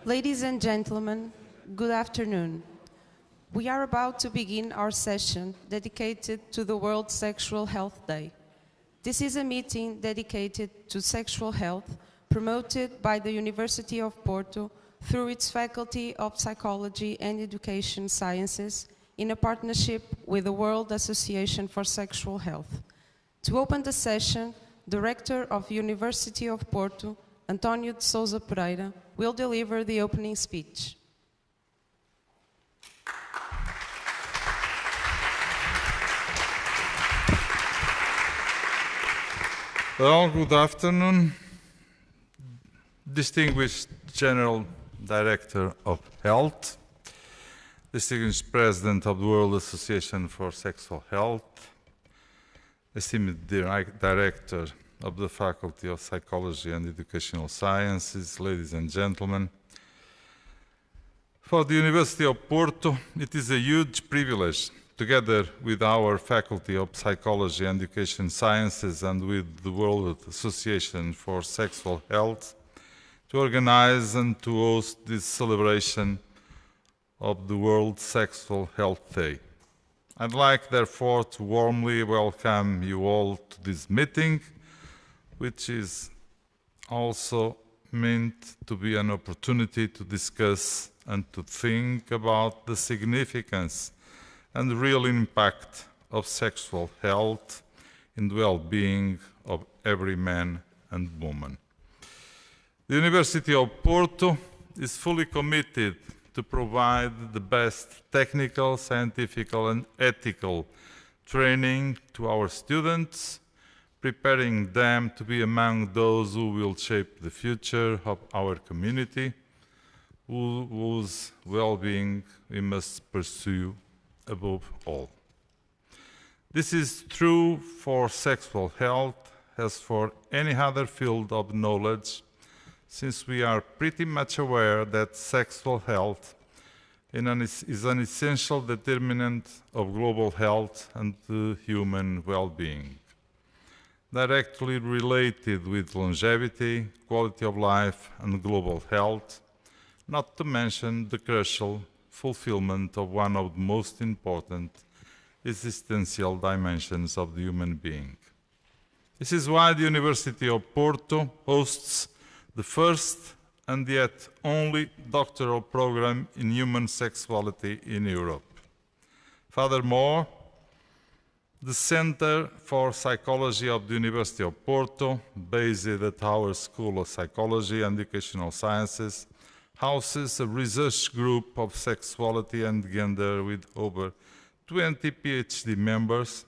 Ladies and gentlemen, good afternoon. We are about to begin our session dedicated to the World Sexual Health Day. This is a meeting dedicated to sexual health promoted by the University of Porto through its Faculty of Psychology and Education Sciences in a partnership with the World Association for Sexual Health. To open the session, Director of University of Porto, António de Sousa Pereira, will deliver the opening speech. Well, good afternoon, distinguished General Director of Health, distinguished President of the World Association for Sexual Health, esteemed Director of the Faculty of Psychology and Educational Sciences, ladies and gentlemen. For the University of Porto, it is a huge privilege, together with our Faculty of Psychology and Education Sciences and with the World Association for Sexual Health, to organize and to host this celebration of the World Sexual Health Day. I'd like, therefore, to warmly welcome you all to this meeting, which is also meant to be an opportunity to discuss and to think about the significance and the real impact of sexual health in the well-being of every man and woman. The University of Porto is fully committed to provide the best technical, scientific, and ethical training to our students, preparing them to be among those who will shape the future of our community, whose well-being we must pursue above all. This is true for sexual health as for any other field of knowledge, since we are pretty much aware that sexual health is an essential determinant of global health and human well-being, directly related with longevity, quality of life, and global health, not to mention the crucial fulfillment of one of the most important existential dimensions of the human being. This is why the University of Porto hosts the first and yet only doctoral program in human sexuality in Europe. Furthermore, the Center for Psychology of the University of Porto, based at our School of Psychology and Educational Sciences, houses a research group of sexuality and gender with over 20 PhD members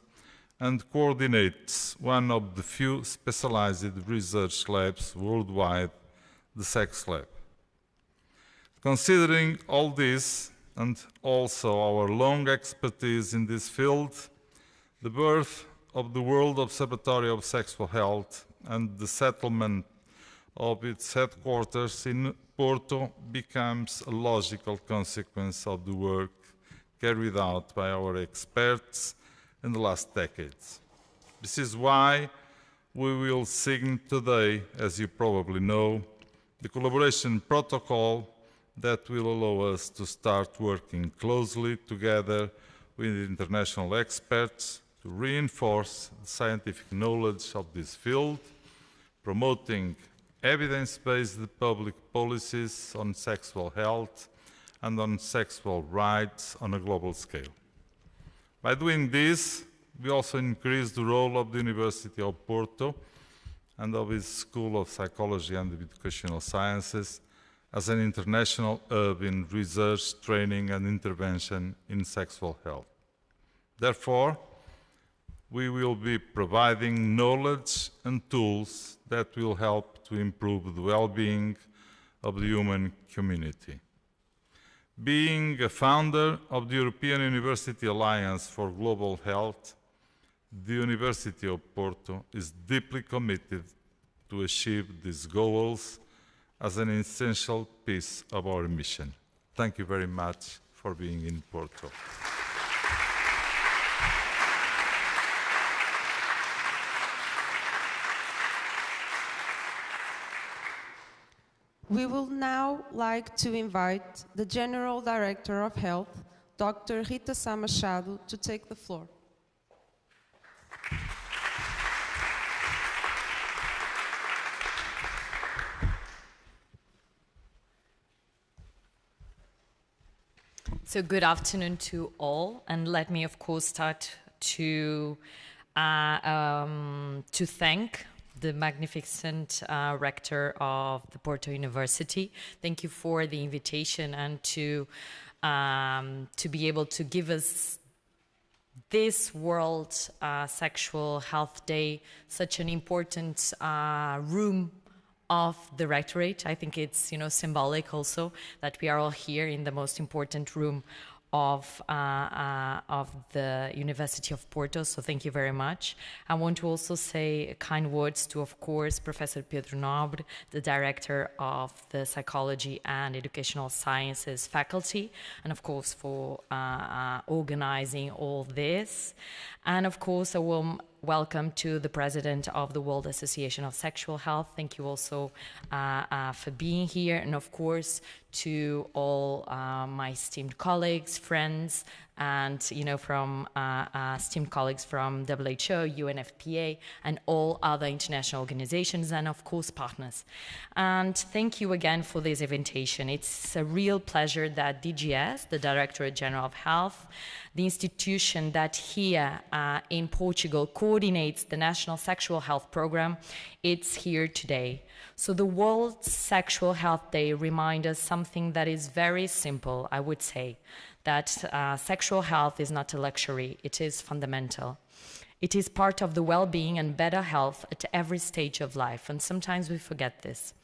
and coordinates one of the few specialized research labs worldwide, the Sex Lab. Considering all this, and also our long expertise in this field, the birth of the World Observatory of Sexual Health and the settlement of its headquarters in Porto becomes a logical consequence of the work carried out by our experts in the last decades. This is why we will sign today, as you probably know, the collaboration protocol that will allow us to start working closely together with international experts to reinforce the scientific knowledge of this field, promoting evidence-based public policies on sexual health and on sexual rights on a global scale. By doing this, we also increase the role of the University of Porto and of its School of Psychology and Educational Sciences as an international hub in research, training, and intervention in sexual health. Therefore, we will be providing knowledge and tools that will help to improve the well-being of the human community. Being a founder of the European University Alliance for Global Health, the University of Porto is deeply committed to achieve these goals as an essential piece of our mission. Thank you very much for being in Porto. We will now like to invite the General Director of Health, Dr. Rita Sá Machado, to take the floor. So good afternoon to all, and let me of course start to thank the magnificent rector of the Porto University. Thank you for the invitation and to be able to give us this World Sexual Health Day, such an important room of the rectorate. I think it's, you know, symbolic also that we are all here in the most important room of the University of Porto, so thank you very much. I want to also say kind words to, of course, Professor Pedro Nobre, the Director of the Psychology and Educational Sciences faculty, and of course for organizing all this. And of course, a warm welcome to the President of the World Association of Sexual Health. Thank you also for being here, and of course to all my esteemed colleagues, friends, and from esteemed colleagues from WHO, UNFPA, and all other international organizations, and of course partners. And thank you again for this invitation. It's a real pleasure that DGS, the Directorate General of Health, the institution that here in Portugal coordinates the National Sexual Health Program, it's here today. So the World Sexual Health Day reminds us something that is very simple, I would say, that sexual health is not a luxury, it is fundamental. It is part of the well-being and better health at every stage of life, and sometimes we forget this.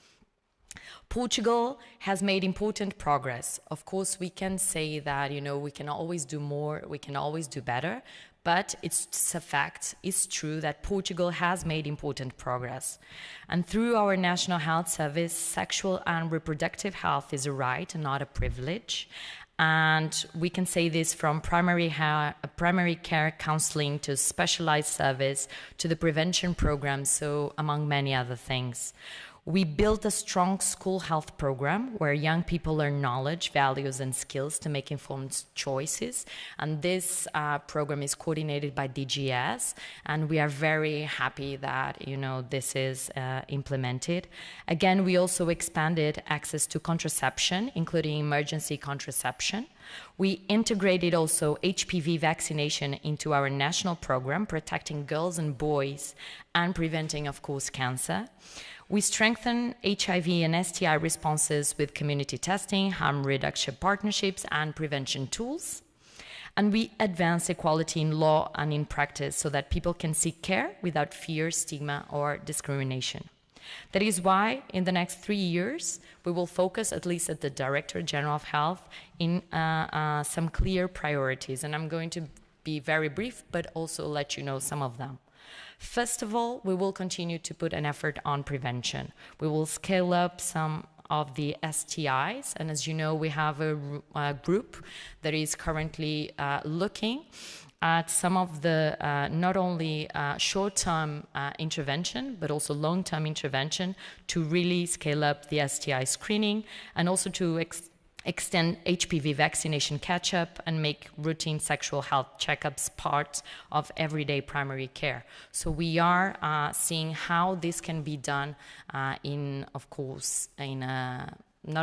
Portugal has made important progress. Of course, we can say that, we can always do more, we can always do better, but it's a fact, it's true that Portugal has made important progress. And through our National Health Service, sexual and reproductive health is a right and not a privilege. And we can say this from primary care counseling to specialized service to the prevention program, so among many other things. We built a strong school health program where young people learn knowledge, values, and skills to make informed choices. And this program is coordinated by DGS, and we are very happy that this is implemented. Again, we also expanded access to contraception, including emergency contraception. We integrated also HPV vaccination into our national program, protecting girls and boys and preventing, of course, cancer. We strengthen HIV and STI responses with community testing, harm reduction partnerships, and prevention tools. And we advance equality in law and in practice so that people can seek care without fear, stigma, or discrimination. That is why in the next 3 years, we will focus, at least at the Director General of Health, in some clear priorities. And I'm going to be very brief, but also let you know some of them. First of all, we will continue to put an effort on prevention. We will scale up some of the STIs, and as you know, we have a group that is currently looking at some of the not only short-term intervention, but also long-term intervention to really scale up the STI screening and also to extend HPV vaccination catch-up and make routine sexual health checkups part of everyday primary care. So we are seeing how this can be done not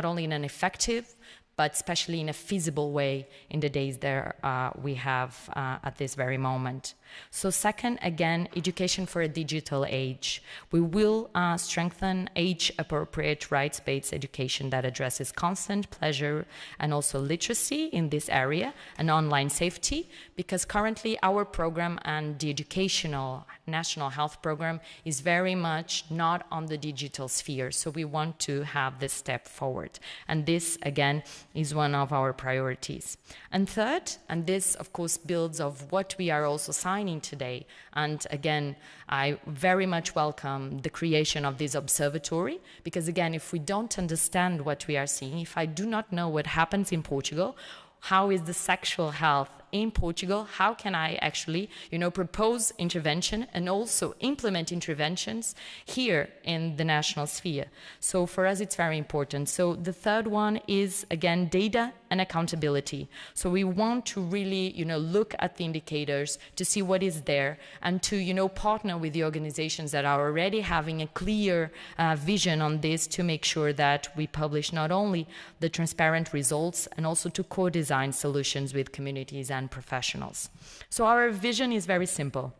only in an effective, but especially in a feasible way in the days that we have at this very moment. So second, again, education for a digital age. We will strengthen age-appropriate rights-based education that addresses consent, pleasure, and also literacy in this area, and online safety, because currently our program and the educational national health program is very much not on the digital sphere. So we want to have this step forward. And this, again, is one of our priorities. And third, and this, of course, builds of what we are also signing today. And again, I very much welcome the creation of this observatory, because again, if we don't understand what we are seeing, if I do not know what happens in Portugal, how is the sexual health in Portugal, how can I actually, propose intervention and also implement interventions here in the national sphere. So for us, it's very important. So the third one is, again, data and accountability. So we want to really, look at the indicators to see what is there and to, partner with the organizations that are already having a clear vision on this to make sure that we publish not only the transparent results and also to co-design solutions with communities and professionals. So our vision is very simple.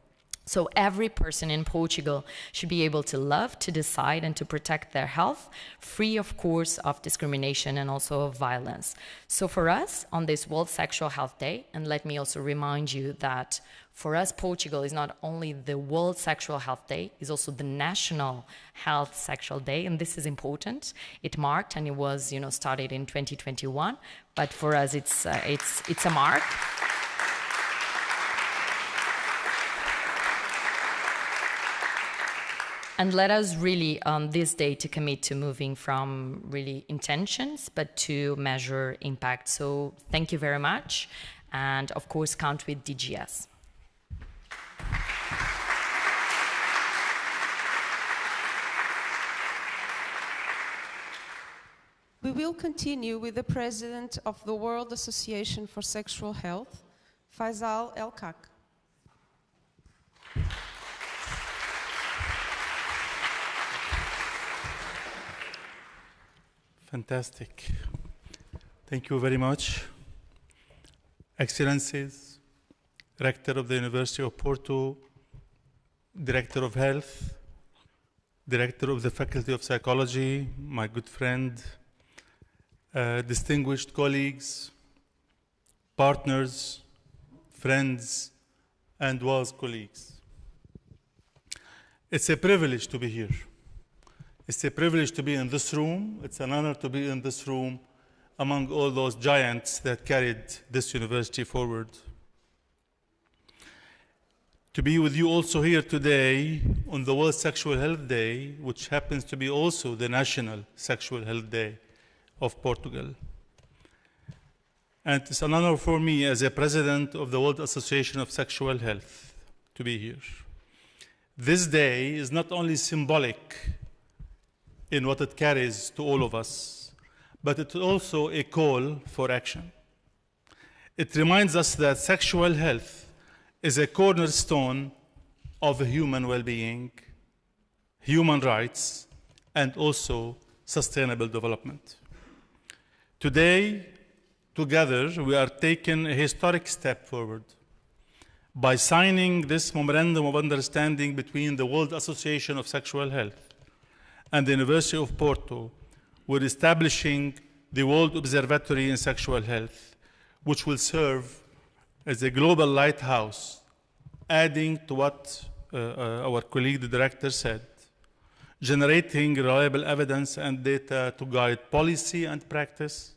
So every person in Portugal should be able to love, to decide, and to protect their health, free, of course, of discrimination and also of violence. So for us, on this World Sexual Health Day, and let me also remind you that for us, Portugal is not only the World Sexual Health Day, it's also the National Health Sexual Day, and this is important. It marked, and it was, started in 2021, but for us, it's a mark. And let us really, on this day, to commit to moving from really intentions, but to measure impact. So thank you very much. And of course, count with DGS. We will continue with the President of the World Association for Sexual Health, Faisal El-Kak. Fantastic. Thank you very much. Excellencies, Rector of the University of Porto, Director of Health, Director of the Faculty of Psychology, my good friend, distinguished colleagues, partners, friends, and was colleagues. It's a privilege to be here. It's a privilege to be in this room. It's an honor to be in this room among all those giants that carried this university forward. To be with you also here today on the World Sexual Health Day, which happens to be also the National Sexual Health Day of Portugal. And it's an honor for me as a president of the World Association of Sexual Health to be here. This day is not only symbolic in what it carries to all of us, but it's also a call for action. It reminds us that sexual health is a cornerstone of human well-being, human rights, and also sustainable development. Today, together, we are taking a historic step forward by signing this memorandum of understanding between the World Association of Sexual Health and the University of Porto. We're establishing the World Observatory in Sexual Health, which will serve as a global lighthouse, adding to what our colleague, the director, said, generating reliable evidence and data to guide policy and practice,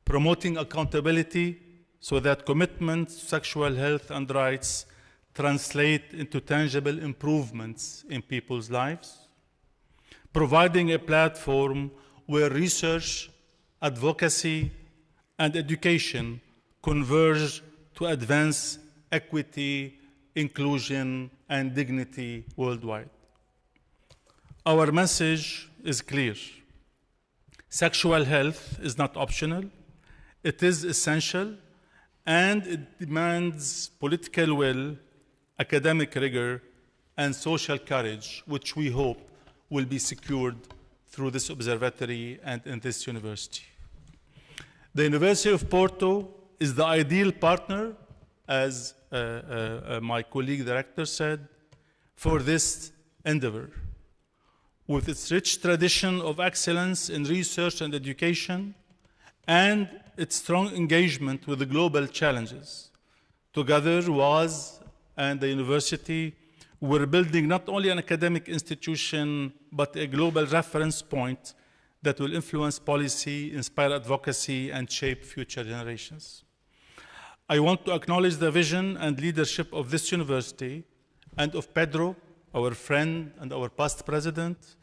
promoting accountability so that commitments to sexual health and rights translate into tangible improvements in people's lives, providing a platform where research, advocacy, and education converge to advance equity, inclusion, and dignity worldwide. Our message is clear. Sexual health is not optional. It is essential, and it demands political will, academic rigor, and social courage, which we hope will be secured through this observatory and in this university. The University of Porto is the ideal partner, as my colleague director said, for this endeavor. With its rich tradition of excellence in research and education, and its strong engagement with the global challenges. Together, WAS and the university were building not only an academic institution, but a global reference point that will influence policy, inspire advocacy, and shape future generations. I want to acknowledge the vision and leadership of this university and of Pedro, our friend and our past president,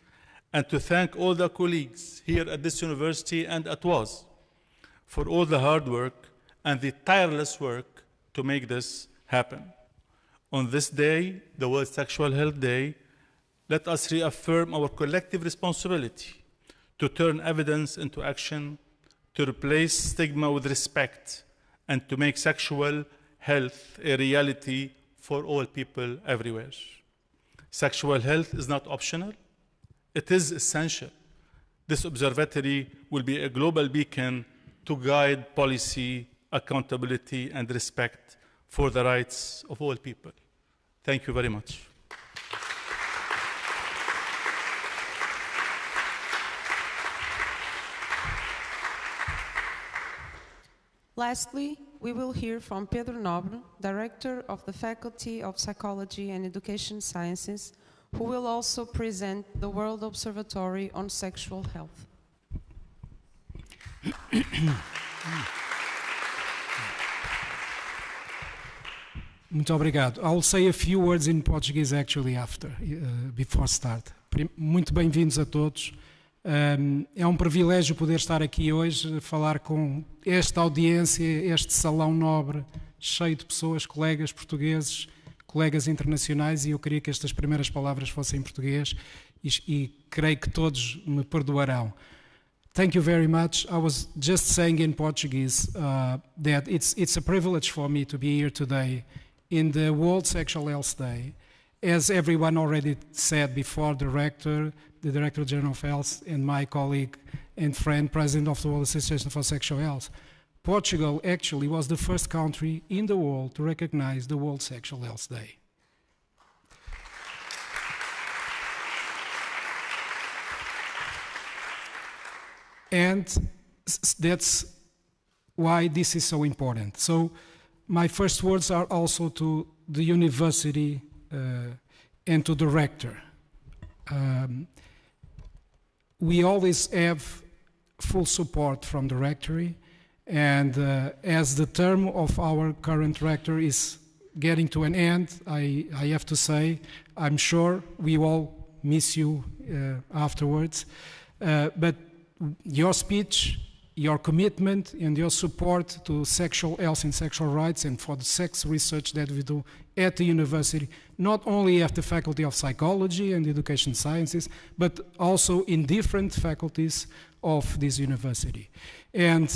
and to thank all the colleagues here at this university and at WAS for all the hard work and the tireless work to make this happen. On this day, the World Sexual Health Day, let us reaffirm our collective responsibility to turn evidence into action, to replace stigma with respect, and to make sexual health a reality for all people everywhere. Sexual health is not optional, it is essential. This observatory will be a global beacon to guide policy, accountability, and respect for the rights of all people. Thank you very much. Lastly, we will hear from Pedro Nobre, Director of the Faculty of Psychology and Education Sciences, who will also present the World Observatory on Sexual Health. Muito obrigado. I'll say a few words in Portuguese actually after, before start. Muito bem-vindos a todos. É um privilégio poder estar aqui hoje, falar com esta audiência, este salão nobre, cheio de pessoas, colegas portugueses, colegas internacionais, e eu queria que estas primeiras palavras fossem em português e creio que todos me perdoarão. Thank you very much. I was just saying in Portuguese that it's a privilege for me to be here today in the World Sexual Health Day. As everyone already said before, the Director General of Health, and my colleague and friend, President of the World Association for Sexual Health, Portugal actually was the first country in the world to recognize the World Sexual Health Day. And that's why this is so important. So my first words are also to the university and to the rector. We always have full support from the rectory, and as the term of our current rector is getting to an end, I have to say, I'm sure we all miss you afterwards, but your speech, your commitment and your support to sexual health and sexual rights and for the sex research that we do at the university, not only at the Faculty of Psychology and Education Sciences, but also in different faculties of this university. And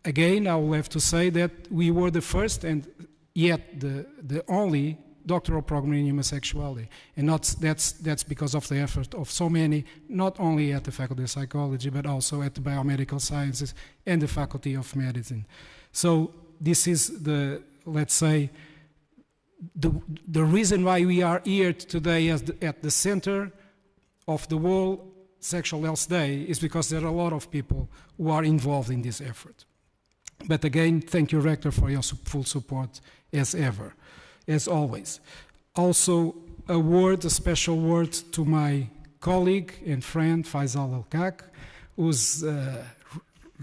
again, I will have to say that we were the first and yet the only doctoral program in human sexuality. And that's because of the effort of so many, not only at the Faculty of Psychology, but also at the Biomedical Sciences and the Faculty of Medicine. So this is let's say, the reason why we are here today at the center of the World Sexual Health Day is because there are a lot of people who are involved in this effort. But again, thank you, Rector, for your full support as ever, as always. Also, a special word to my colleague and friend, Faisal Al-Kak, who's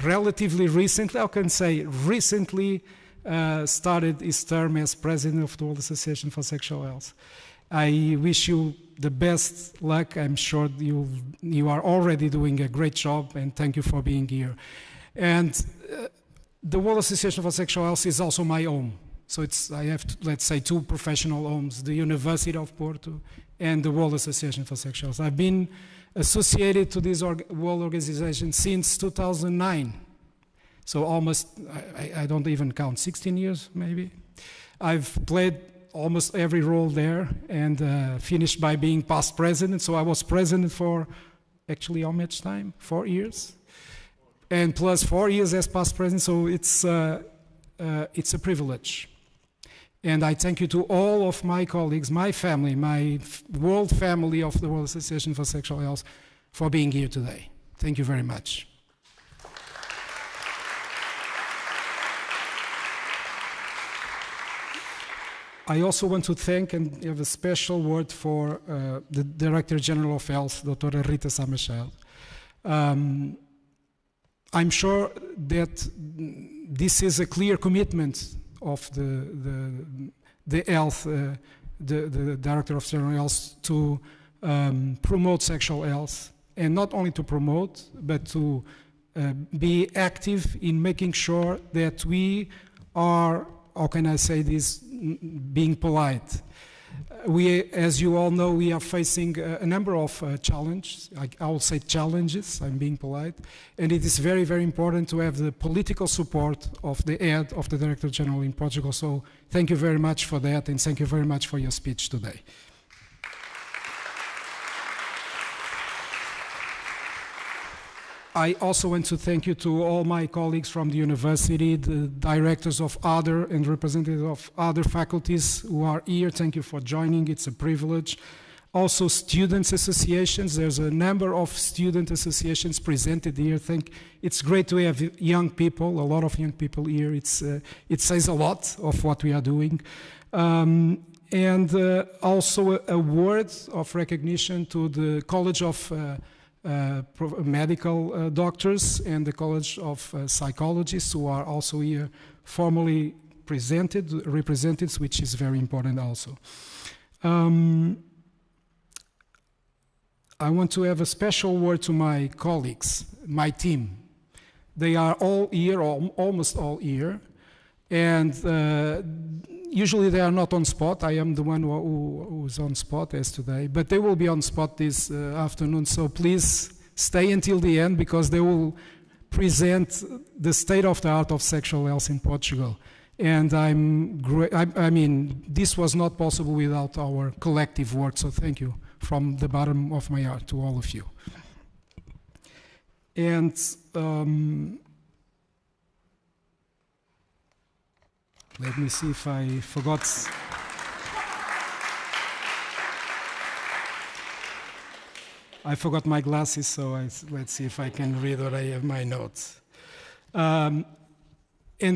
relatively recently, I can say recently, started his term as President of the World Association for Sexual Health. I wish you the best luck. I'm sure you are already doing a great job, and thank you for being here. And the World Association for Sexual Health is also my home. So I have, let's say, two professional homes, the University of Porto and the World Association for Sexual Health. I've been associated to this world organization since 2009. So almost, I don't even count, 16 years maybe. I've played almost every role there and finished by being past president. So I was president for actually how much time? 4 years? And plus 4 years as past president, so it's a privilege. And I thank you to all of my colleagues, my family, my world family of the World Association for Sexual Health for being here today. Thank you very much. I also want to thank and have a special word for the Director General of Health, Dr. Rita Sá Machado. I'm sure that this is a clear commitment of the health, the Director of General Health, to promote sexual health, and not only to promote, but to be active in making sure that we are how can I say this, being polite. We, as you all know, we are facing a number of challenges. I will say challenges, I'm being polite. And it is very, very important to have the political support of the head of the Director General in Portugal. So thank you very much for that, and thank you very much for your speech today. I also want to thank you to all my colleagues from the university, the directors of other and representatives of other faculties who are here. Thank you for joining, it's a privilege. Also students associations, there's a number of student associations presented here. It's great to have young people, a lot of young people here. It says a lot of what we are doing. Also a word of recognition to the College of medical doctors and the College of Psychologists who are also here formally represented, which is very important also. I want to have a special word to my colleagues, my team. They are all here, or almost all here, and usually they are not on spot. I am the one who's on spot as today, but they will be on spot this afternoon, so please stay until the end because they will present the state of the art of sexual health in Portugal. And I mean, this was not possible without our collective work, so thank you from the bottom of my heart to all of you. And let me see if I forgot. I forgot my glasses, so let's see if I can read what I have my notes. And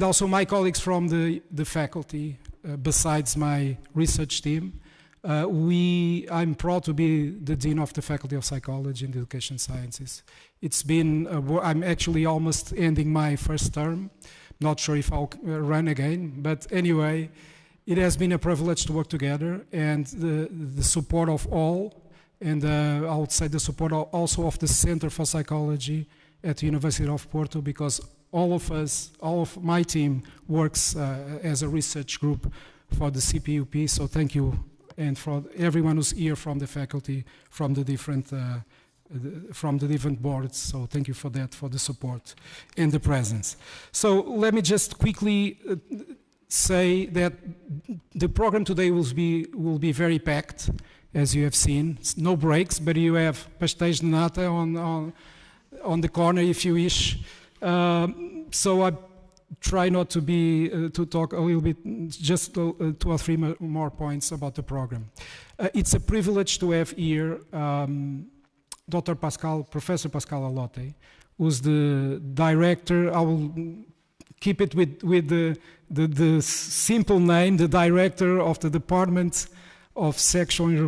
also my colleagues from the faculty, besides my research team. I'm proud to be the Dean of the Faculty of Psychology and Education Sciences. It's been, I'm actually almost ending my first term. Not sure if I'll run again, but anyway, it has been a privilege to work together, and the support of all, and I would say the support also of the Center for Psychology at the University of Porto, because all of my team works as a research group for the CPUP, so thank you, and for everyone who's here from the faculty, from the different boards, so thank you for that, for the support and the presence. So let me just quickly say that the program today will be very packed, as you have seen. No breaks, but you have pastéis de nata on the corner if you wish. So I try not to to talk a little bit, just 2 or 3 more points about the program. It's a privilege to have here Professor Pascal Alote, who's the director. I will keep it with the simple name, the director of the Department of Sexual and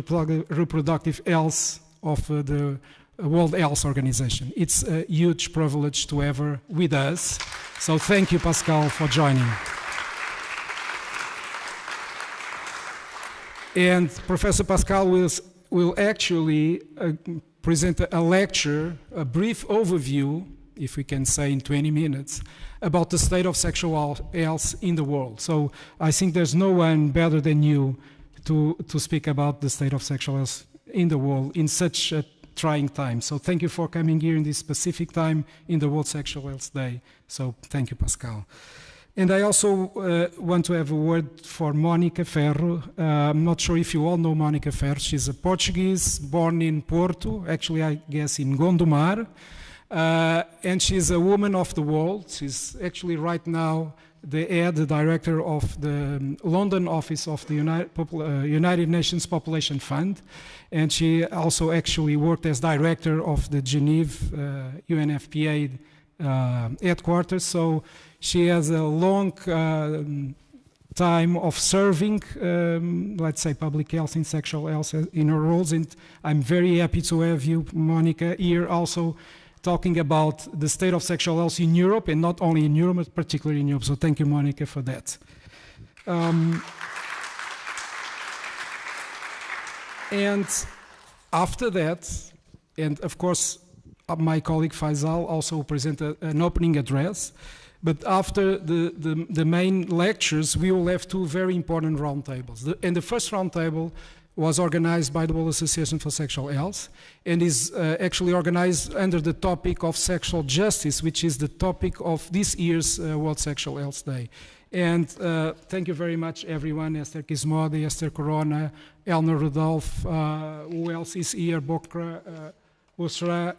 Reproductive Health of the World Health Organization. It's a huge privilege to have her with us. So thank you, Pascal, for joining. And Professor Pascal will actually present a lecture, a brief overview, if we can say in 20 minutes, about the state of sexual health in the world. So I think there's no one better than you to speak about the state of sexual health in the world in such a trying time. So thank you for coming here in this specific time in the World Sexual Health Day. So thank you, Pascal. And I also want to have a word for Mónica Ferro. I'm not sure if you all know Mónica Ferro. She's a Portuguese, born in Porto, actually I guess in Gondomar. And she's a woman of the world. She's actually right now the director of the London office of the United Nations Population Fund. And she also actually worked as director of the Geneva UNFPA headquarters. So she has a long time of serving, let's say, public health and sexual health in her roles. And I'm very happy to have you, Mónica, here also talking about the state of sexual health in Europe, and not only in Europe, but particularly in Europe. So thank you, Mónica, for that. And after that, and of course, my colleague Faisal also presented an opening address, But after the main lectures, we will have two very important roundtables. And the first roundtable was organized by the World Association for Sexual Health and is actually organized under the topic of sexual justice, which is the topic of this year's World Sexual Health Day. And thank you very much, everyone. Esther Kismodi, Esther Corona, Elna Rudolph, who else is here? Bokra, Usra,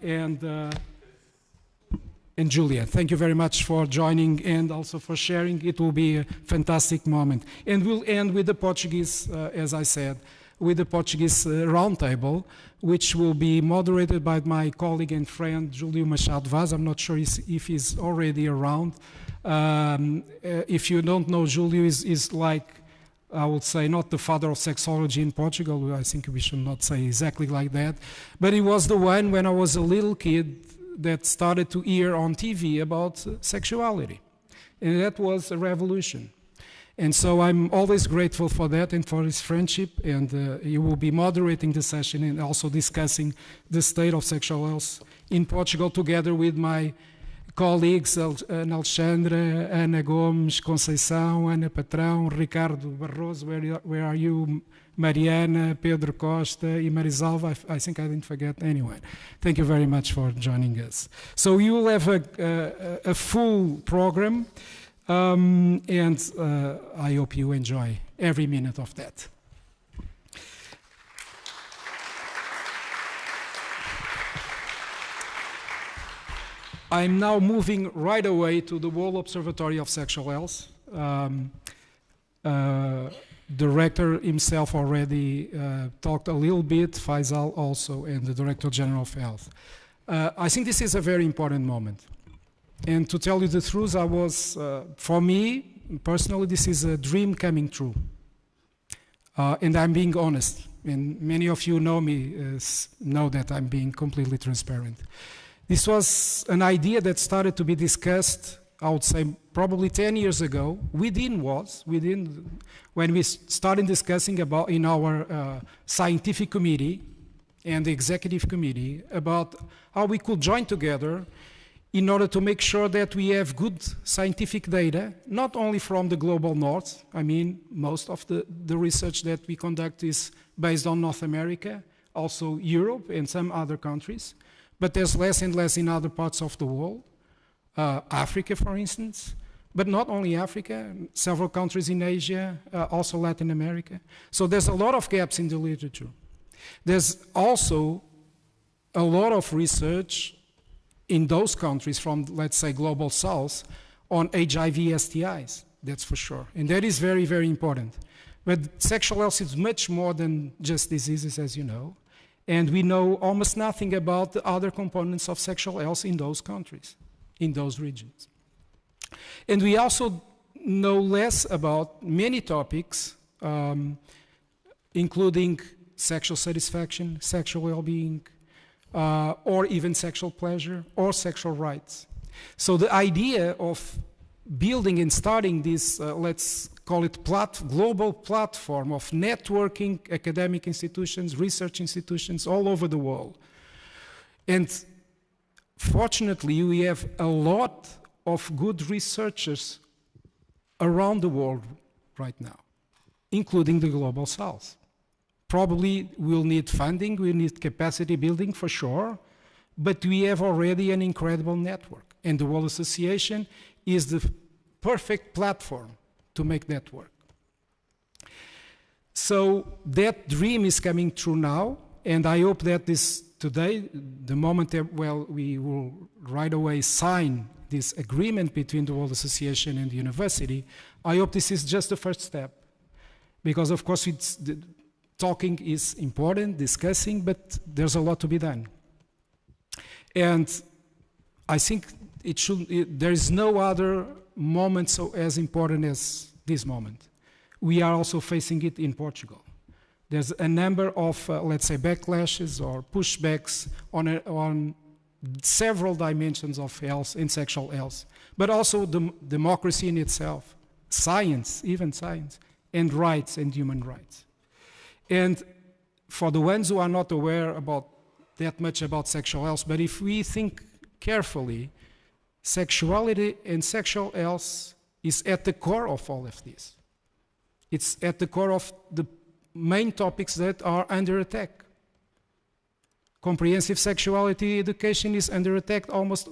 and Julia. Thank you very much for joining and also for sharing. It will be a fantastic moment. And we'll end with the Portuguese, as I said, with the Portuguese roundtable, which will be moderated by my colleague and friend, Julio Machado Vaz. I'm not sure if he's already around. If you don't know, Julio is like, I would say, not the father of sexology in Portugal. I think we should not say exactly like that. But he was the one, when I was a little kid, that started to hear on TV about sexuality. And that was a revolution. And so I'm always grateful for that and for his friendship. And he will be moderating the session and also discussing the state of sexual health in Portugal together with my colleagues, Ana Alexandra, Ana Gomes, Conceição, Ana Patrão, Ricardo Barroso, where are you? Mariana, Pedro Costa, and Marisalva. I think I didn't forget anyone. Thank you very much for joining us. So you will have a full program. And I hope you enjoy every minute of that. I'm now moving right away to the World Observatory of Sexual Health. Director himself already talked a little bit, Faisal also, and the Director General of Health. I think this is a very important moment. And to tell you the truth, for me, personally, this is a dream coming true. And I'm being honest. And many of you know me, know that I'm being completely transparent. This was an idea that started to be discussed, I would say, probably 10 years ago, when we started discussing about in our scientific committee and the executive committee about how we could join together in order to make sure that we have good scientific data, not only from the global north. I mean, most of the research that we conduct is based on North America, also Europe and some other countries, but there's less and less in other parts of the world. Africa, for instance, but not only Africa, several countries in Asia, also Latin America. So there's a lot of gaps in the literature. There's also a lot of research in those countries from, let's say, global south on HIV STIs, that's for sure. And that is very, very important. But sexual health is much more than just diseases, as you know. And we know almost nothing about the other components of sexual health in those countries, in those regions. And we also know less about many topics, including sexual satisfaction, sexual well-being, or even sexual pleasure, or sexual rights. So the idea of building and starting this, let's call it global platform of networking academic institutions, research institutions all over the world. And fortunately, we have a lot of good researchers around the world right now, including the Global South. Probably we'll need funding, we need capacity building for sure, but we have already an incredible network. And the World Association is the perfect platform to make that work. So that dream is coming true now, and I hope that today, the moment that, we will right away sign this agreement between the World Association and the university, I hope this is just the first step. Because of course talking is important, discussing, but there's a lot to be done. And I think there is no other moment as important as this moment. We are also facing it in Portugal. There's a number of, let's say, backlashes or pushbacks on several dimensions of health and sexual health, but also democracy in itself, science, even science, and rights and human rights. And for the ones who are not aware that much about sexual health, but if we think carefully, Sexuality and sexual health is at the core of all of this. It's at the core of the main topics that are under attack. Comprehensive sexuality education is under attack almost,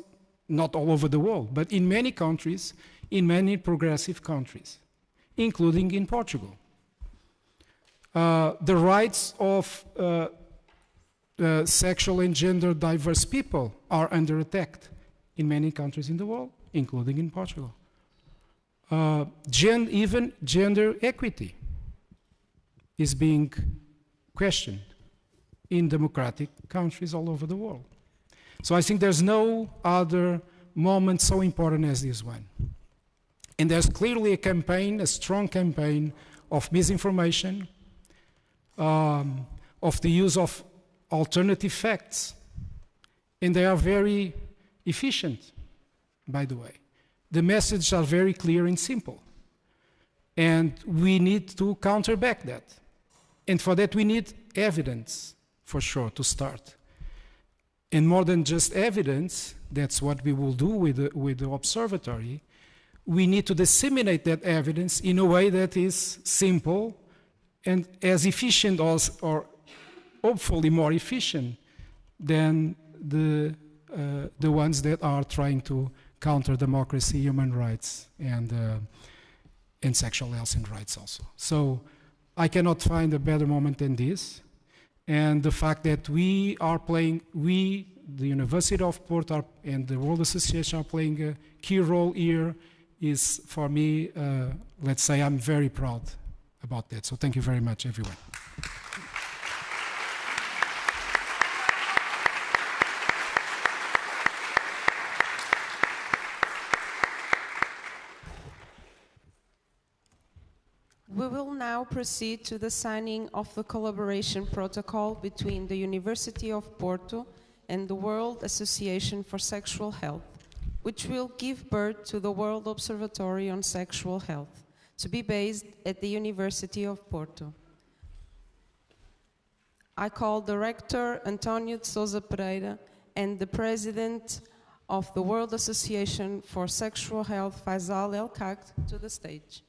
not all over the world, but in many countries, in many progressive countries, including in Portugal. The rights of sexual and gender diverse people are under attack in many countries in the world, including in Portugal. Even gender equity is being questioned in democratic countries all over the world. So I think there's no other moment so important as this one. And there's clearly a campaign, a strong campaign of misinformation, of the use of alternative facts. And they are very efficient, by the way. The messages are very clear and simple. And we need to counterback that. And for that we need evidence, for sure, to start. And more than just evidence, that's what we will do with the observatory, we need to disseminate that evidence in a way that is simple and as efficient or hopefully more efficient than the ones that are trying to counter democracy, human rights, and sexual health and rights also. So I cannot find a better moment than this. And the fact that we, the University of Porto and the World Association are playing a key role here is, for me, let's say I'm very proud about that. So thank you very much, everyone. We will now proceed to the signing of the collaboration protocol between the University of Porto and the World Association for Sexual Health, which will give birth to the World Observatory on Sexual Health, to be based at the University of Porto. I call the Rector, António de Sousa Pereira, and the President of the World Association for Sexual Health, Faisal El-Kakt, to the stage.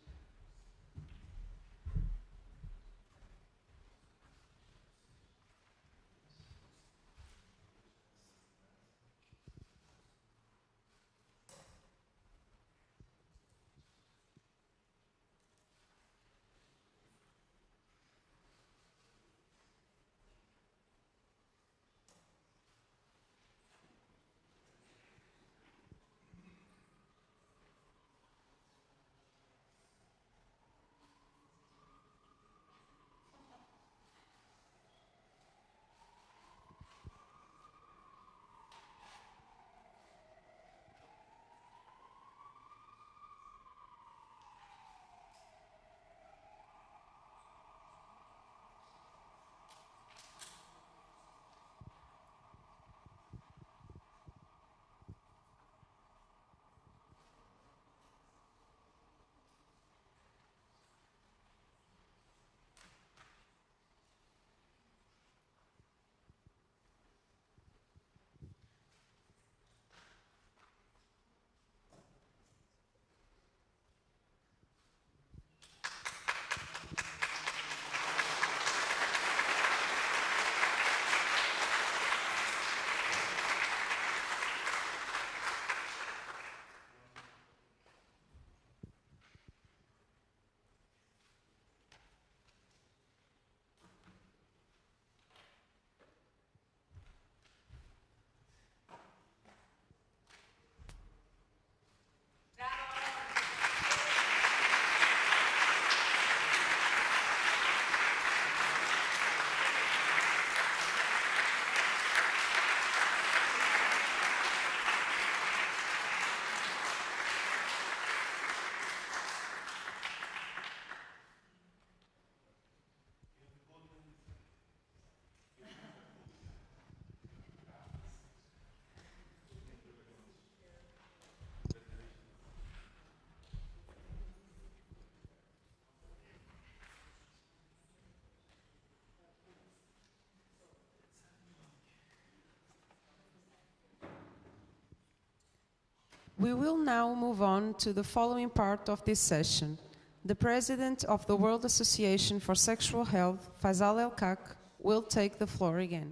We will now move on to the following part of this session. The President of the World Association for Sexual Health, Faisal El-Kak, will take the floor again.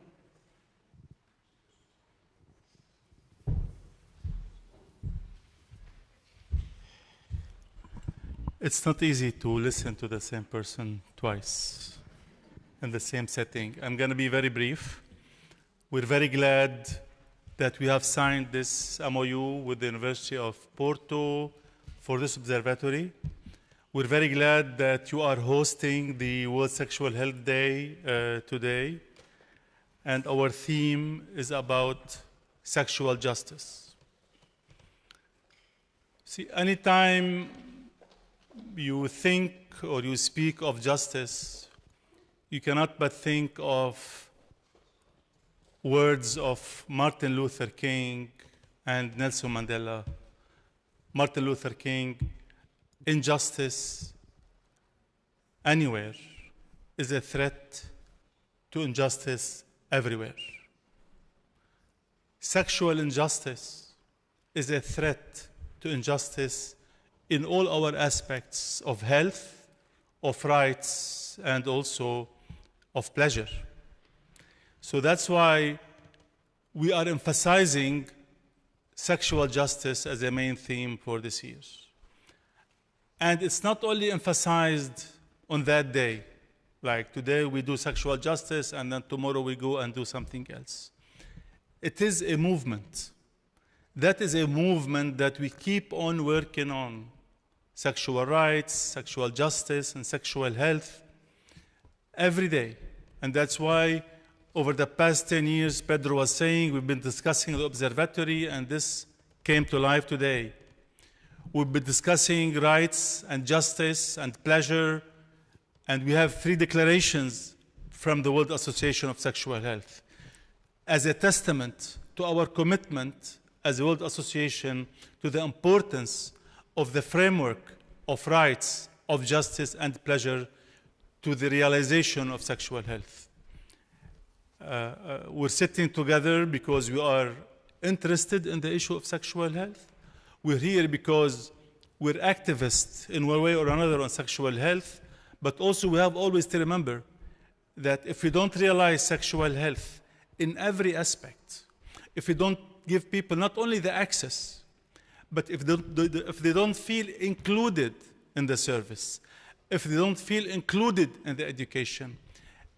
It's not easy to listen to the same person twice in the same setting. I'm going to be very brief. We're very glad that we have signed this MOU with the University of Porto for this observatory. We're very glad that you are hosting the World Sexual Health Day today. And our theme is about sexual justice. See, anytime you think or you speak of justice, you cannot but think of words of Martin Luther King and Nelson Mandela. Martin Luther King, injustice anywhere is a threat to injustice everywhere. Sexual injustice is a threat to injustice in all our aspects of health, of rights, and also of pleasure. So that's why we are emphasizing sexual justice as a main theme for this year. And it's not only emphasized on that day, like today we do sexual justice and then tomorrow we go and do something else. It is a movement. That is a movement that we keep on working on. Sexual rights, sexual justice, and sexual health every day. And that's why over the past 10 years, Pedro was saying, we've been discussing the observatory, and this came to life today. We've been discussing rights and justice and pleasure, and we have 3 declarations from the World Association of Sexual Health as a testament to our commitment as a World Association to the importance of the framework of rights, of justice and pleasure to the realization of sexual health. We're sitting together because we are interested in the issue of sexual health. We're here because we're activists in one way or another on sexual health, but also we have always to remember that if we don't realize sexual health in every aspect, if we don't give people not only the access, but if they don't feel included in the service, if they don't feel included in the education,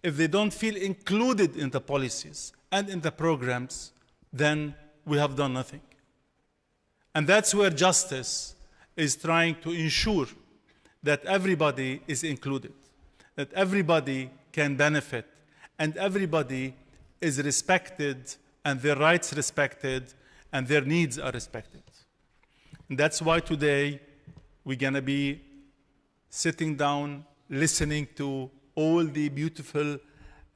if they don't feel included in the policies and in the programs, then we have done nothing. And that's where justice is trying to ensure that everybody is included, that everybody can benefit, and everybody is respected, and their rights respected, and their needs are respected. And that's why today we're going to be sitting down, listening to all the beautiful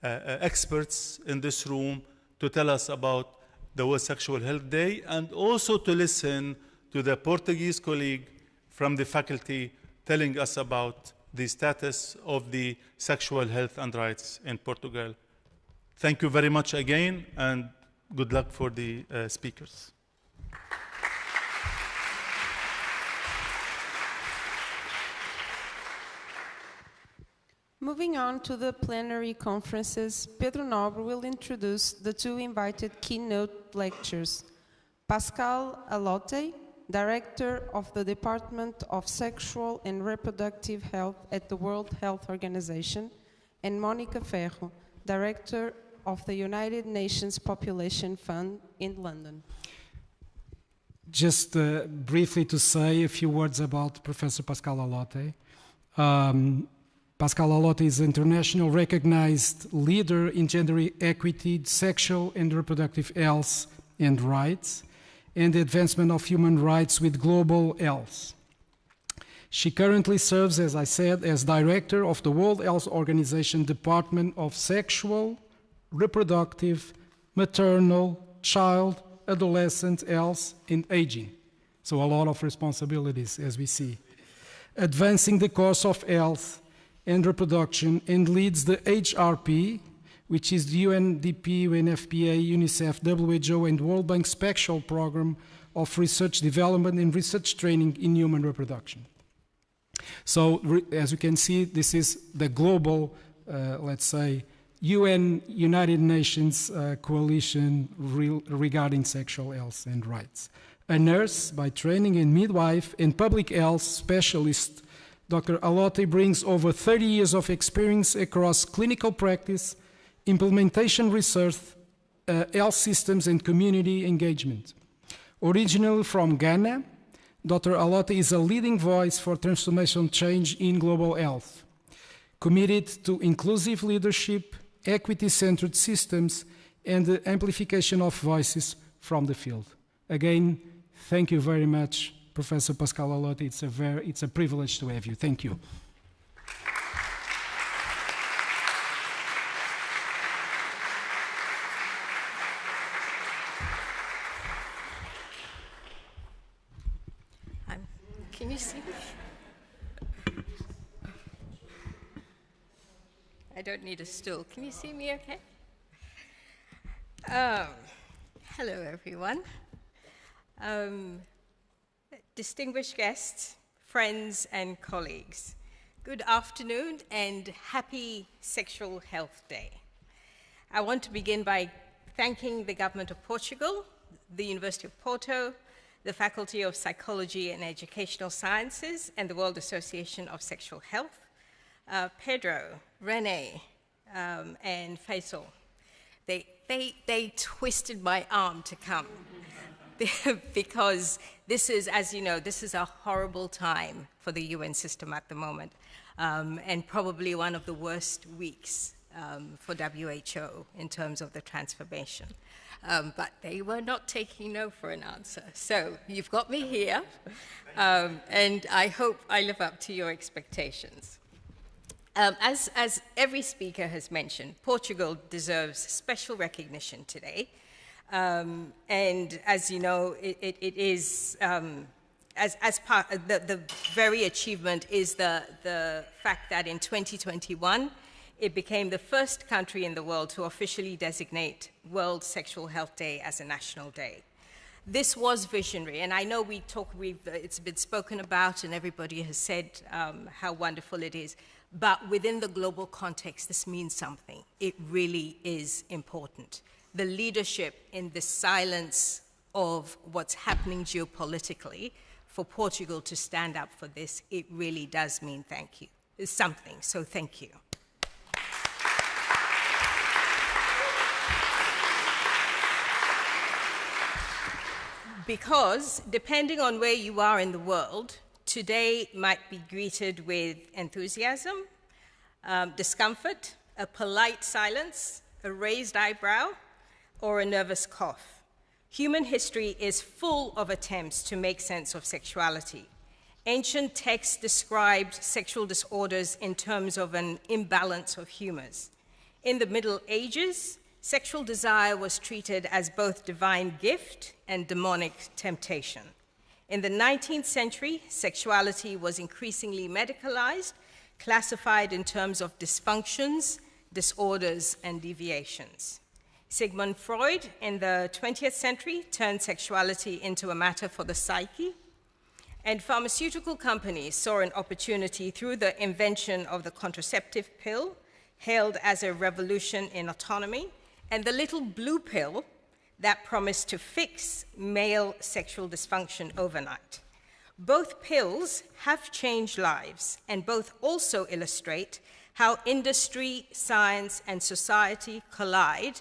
experts in this room to tell us about the World Sexual Health Day, and also to listen to the Portuguese colleague from the faculty telling us about the status of the sexual health and rights in Portugal. Thank you very much again, and good luck for the speakers. Moving on to the plenary conferences, Pedro Nobre will introduce the 2 invited keynote lectures. Pascal Alote, Director of the Department of Sexual and Reproductive Health at the World Health Organization, and Monica Ferro, Director of the United Nations Population Fund in London. Just briefly to say a few words about Professor Pascal Alote. Pascal Alote is an international recognized leader in gender equity, sexual and reproductive health and rights, and the advancement of human rights with global health. She currently serves, as I said, as director of the World Health Organization Department of Sexual, Reproductive, Maternal, Child, Adolescent Health and Aging. So a lot of responsibilities, as we see. Advancing the cause of health and reproduction, and leads the HRP, which is the UNDP, UNFPA, UNICEF, WHO, and World Bank Special Program of Research Development and Research Training in Human Reproduction. So, as you can see, this is the global, let's say, United Nations coalition regarding sexual health and rights. A nurse by training and midwife and public health specialist, Dr. Heatlh brings over 30 years of experience across clinical practice, implementation research, health systems, and community engagement. Originally from Ghana, Dr. Heatlh is a leading voice for transformational change in global health, committed to inclusive leadership, equity-centered systems, and the amplification of voices from the field. Again, thank you very much, Professor Pascal Heatlh. It's a privilege to have you. Thank you. Can you see me? I don't need a stool. Can you see me okay? Hello, everyone. Distinguished guests, friends, and colleagues, good afternoon and happy Sexual Health Day. I want to begin by thanking the Government of Portugal, the University of Porto, the Faculty of Psychology and Educational Sciences, and the World Association of Sexual Health, Pedro, Rene, and Faisal. They twisted my arm to come because this is, as you know, this is a horrible time for the UN system at the moment, and probably one of the worst weeks for WHO in terms of the transformation. But they were not taking no for an answer. So you've got me here, and I hope I live up to your expectations. As every speaker has mentioned, Portugal deserves special recognition today. And as you know, it is, as part of the very achievement is the fact that in 2021, it became the first country in the world to officially designate World Sexual Health Day as a national day. This was visionary, and I know it's been spoken about and everybody has said how wonderful it is, but within the global context, this means something. It really is important. The leadership in the silence of what's happening geopolitically, for Portugal to stand up for this, it really does mean thank you. It's something, so thank you. Because depending on where you are in the world, today might be greeted with enthusiasm, discomfort, a polite silence, a raised eyebrow, or a nervous cough. Human history is full of attempts to make sense of sexuality. Ancient texts described sexual disorders in terms of an imbalance of humors. In the Middle Ages, sexual desire was treated as both divine gift and demonic temptation. In the 19th century, sexuality was increasingly medicalized, classified in terms of dysfunctions, disorders, and deviations. Sigmund Freud, in the 20th century, turned sexuality into a matter for the psyche, and pharmaceutical companies saw an opportunity through the invention of the contraceptive pill, hailed as a revolution in autonomy, and the little blue pill that promised to fix male sexual dysfunction overnight. Both pills have changed lives, and both also illustrate how industry, science, and society collide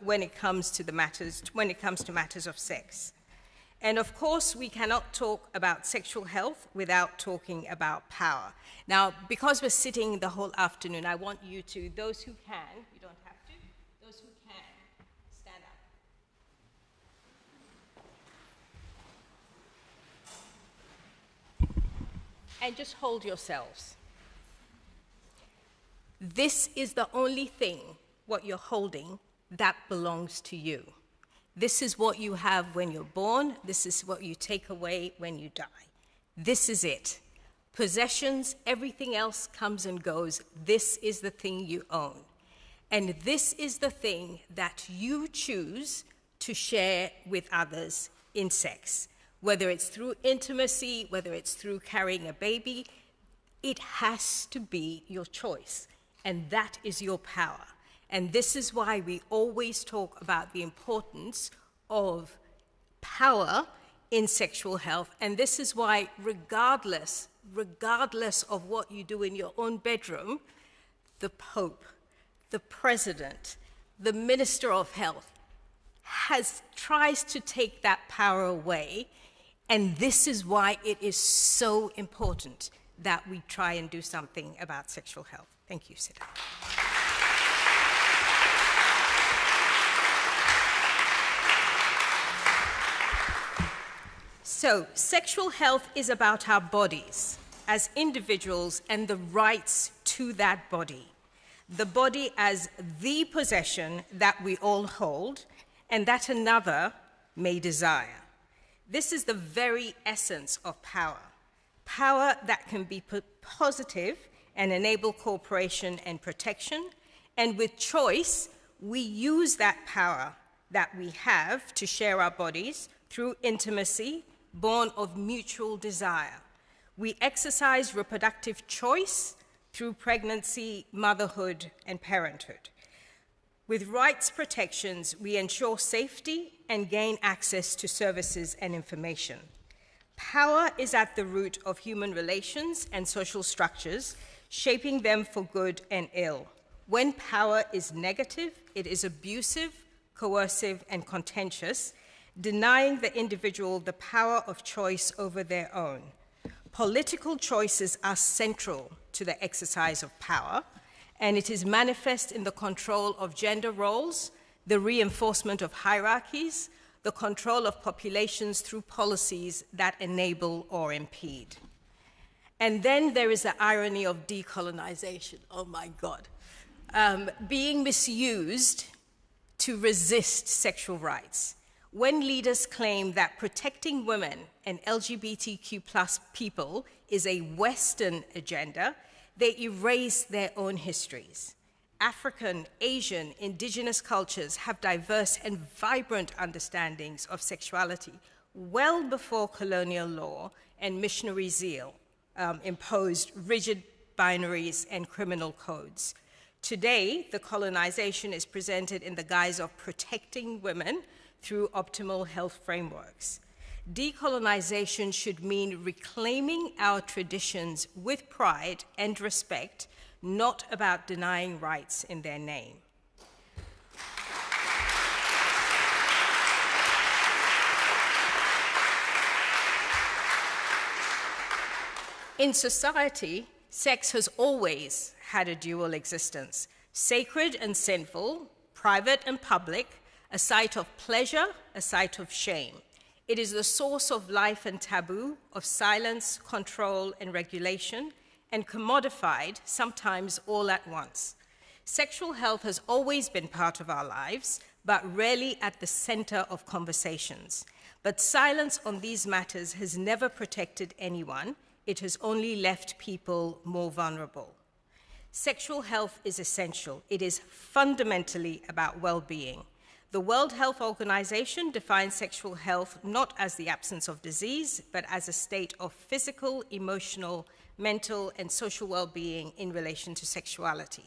when it comes to matters of sex. And of course, we cannot talk about sexual health without talking about power. Now, because we're sitting the whole afternoon, I want you to, those who can, you don't have to, those who can, stand up. And just hold yourselves. This is the only thing, what you're holding, that belongs to you. This is what you have when you're born. This is what you take away when you die. This is it. Possessions, everything else comes and goes. This is the thing you own. And this is the thing that you choose to share with others in sex. Whether it's through intimacy, whether it's through carrying a baby, it has to be your choice. And that is your power. And this is why we always talk about the importance of power in sexual health. And this is why regardless of what you do in your own bedroom, the Pope, the President, the Minister of Health tries to take that power away. And this is why it is so important that we try and do something about sexual health. Thank you, Sit down. So, sexual health is about our bodies as individuals and the rights to that body. The body as the possession that we all hold and that another may desire. This is the very essence of power. Power that can be positive and enable cooperation and protection. And with choice, we use that power that we have to share our bodies through intimacy, born of mutual desire. We exercise reproductive choice through pregnancy, motherhood, and parenthood. With rights protections, we ensure safety and gain access to services and information. Power is at the root of human relations and social structures, shaping them for good and ill. When power is negative, it is abusive, coercive, and contentious, denying the individual the power of choice over their own. Political choices are central to the exercise of power, and it is manifest in the control of gender roles, the reinforcement of hierarchies, the control of populations through policies that enable or impede. And then there is the irony of decolonization. Oh my God. Being misused to resist sexual rights. When leaders claim that protecting women and LGBTQ+ people is a Western agenda, they erase their own histories. African, Asian, indigenous cultures have diverse and vibrant understandings of sexuality well before colonial law and missionary zeal imposed rigid binaries and criminal codes. Today, the colonization is presented in the guise of protecting women through optimal health frameworks. Decolonization should mean reclaiming our traditions with pride and respect, not about denying rights in their name. In society, sex has always had a dual existence, sacred and sinful, private and public, a site of pleasure, a site of shame. It is the source of life and taboo, of silence, control, and regulation, and commodified, sometimes all at once. Sexual health has always been part of our lives, but rarely at the center of conversations. But silence on these matters has never protected anyone. It has only left people more vulnerable. Sexual health is essential. It is fundamentally about well-being. The World Health Organization defines sexual health not as the absence of disease, but as a state of physical, emotional, mental, and social well-being in relation to sexuality.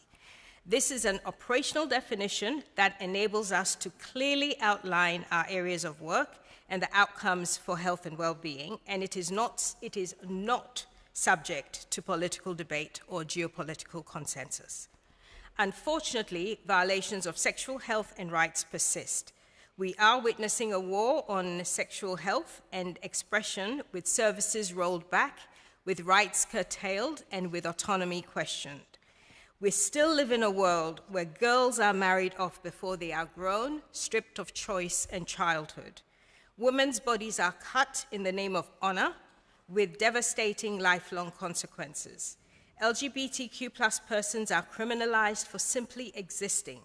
This is an operational definition that enables us to clearly outline our areas of work and the outcomes for health and well-being, and it is not subject to political debate or geopolitical consensus. Unfortunately, violations of sexual health and rights persist. We are witnessing a war on sexual health and expression, with services rolled back, with rights curtailed, and with autonomy questioned. We still live in a world where girls are married off before they are grown, stripped of choice and childhood. Women's bodies are cut in the name of honor, with devastating lifelong consequences. LGBTQ+ persons are criminalized for simply existing,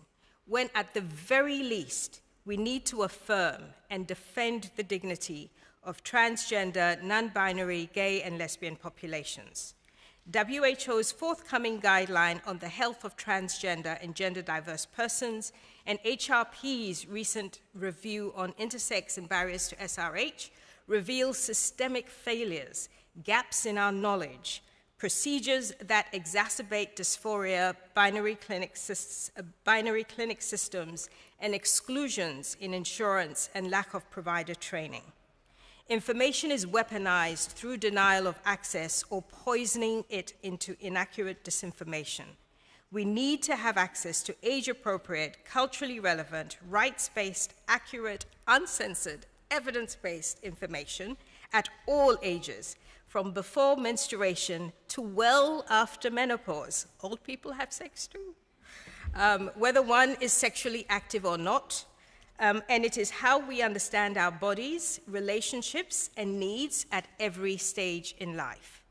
when at the very least, we need to affirm and defend the dignity of transgender, non-binary, gay, and lesbian populations. WHO's forthcoming guideline on the health of transgender and gender diverse persons, and HRP's recent review on intersex and barriers to SRH reveal systemic failures, gaps in our knowledge, procedures that exacerbate dysphoria, binary clinic systems, and exclusions in insurance and lack of provider training. Information is weaponized through denial of access or poisoning it into inaccurate disinformation. We need to have access to age-appropriate, culturally relevant, rights-based, accurate, uncensored, evidence-based information at all ages, from before menstruation to well after menopause. Old people have sex too. Whether one is sexually active or not, and it is how we understand our bodies, relationships, and needs at every stage in life.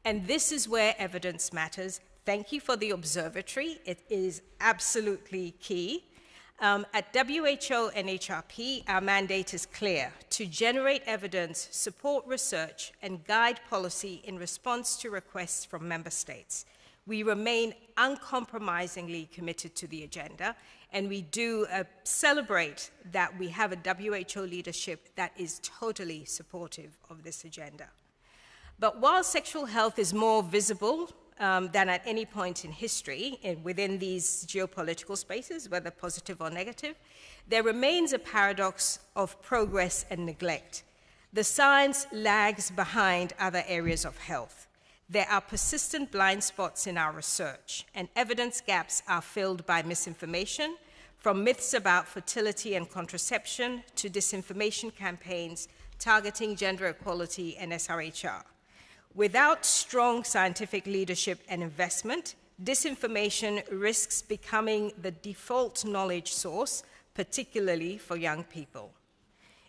And this is where evidence matters. Thank you for the observatory. It is absolutely key. At WHO and HRP, our mandate is clear: to generate evidence, support research, and guide policy in response to requests from member states. We remain uncompromisingly committed to the agenda, and we do celebrate that we have a WHO leadership that is totally supportive of this agenda. But while sexual health is more visible than at any point in history within these geopolitical spaces, whether positive or negative, there remains a paradox of progress and neglect. The science lags behind other areas of health. There are persistent blind spots in our research, and evidence gaps are filled by misinformation, from myths about fertility and contraception to disinformation campaigns targeting gender equality and SRHR. Without strong scientific leadership and investment, disinformation risks becoming the default knowledge source, particularly for young people.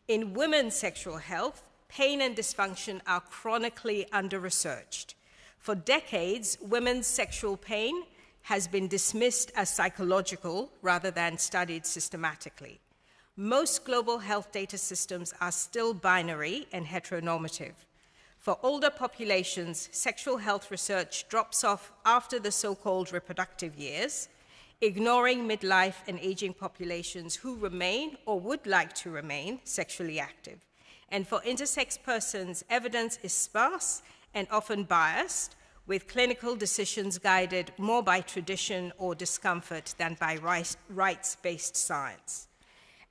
In women's sexual health, pain and dysfunction are chronically under-researched. For decades, women's sexual pain has been dismissed as psychological rather than studied systematically. Most global health data systems are still binary and heteronormative. For older populations, sexual health research drops off after the so-called reproductive years, ignoring midlife and aging populations who remain or would like to remain sexually active. And for intersex persons, evidence is sparse and often biased, with clinical decisions guided more by tradition or discomfort than by rights-based science.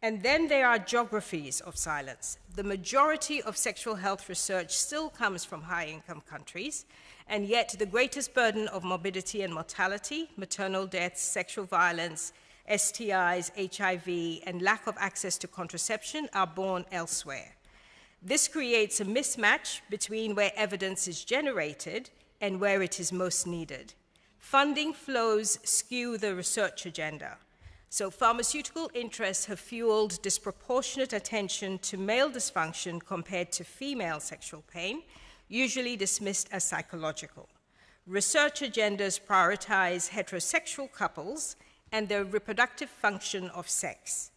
And then there are geographies of silence. The majority of sexual health research still comes from high-income countries, and yet the greatest burden of morbidity and mortality, maternal deaths, sexual violence, STIs, HIV, and lack of access to contraception are borne elsewhere. This creates a mismatch between where evidence is generated and where it is most needed. Funding flows skew the research agenda. So pharmaceutical interests have fueled disproportionate attention to male dysfunction compared to female sexual pain, usually dismissed as psychological. Research agendas prioritize heterosexual couples and the reproductive function of sex.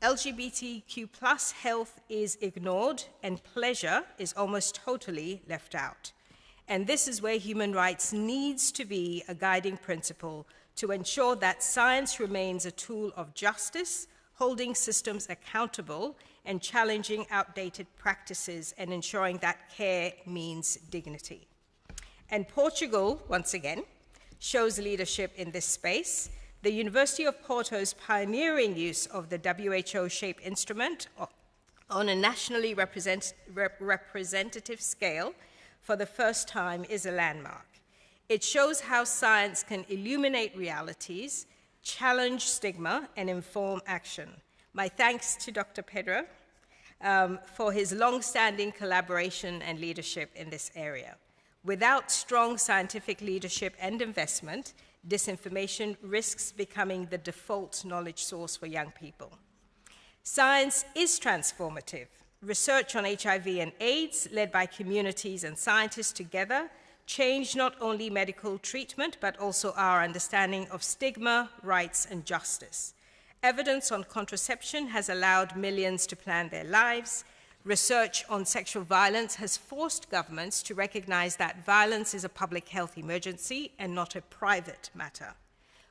LGBTQ+ health is ignored, and pleasure is almost totally left out. And this is where human rights needs to be a guiding principle to ensure that science remains a tool of justice, holding systems accountable and challenging outdated practices and ensuring that care means dignity. And Portugal, once again, shows leadership in this space. The University of Porto's pioneering use of the WHO-shaped instrument on a nationally representative scale for the first time is a landmark. It shows how science can illuminate realities, challenge stigma, and inform action. My thanks to Dr. Pedro for his long-standing collaboration and leadership in this area. Without strong scientific leadership and investment, disinformation risks becoming the default knowledge source for young people. Science is transformative. Research on HIV and AIDS, led by communities and scientists together, changed not only medical treatment, but also our understanding of stigma, rights, and justice. Evidence on contraception has allowed millions to plan their lives. research on sexual violence has forced governments to recognize that violence is a public health emergency and not a private matter.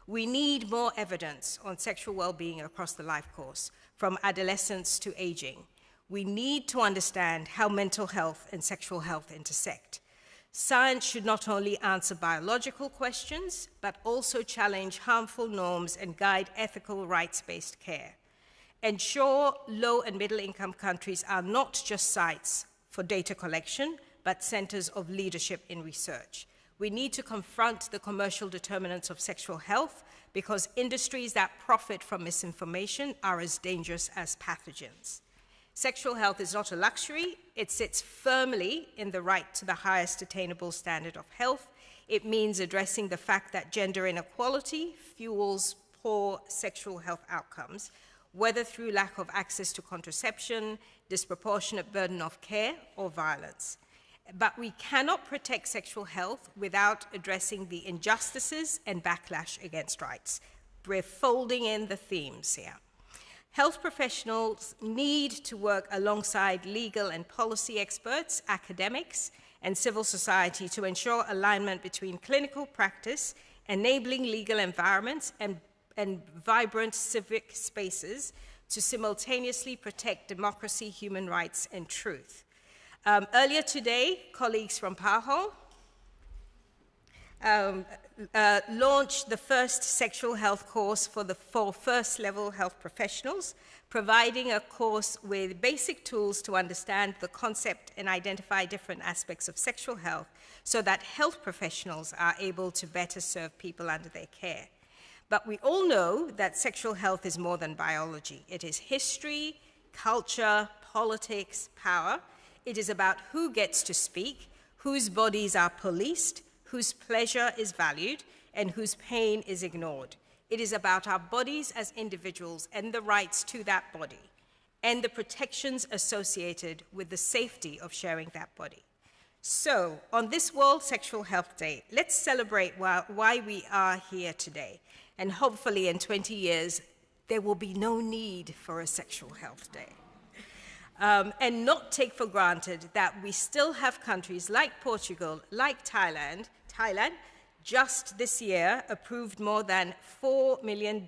We need more evidence on sexual well-being across the life course, from adolescence to aging. We need to understand how mental health and sexual health intersect. Science should not only answer biological questions, but also challenge harmful norms and guide ethical rights-based care. Ensure low and middle-income countries are not just sites for data collection, but centers of leadership in research. We need to confront the commercial determinants of sexual health because industries that profit from misinformation are as dangerous as pathogens. Sexual health is not a luxury. It sits firmly in the right to the highest attainable standard of health. It means addressing the fact that gender inequality fuels poor sexual health outcomes, whether through lack of access to contraception, disproportionate burden of care, or violence. But we cannot protect sexual health without addressing the injustices and backlash against rights. We're folding in the themes here. Health professionals need to work alongside legal and policy experts, academics, and civil society to ensure alignment between clinical practice, enabling legal environments, and vibrant civic spaces to simultaneously protect democracy, human rights, and truth. Earlier today, colleagues from PAHO launched the first sexual health course for first-level health professionals, providing a course with basic tools to understand the concept and identify different aspects of sexual health so that health professionals are able to better serve people under their care. But we all know that sexual health is more than biology. It is history, culture, politics, power. It is about who gets to speak, whose bodies are policed, whose pleasure is valued, and whose pain is ignored. It is about our bodies as individuals and the rights to that body, and the protections associated with the safety of sharing that body. So, on this World Sexual Health Day, let's celebrate why we are here today. And hopefully in 20 years, there will be no need for a Sexual Health Day. And not take for granted that we still have countries like Portugal, like Thailand, just this year approved more than $4 million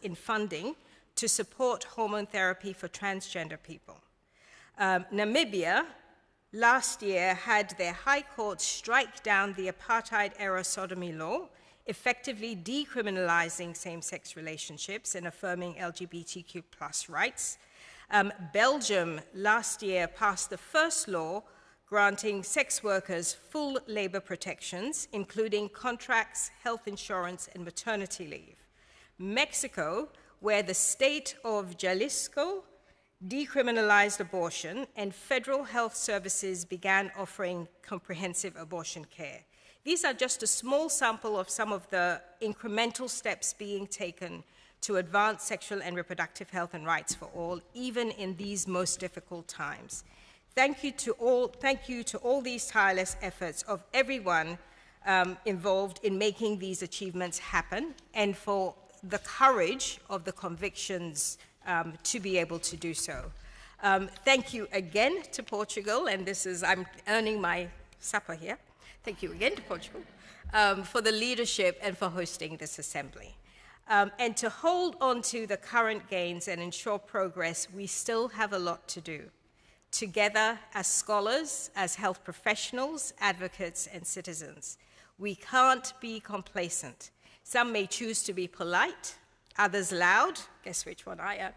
in funding to support hormone therapy for transgender people. Namibia last year had their high court strike down the apartheid-era sodomy law, effectively decriminalizing same-sex relationships and affirming LGBTQ+ rights. Belgium last year passed the first law granting sex workers full labor protections, including contracts, health insurance, and maternity leave. Mexico, where the state of Jalisco decriminalized abortion and federal health services began offering comprehensive abortion care. These are just a small sample of some of the incremental steps being taken to advance sexual and reproductive health and rights for all, even in these most difficult times. Thank you to all these tireless efforts of everyone involved in making these achievements happen, and for the courage of the convictions to be able to do so. Thank you again to Portugal, and I'm earning my supper here. Thank you again to Portugal for the leadership and for hosting this assembly. And to hold on to the current gains and ensure progress, we still have a lot to do. Together as scholars, as health professionals, advocates, and citizens, we can't be complacent. Some may choose to be polite, others loud, guess which one I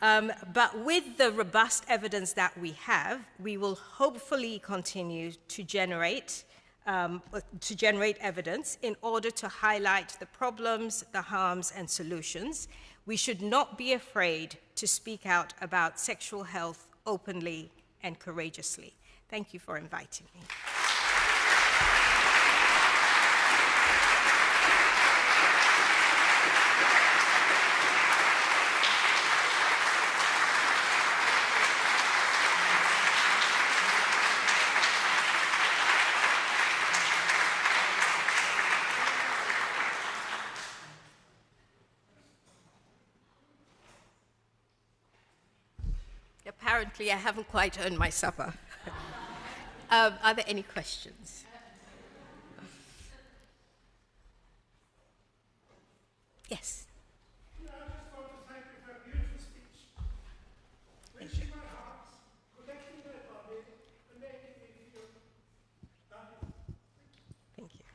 am. But with the robust evidence that we have, we will hopefully continue to generate evidence in order to highlight the problems, the harms, and solutions. We should not be afraid to speak out about sexual health openly and courageously. Thank you for inviting me. frankly, I haven't quite earned my supper. Are there any questions? Yes. I just want to thank you for a beautiful speech. Reaching my heart, connecting my body, and making me feel valued. Thank you.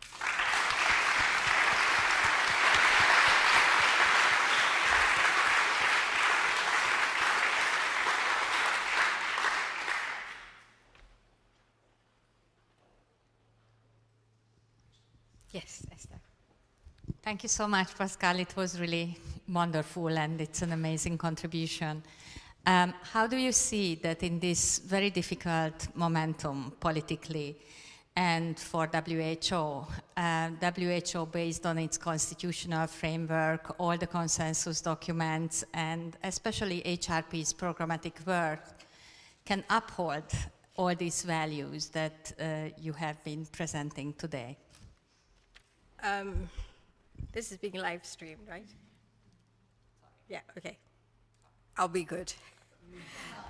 Yes, Esther. Thank you so much, Pascal. It was really wonderful, and it's an amazing contribution. How do you see that in this very difficult momentum politically and for WHO, WHO based on its constitutional framework, all the consensus documents, and especially HRP's programmatic work, can uphold all these values that you have been presenting today? This is being live streamed, right? Yeah, okay. I'll be good.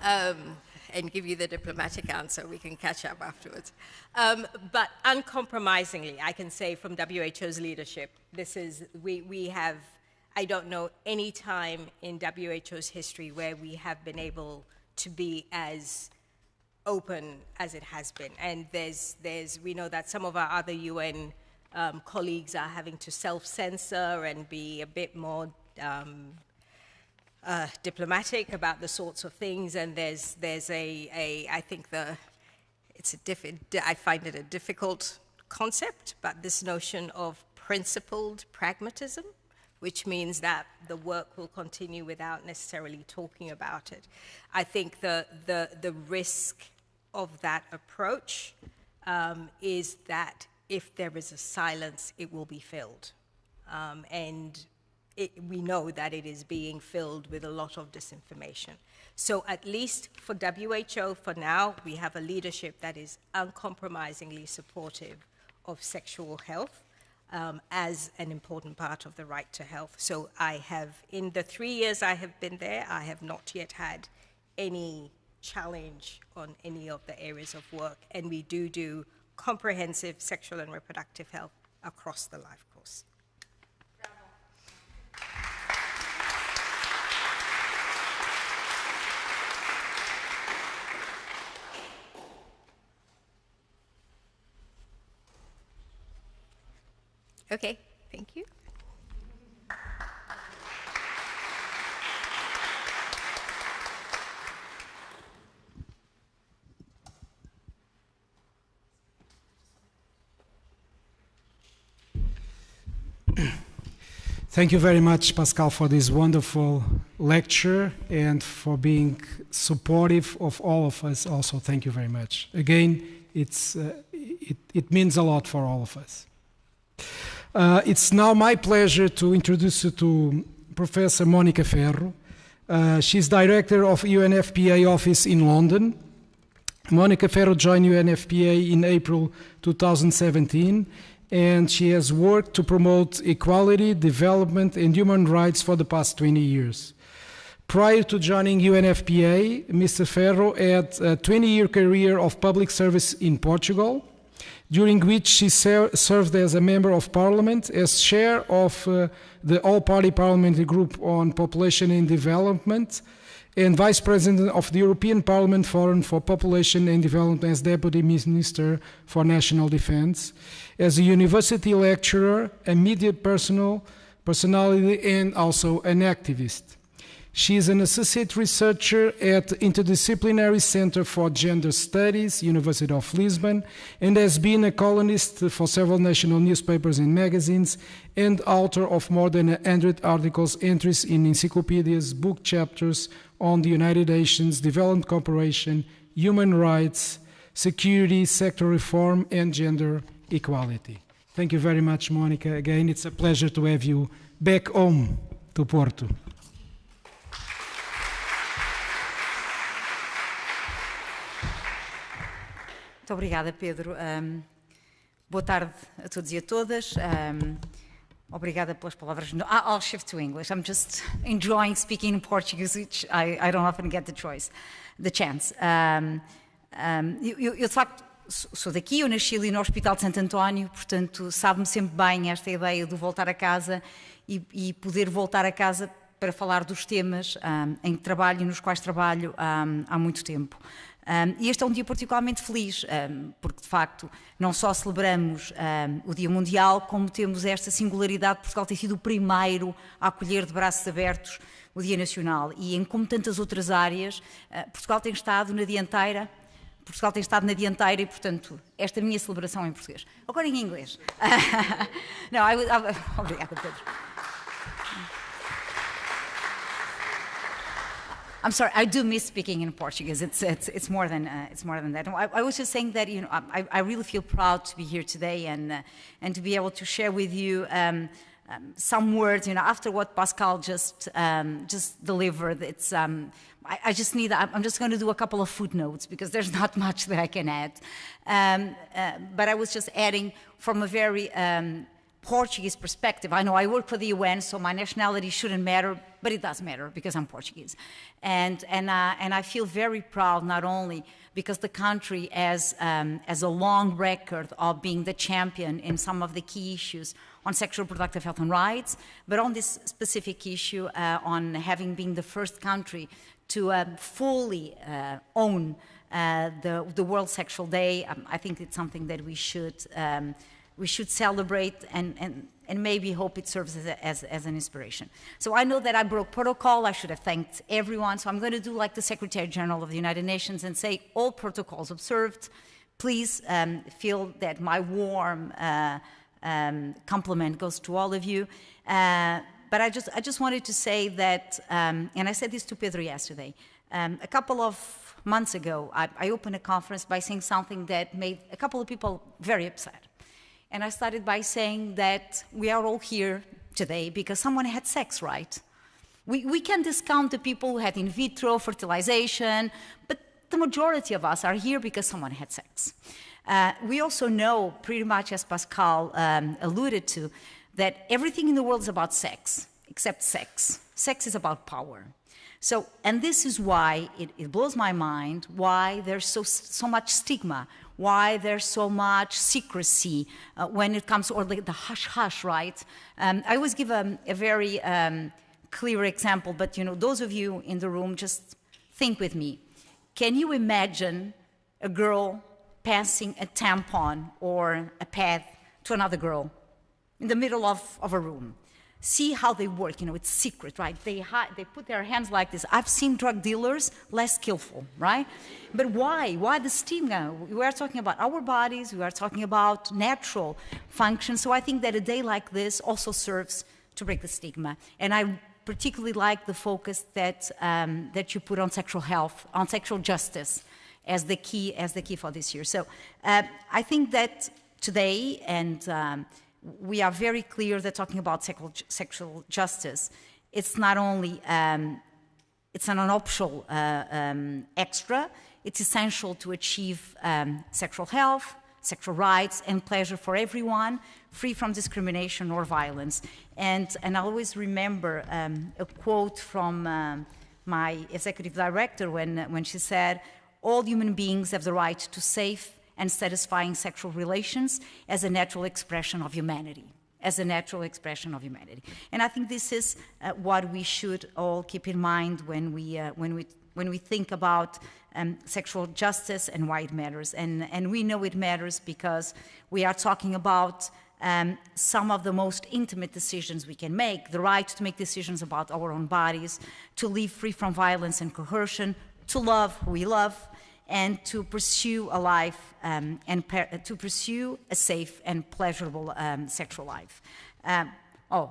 And give you the diplomatic answer. We can catch up afterwards. But uncompromisingly, I can say from WHO's leadership, we have, I don't know any time in WHO's history where we have been able to be as open as it has been. And we know that some of our other UN colleagues are having to self-censor and be a bit more diplomatic about the sorts of things. And I think I find it a difficult concept, but this notion of principled pragmatism, which means that the work will continue without necessarily talking about it. I think the risk of that approach is that if there is a silence, it will be filled. And we know that it is being filled with a lot of disinformation. So at least for WHO, for now, we have a leadership that is uncompromisingly supportive of sexual health as an important part of the right to health. So in the 3 years I have been there, I have not yet had any challenge on any of the areas of work. And we do comprehensive sexual and reproductive health across the life course. Okay, thank you. Thank you very much, Pascal, for this wonderful lecture and for being supportive of all of us. Also, thank you very much. Again, it means a lot for all of us. It's now my pleasure to introduce you to Professor Mónica Ferro. She's director of UNFPA office in London. Mónica Ferro joined UNFPA in April 2017. And she has worked to promote equality, development, and human rights for the past 20 years. Prior to joining UNFPA, Mr. Ferro had a 20-year career of public service in Portugal, during which she served as a member of parliament, as chair of the All-Party Parliamentary Group on Population and Development, and Vice President of the European Parliament Forum for Population and Development as Deputy Minister for National Defense, as a university lecturer, a media personality, and also an activist. She is an associate researcher at Interdisciplinary Center for Gender Studies, University of Lisbon, and has been a columnist for several national newspapers and magazines, and author of more than 100 articles, entries in encyclopedias, book chapters on the United Nations, development cooperation, human rights, security, sector reform, and gender equality. Thank you very much, Mónica. Again, it's a pleasure to have you back home to Porto. Muito obrigada, Pedro. Boa tarde a todos e a todas. Obrigada pelas palavras. No, I'll shift to English. I'm just enjoying speaking in Portuguese, which I don't often get the chance. Eu, de facto, sou daqui, eu nasci ali no Hospital de Santo António, portanto, sabe-me sempre bem esta ideia de voltar a casa e poder voltar a casa para falar dos temas em que trabalho e nos quais trabalho há muito tempo. E este é um dia particularmente feliz, porque de facto não só celebramos o Dia Mundial, como temos esta singularidade de Portugal ter sido o primeiro a acolher de braços abertos o Dia Nacional. E como tantas outras áreas, Portugal tem estado na dianteira. Portugal tem estado na dianteira e, portanto, esta minha celebração em português. Agora em inglês. Não, obrigada, Pedro. I'm sorry, I do miss speaking in Portuguese. It's more than that. I was just saying that I really feel proud to be here today and to be able to share with you some words. After what Pascal just delivered, it's I'm just going to do a couple of footnotes because there's not much that I can add. But I was just adding from a very Portuguese perspective. I know I work for the UN, so my nationality shouldn't matter, but it does matter because I'm Portuguese. And I feel very proud, not only because the country has a long record of being the champion in some of the key issues on sexual reproductive health and rights, but on this specific issue, on having been the first country to fully own the World Sexual Day. I think it's something that we should celebrate and maybe hope it serves as an inspiration. So I know that I broke protocol. I should have thanked everyone. So I'm going to do like the Secretary General of the United Nations and say all protocols observed. Please feel that my warm compliment goes to all of you. But I just wanted to say that, and I said this to Pedro yesterday, a couple of months ago, I opened a conference by saying something that made a couple of people very upset. And I started by saying that we are all here today because someone had sex, right? We can discount the people who had in vitro fertilization, but the majority of us are here because someone had sex. We also know, pretty much as Pascal alluded to, that everything in the world is about sex, except sex. Sex is about power. So, and this is why it blows my mind why there's so much stigma, why there's so much secrecy when it comes, or the hush-hush, right? I always give a very clear example, but those of you in the room, just think with me. Can you imagine a girl passing a tampon or a pad to another girl in the middle of a room? See how they work, it's secret, right? They put their hands like this. I've seen drug dealers less skillful, right? But why? Why the stigma? We are talking about our bodies, we are talking about natural function. So I think that a day like this also serves to break the stigma. And I particularly like the focus that you put on sexual health, on sexual justice as the key for this year. So I think that today, and we are very clear that talking about sexual justice, it's not only, it's not an optional extra, it's essential to achieve sexual health, sexual rights, and pleasure for everyone, free from discrimination or violence. And I always remember a quote from my executive director when she said, all human beings have the right to safe and satisfying sexual relations as a natural expression of humanity, And I think this is what we should all keep in mind when we think about sexual justice and why it matters. And we know it matters because we are talking about some of the most intimate decisions we can make, the right to make decisions about our own bodies, to live free from violence and coercion, to love who we love, and to pursue a life to pursue a safe and pleasurable sexual life.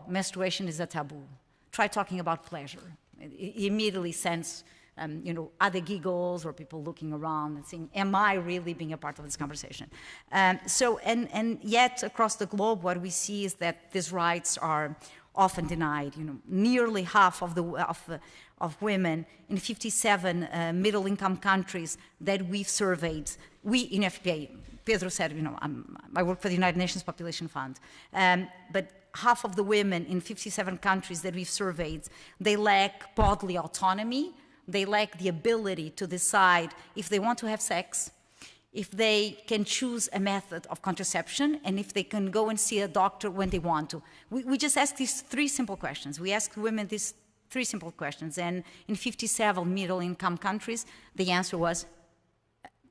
Menstruation is a taboo. Try talking about pleasure. It immediately sends, other giggles or people looking around and saying, am I really being a part of this conversation? And yet across the globe, what we see is that these rights are often denied. Nearly half of women in 57 middle-income countries that we've surveyed, we in FPA, Pedro said, you know, I work for the United Nations Population Fund, but half of the women in 57 countries that we've surveyed, they lack bodily autonomy, they lack the ability to decide if they want to have sex, if they can choose a method of contraception, and if they can go and see a doctor when they want to. We just ask these 3 simple questions. We ask women these 3 simple questions, and in 57 middle-income countries, the answer was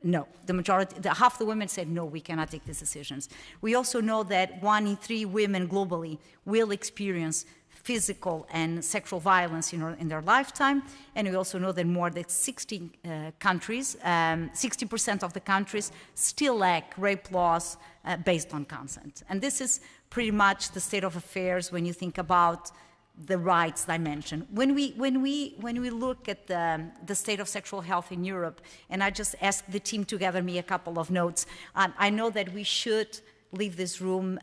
no. The majority, half the women said, no, we cannot take these decisions. We also know that 1 in 3 women globally will experience physical and sexual violence in their lifetime, and we also know that more than 60 countries, 60% of the countries still lack rape laws based on consent. And this is pretty much the state of affairs when you think about the rights dimension. When we look at the state of sexual health in Europe, and I just asked the team to gather me a couple of notes, I know that we should leave this room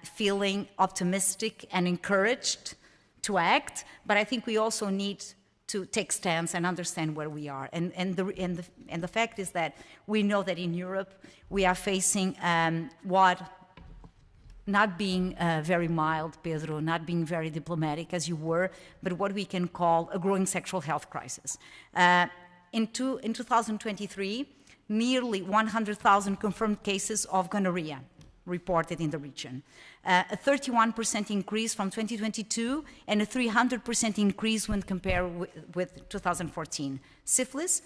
feeling optimistic and encouraged to act, but I think we also need to take stance and understand where we are. And the fact is that we know that in Europe we are facing what, not being very mild, Pedro, not being very diplomatic as you were, but what we can call a growing sexual health crisis. In 2023, nearly 100,000 confirmed cases of gonorrhea reported in the region. A 31% increase from 2022 and a 300% increase when compared with 2014. Syphilis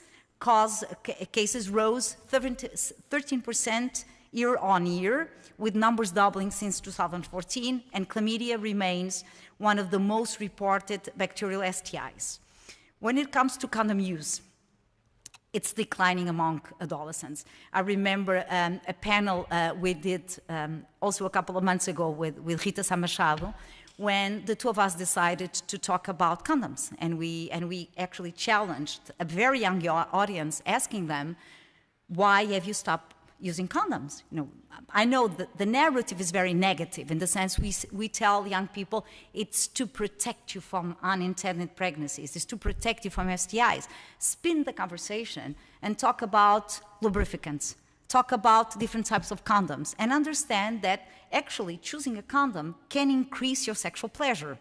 cases rose 13% year on year, with numbers doubling since 2014, and chlamydia remains one of the most reported bacterial STIs. When it comes to condom use, it's declining among adolescents. I remember a panel we did also a couple of months ago with Rita Machado, when the 2 of us decided to talk about condoms. And we actually challenged a very young audience, asking them, why have you stopped using condoms? You know, I know that the narrative is very negative in the sense we tell young people it's to protect you from unintended pregnancies, it's to protect you from STIs. Spin the conversation and talk about lubricants, talk about different types of condoms, and understand that actually choosing a condom can increase your sexual pleasure.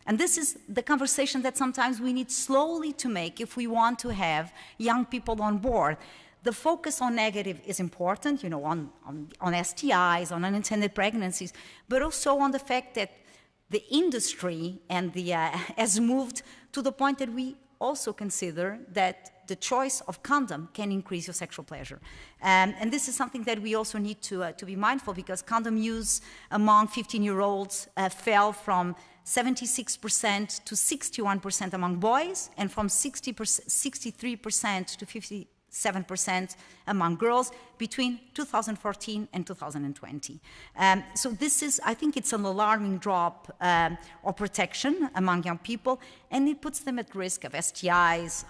And this is the conversation that sometimes we need slowly to make if we want to have young people on board. The focus on negative is important, you know, on STIs, on unintended pregnancies, but also on the fact that the industry and has moved to the point that we also consider that the choice of condom can increase your sexual pleasure. And this is something that we also need to be mindful, because condom use among 15-year-olds fell from 76% to 61% among boys, and from 63% to 57% among girls between 2014 and 2020. So this is, I think it's an alarming drop of protection among young people, and it puts them at risk of STIs,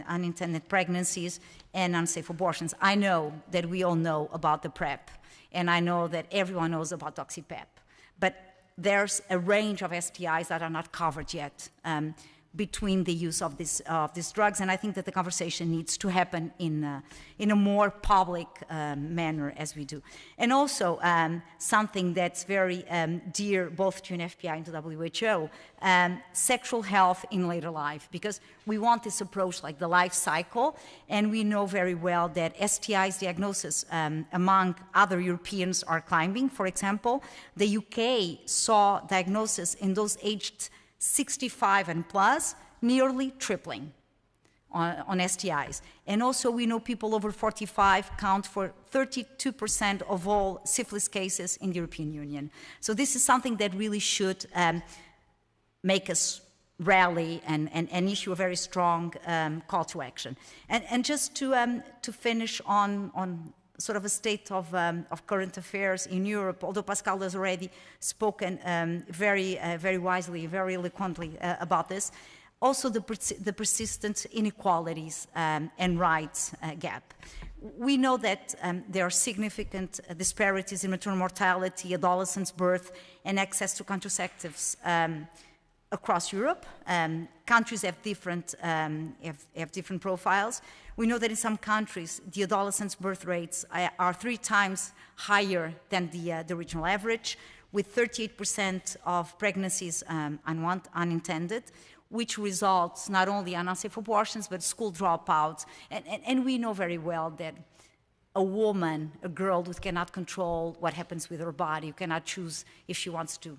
unintended pregnancies, and unsafe abortions. I know that we all know about the PrEP, and I know that everyone knows about DoxyPEP, but there's a range of STIs that are not covered yet between the use of these drugs, and I think that the conversation needs to happen in a more public manner as we do. And also something that's very dear both to UNFPA and to WHO, sexual health in later life, because we want this approach like the life cycle, and we know very well that STIs diagnosis among other Europeans are climbing. For example, the UK saw diagnosis in those aged 65 and plus nearly tripling on STIs. And also we know people over 45 count for 32% of all syphilis cases in the European Union. So this is something that really should make us rally and issue a very strong call to action. And just to finish on sort of a state of current affairs in Europe, although Pascal has already spoken very wisely, very eloquently about this, also the persistent inequalities and rights gap. We know that there are significant disparities in maternal mortality, adolescents' birth, and access to contraceptives across Europe. Countries have different profiles. We know that in some countries, the adolescents' birth rates are 3 times higher than the regional average, with 38% of pregnancies unintended, which results not only in unsafe abortions, but school dropouts. And we know very well that a woman, a girl who cannot control what happens with her body, who cannot choose if she wants to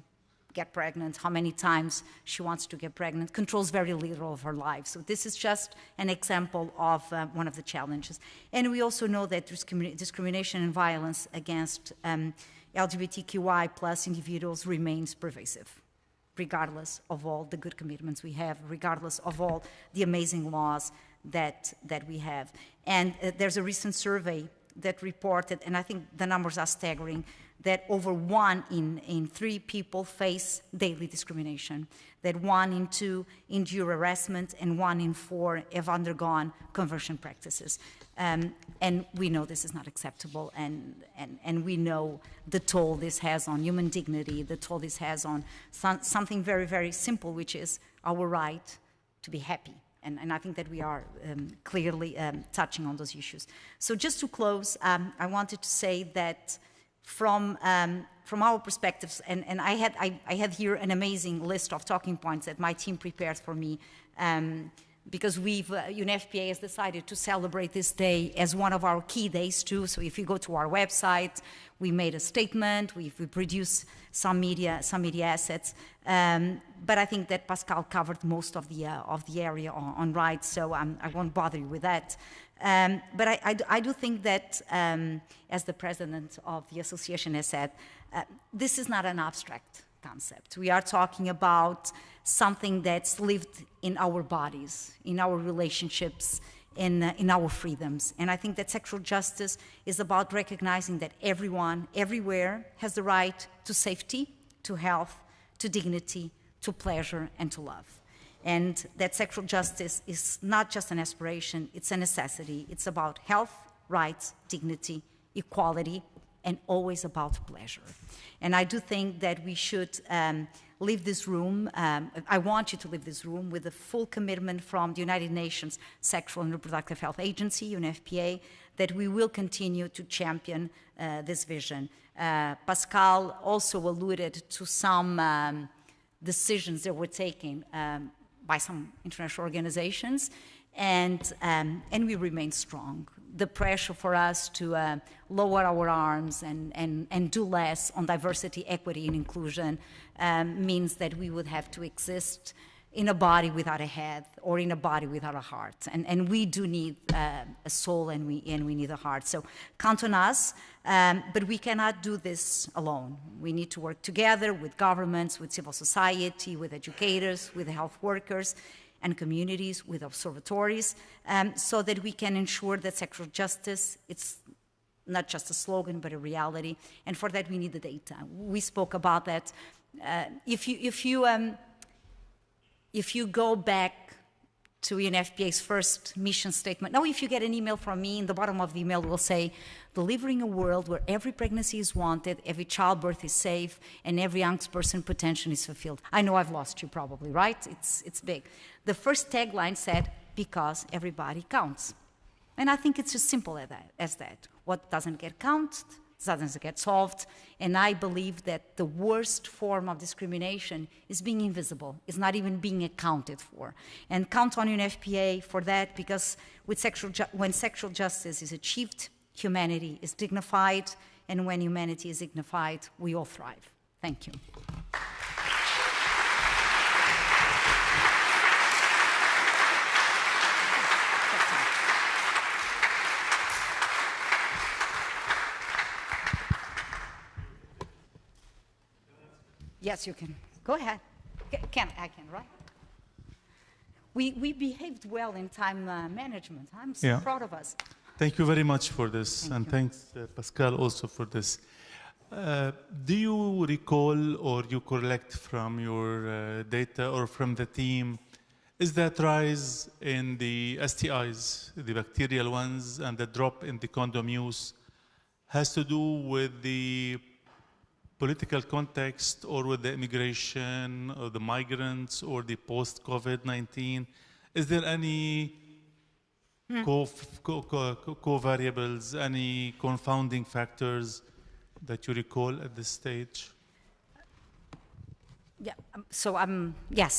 get pregnant, how many times she wants to get pregnant, controls very little of her life. So this is just an example of one of the challenges. And we also know that discrimination and violence against LGBTQI plus individuals remains pervasive, regardless of all the good commitments we have, regardless of all the amazing laws that we have. And there's a recent survey that reported, and I think the numbers are staggering, that over 1 in 3 people face daily discrimination, that 1 in 2 endure harassment, and 1 in 4 have undergone conversion practices. And we know this is not acceptable, and we know the toll this has on human dignity, the toll this has on something very, very simple, which is our right to be happy. And I think that we are clearly touching on those issues. So just to close, I wanted to say that from our perspectives, and I had here an amazing list of talking points that my team prepared for me, because UNFPA has decided to celebrate this day as one of our key days too. So if you go to our website, we made a statement, we produced some media assets, but I think that Pascal covered most of the area on rights, so I won't bother you with that. But I do think that, as the president of the association has said, this is not an abstract concept. We are talking about something that's lived in our bodies, in our relationships, in our freedoms. And I think that sexual justice is about recognizing that everyone, everywhere, has the right to safety, to health, to dignity, to pleasure, and to love. And that sexual justice is not just an aspiration, it's a necessity. It's about health, rights, dignity, equality, and always about pleasure. And I do think that we should leave this room, I want you to leave this room with a full commitment from the United Nations Sexual and Reproductive Health Agency, UNFPA, that we will continue to champion this vision. Pascal also alluded to some decisions that were taken by some international organizations, and we remain strong. The pressure for us to lower our arms and do less on diversity, equity, and inclusion means that we would have to exist in a body without a head or in a body without a heart. And we do need a soul, and we need a heart. So count on us, but we cannot do this alone. We need to work together with governments, with civil society, with educators, with health workers, and communities, with observatories, so that we can ensure that sexual justice, it's not just a slogan, but a reality. And for that, we need the data. We spoke about that. If you go back to UNFPA's first mission statement, now if you get an email from me, in the bottom of the email will say, delivering a world where every pregnancy is wanted, every childbirth is safe, and every young person's potential is fulfilled. I know I've lost you probably, right? It's big. The first tagline said, because everybody counts. And I think it's as simple as that. What doesn't get counted doesn't get solved. And I believe that the worst form of discrimination is being invisible, is not even being accounted for. And count on UNFPA for that, because when sexual justice is achieved, humanity is dignified, and when humanity is dignified, we all thrive. Thank you. Yes, you can. Go ahead. I can, right? We behaved well in time management. I'm so proud of us. Thank you very much for this, and thanks, Pascal, also for this. Do you recall, or you collect from your data or from the team, is that rise in the STIs, the bacterial ones, and the drop in the condom use has to do with the political context or with the immigration or the migrants or the post-COVID-19? Is there any co-variables, any confounding factors that you recall at this stage? Yeah, yes,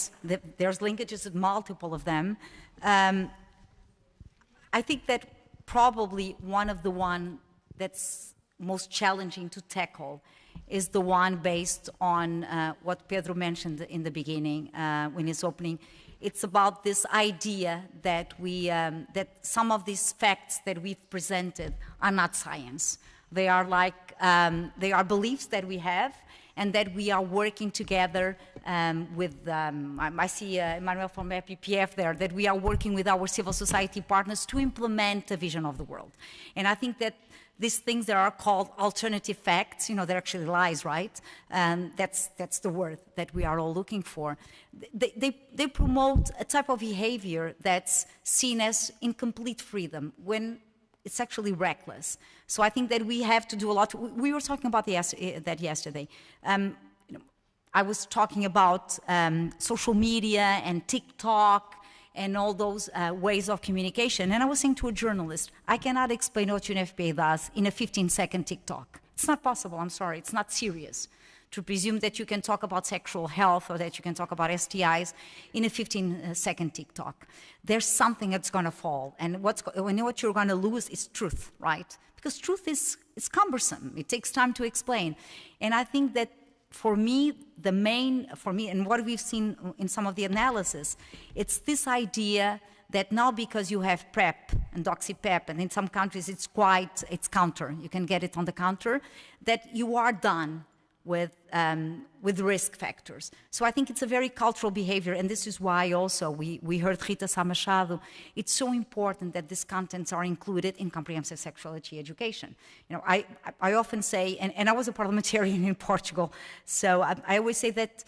there's linkages, multiple of them. I think that probably one that's most challenging to tackle is the one based on what Pedro mentioned in the beginning when he's opening. It's about this idea that that some of these facts that we've presented are not science. They are they are beliefs that we have, and that we are working together with, I see Emmanuel from FPPF there, that we are working with our civil society partners to implement a vision of the world. And I think that these things that are called alternative facts, they're actually lies, right? That's the word that we are all looking for. They promote a type of behavior that's seen as incomplete freedom, when it's actually reckless. So I think that we have to do a lot. We were talking about that yesterday. I was talking about social media and TikTok and all those ways of communication. And I was saying to a journalist, I cannot explain what UNFPA does in a 15-second TikTok. It's not possible, I'm sorry, it's not serious to presume that you can talk about sexual health or that you can talk about STIs in a 15-second TikTok. There's something that's going to fall, and what you're going to lose is truth, right? Because truth is cumbersome. It takes time to explain. And I think that for me, and what we've seen in some of the analysis, it's this idea that now because you have PrEP and doxyPEP, and in some countries it's counter, you can get it on the counter, that you are done with risk factors. So I think it's a very cultural behavior, and this is why also we heard Rita Sá Machado. It's so important that these contents are included in comprehensive sexuality education. I often say, and I was a parliamentarian in Portugal, so I always say that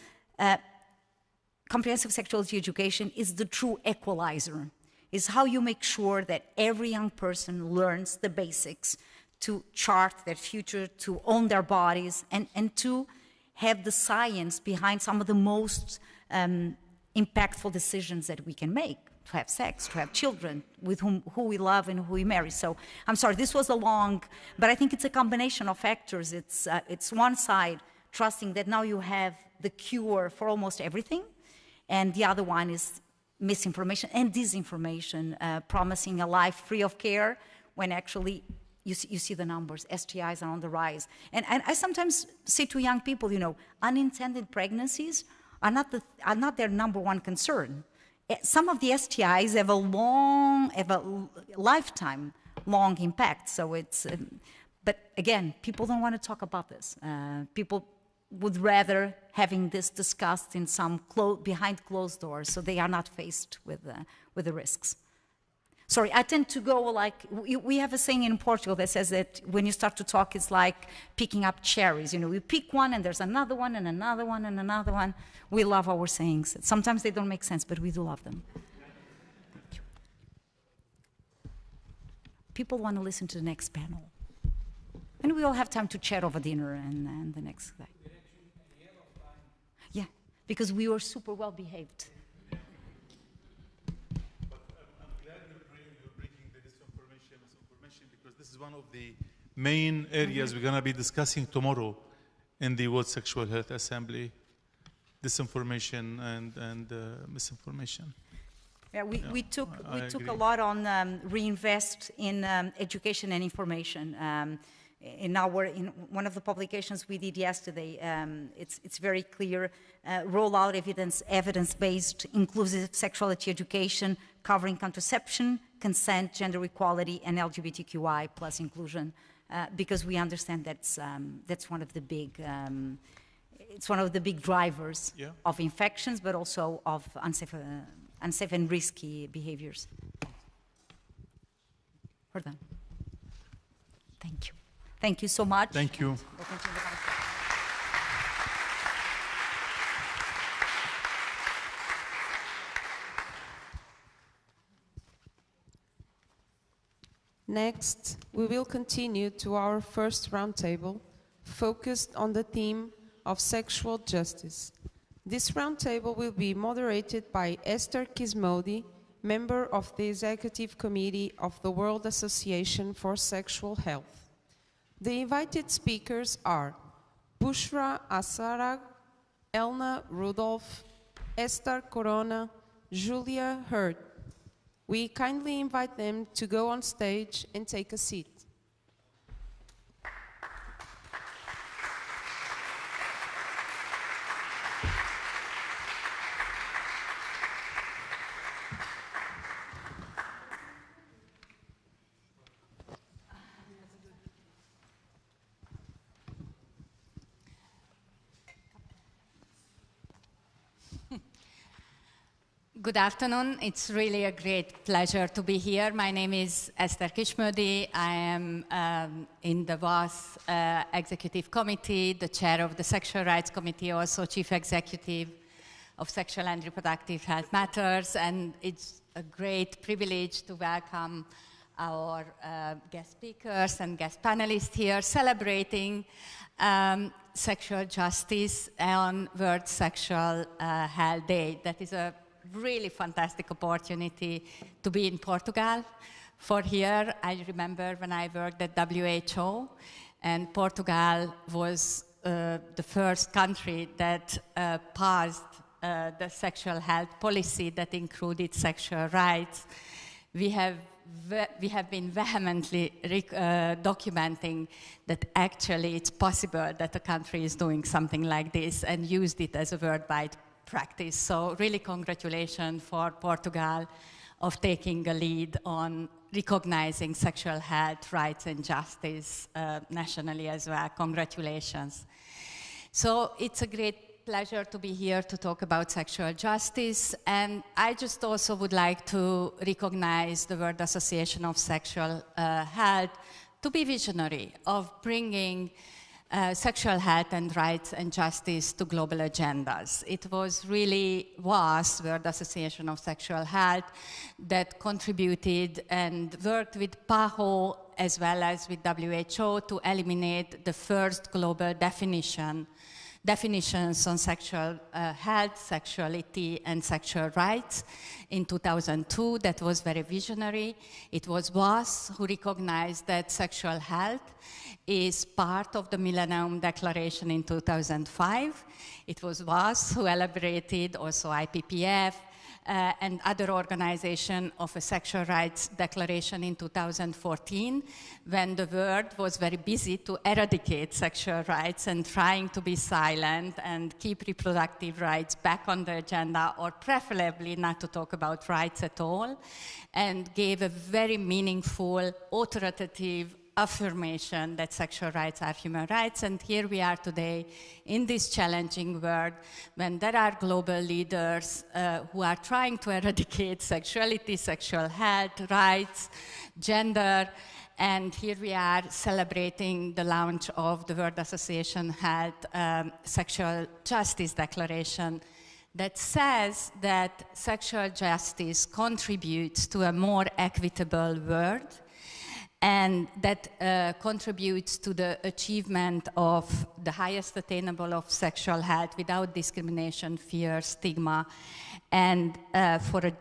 comprehensive sexuality education is the true equalizer. Is how you make sure that every young person learns the basics to chart their future, to own their bodies, and to have the science behind some of the most impactful decisions that we can make, to have sex, to have children, with who we love and who we marry. So I'm sorry, this was a long, but I think it's a combination of factors. It's one side, trusting that now you have the cure for almost everything, and the other one is misinformation and disinformation, promising a life free of care, when actually you see the numbers. STIs are on the rise. And I sometimes say to young people, unintended pregnancies are not their number one concern. Some of the STIs have a lifetime long impact. So but again, people don't want to talk about this. People would rather having this discussed in some behind closed doors, so they are not faced with the risks. Sorry, I tend to go we have a saying in Portugal that says that when you start to talk, it's like picking up cherries. We pick one and there's another one and another one and another one. We love our sayings. Sometimes they don't make sense, but we do love them. People want to listen to the next panel. And we all have time to chat over dinner and the next guy. Yeah, because we were super well behaved. This is one of the main areas we're going to be discussing tomorrow in the World Sexual Health Assembly, disinformation and misinformation. Yeah, we took a lot on reinvest in education and information. In one of the publications we did yesterday, it's very clear. Roll out evidence-based inclusive sexuality education covering contraception, consent, gender equality, and LGBTQI plus inclusion, because we understand that's one of the big it's one of the big drivers of infections, but also of unsafe and risky behaviors. We're done. Thank you. Thank you so much. Thank you. Next, we will continue to our first roundtable focused on the theme of sexual justice. This roundtable will be moderated by Esther Kismodi, member of the Executive Committee of the World Association for Sexual Health. The invited speakers are Bushra Asarag, Elna Rudolph, Esther Corona, Julia Hurt. We kindly invite them to go on stage and take a seat. Good afternoon. It's really a great pleasure to be here. My name is Esther Kismodi. I am in the WAS Executive Committee, the chair of the Sexual Rights Committee, also chief executive of Sexual and Reproductive Health Matters. And it's a great privilege to welcome our guest speakers and guest panelists here celebrating sexual justice on World Sexual Health Day. That is a really fantastic opportunity to be in Portugal. For here, I remember when I worked at WHO, and Portugal was the first country that passed the sexual health policy that included sexual rights. We have been vehemently documenting that actually it's possible that a country is doing something like this and used it as a worldwide practice. So really congratulations for Portugal of taking a lead on recognizing sexual health, rights and justice nationally as well. Congratulations. So it's a great pleasure to be here to talk about sexual justice, and I just also would like to recognize the World Association of Sexual Health to be visionary of bringing sexual health and rights and justice to global agendas. It was really WAS, World Association of Sexual Health, that contributed and worked with PAHO as well as with WHO to eliminate the first global definitions on sexual health, sexuality, and sexual rights in 2002. That was very visionary. It was WAS who recognized that sexual health is part of the Millennium Declaration in 2005. It was WAS who elaborated, also IPPF, and other organization of a sexual rights declaration in 2014, when the world was very busy to eradicate sexual rights and trying to be silent and keep reproductive rights back on the agenda, or preferably not to talk about rights at all, and gave a very meaningful, authoritative affirmation that sexual rights are human rights. And here we are today in this challenging world when there are global leaders who are trying to eradicate sexuality, sexual health, rights, gender. And here we are celebrating the launch of the World Association Health Sexual Justice Declaration that says that sexual justice contributes to a more equitable world, and that contributes to the achievement of the highest attainable of sexual health without discrimination, fear, stigma, and for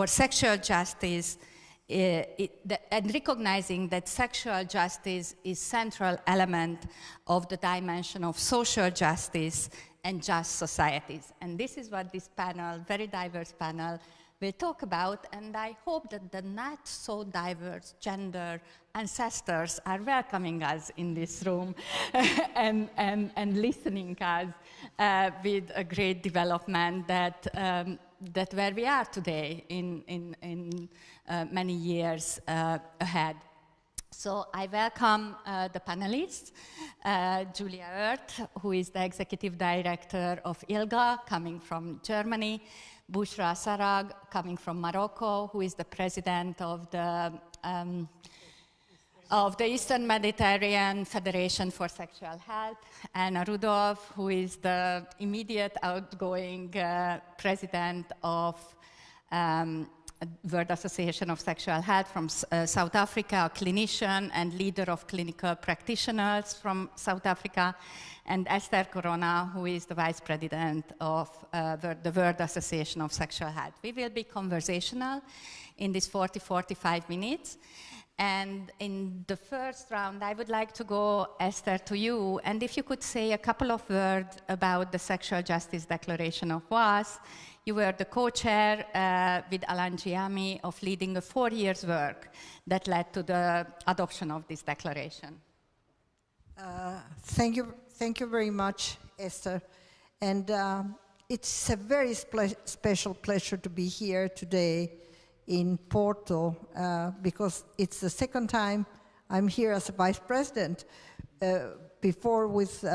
sexual justice, and recognizing that sexual justice is central element of the dimension of social justice and just societies. And this is what this panel, very diverse panel, will talk about, and I hope that the not so diverse gender ancestors are welcoming us in this room and listening us with a great development that where we are today in many years ahead. So I welcome the panelists, Julia Hurt, who is the Executive Director of ILGA, coming from Germany, Bushra Sarag, coming from Morocco, who is the President of the Eastern Mediterranean Federation for Sexual Health, Anna Rudolph, who is the immediate outgoing President of World Association of Sexual Health from South Africa, a clinician and leader of clinical practitioners from South Africa, and Esther Corona, who is the Vice President of the World Association of Sexual Health. We will be conversational in these 45 minutes. And in the first round, I would like to go, Esther, to you. And if you could say a couple of words about the Sexual Justice Declaration of WAS. You were the co-chair with Alan Giami of leading a 4 years work that led to the adoption of this declaration. Thank you very much, Esther. And it's a very special pleasure to be here today in Porto, because it's the second time I'm here as a vice president, before with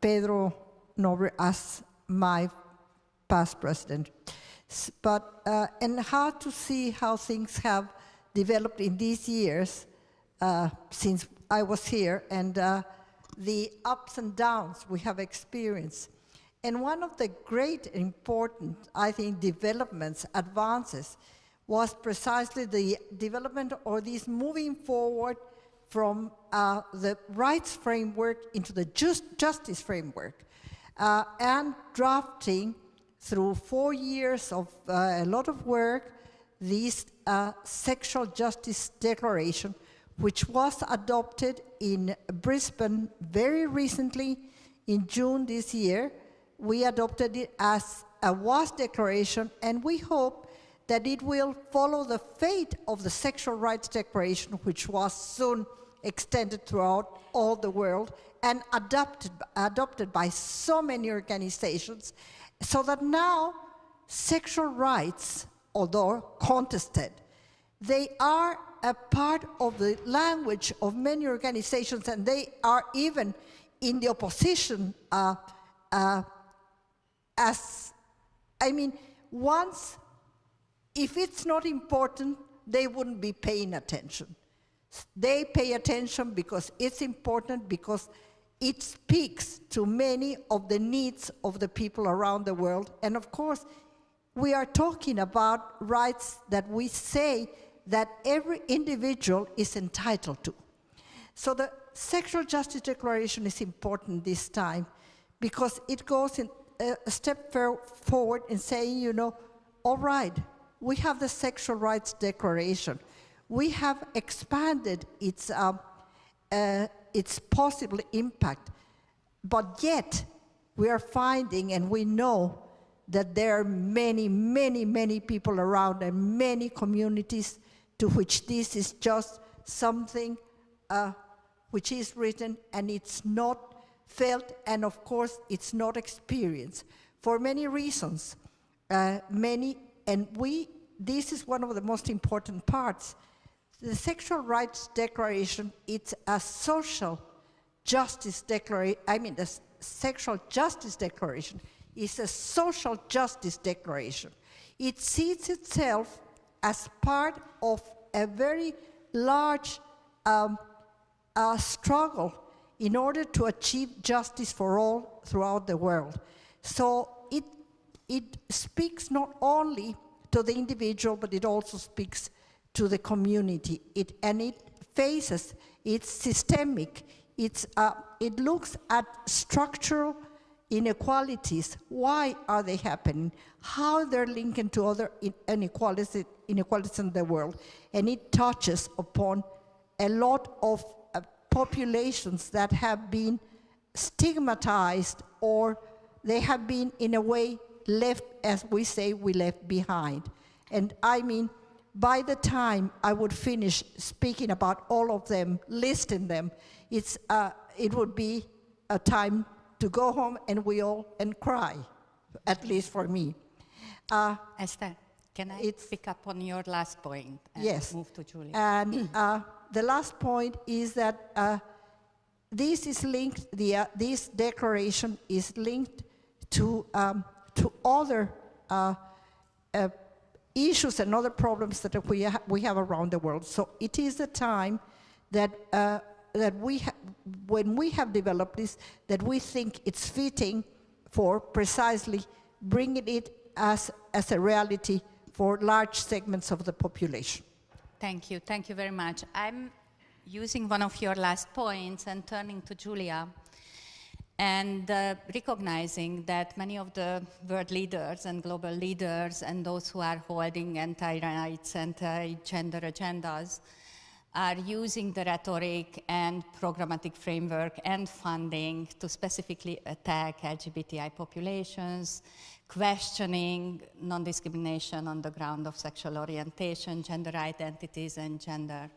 Pedro Nobre as my past president. But, and hard to see how things have developed in these years since I was here, and the ups and downs we have experienced. And one of the great important, I think, developments, advances, was precisely the development or this moving forward from the rights framework into the justice framework, and drafting through 4 years of a lot of work, this Sexual Justice Declaration, which was adopted in Brisbane very recently in June this year. We adopted it as a WAS declaration, and we hope that it will follow the fate of the Sexual Rights Declaration, which was soon extended throughout all the world and adopted by so many organizations, so that now sexual rights, although contested, they are a part of the language of many organizations, and they are even in the opposition once, if it's not important, they wouldn't be paying attention. They pay attention because it's important, because it speaks to many of the needs of the people around the world. And of course, we are talking about rights that we say that every individual is entitled to. So the Sexual Justice Declaration is important this time because it goes in a step forward in saying, you know, all right, we have the Sexual Rights Declaration. We have expanded its possible impact, but yet we are finding, and we know that there are many, many, many people around and many communities to which this is just something which is written and it's not felt, and of course it's not experienced for many reasons. This is one of the most important parts. The Sexual Rights Declaration, it's a social justice declaration. The Sexual Justice Declaration is a social justice declaration. It sees itself as part of a very large struggle in order to achieve justice for all throughout the world. So it speaks not only to the individual, but it also speaks to the community. It faces, it's systemic, it looks at structural inequalities. Why are they happening? How they're linked to other inequalities in the world. And it touches upon a lot of populations that have been stigmatized, or they have been in a way left, as we say, we left behind. And I mean, by the time I would finish speaking about all of them, listing them, it would be a time to go home and cry, at least for me. Esther, can I pick up on your last point and yes. move to Julia? And the last point is that this is linked. This declaration is linked to other issues and other problems that we have around the world. So it is a time that when we have developed this, that we think it's fitting for precisely bringing it as a reality for large segments of the population. Thank you. Thank you very much. I'm using one of your last points and turning to Julia and recognizing that many of the world leaders and global leaders and those who are holding anti-rights, anti-gender agendas are using the rhetoric and programmatic framework and funding to specifically attack LGBTI populations, questioning non-discrimination on the ground of sexual orientation, gender identities, and gender.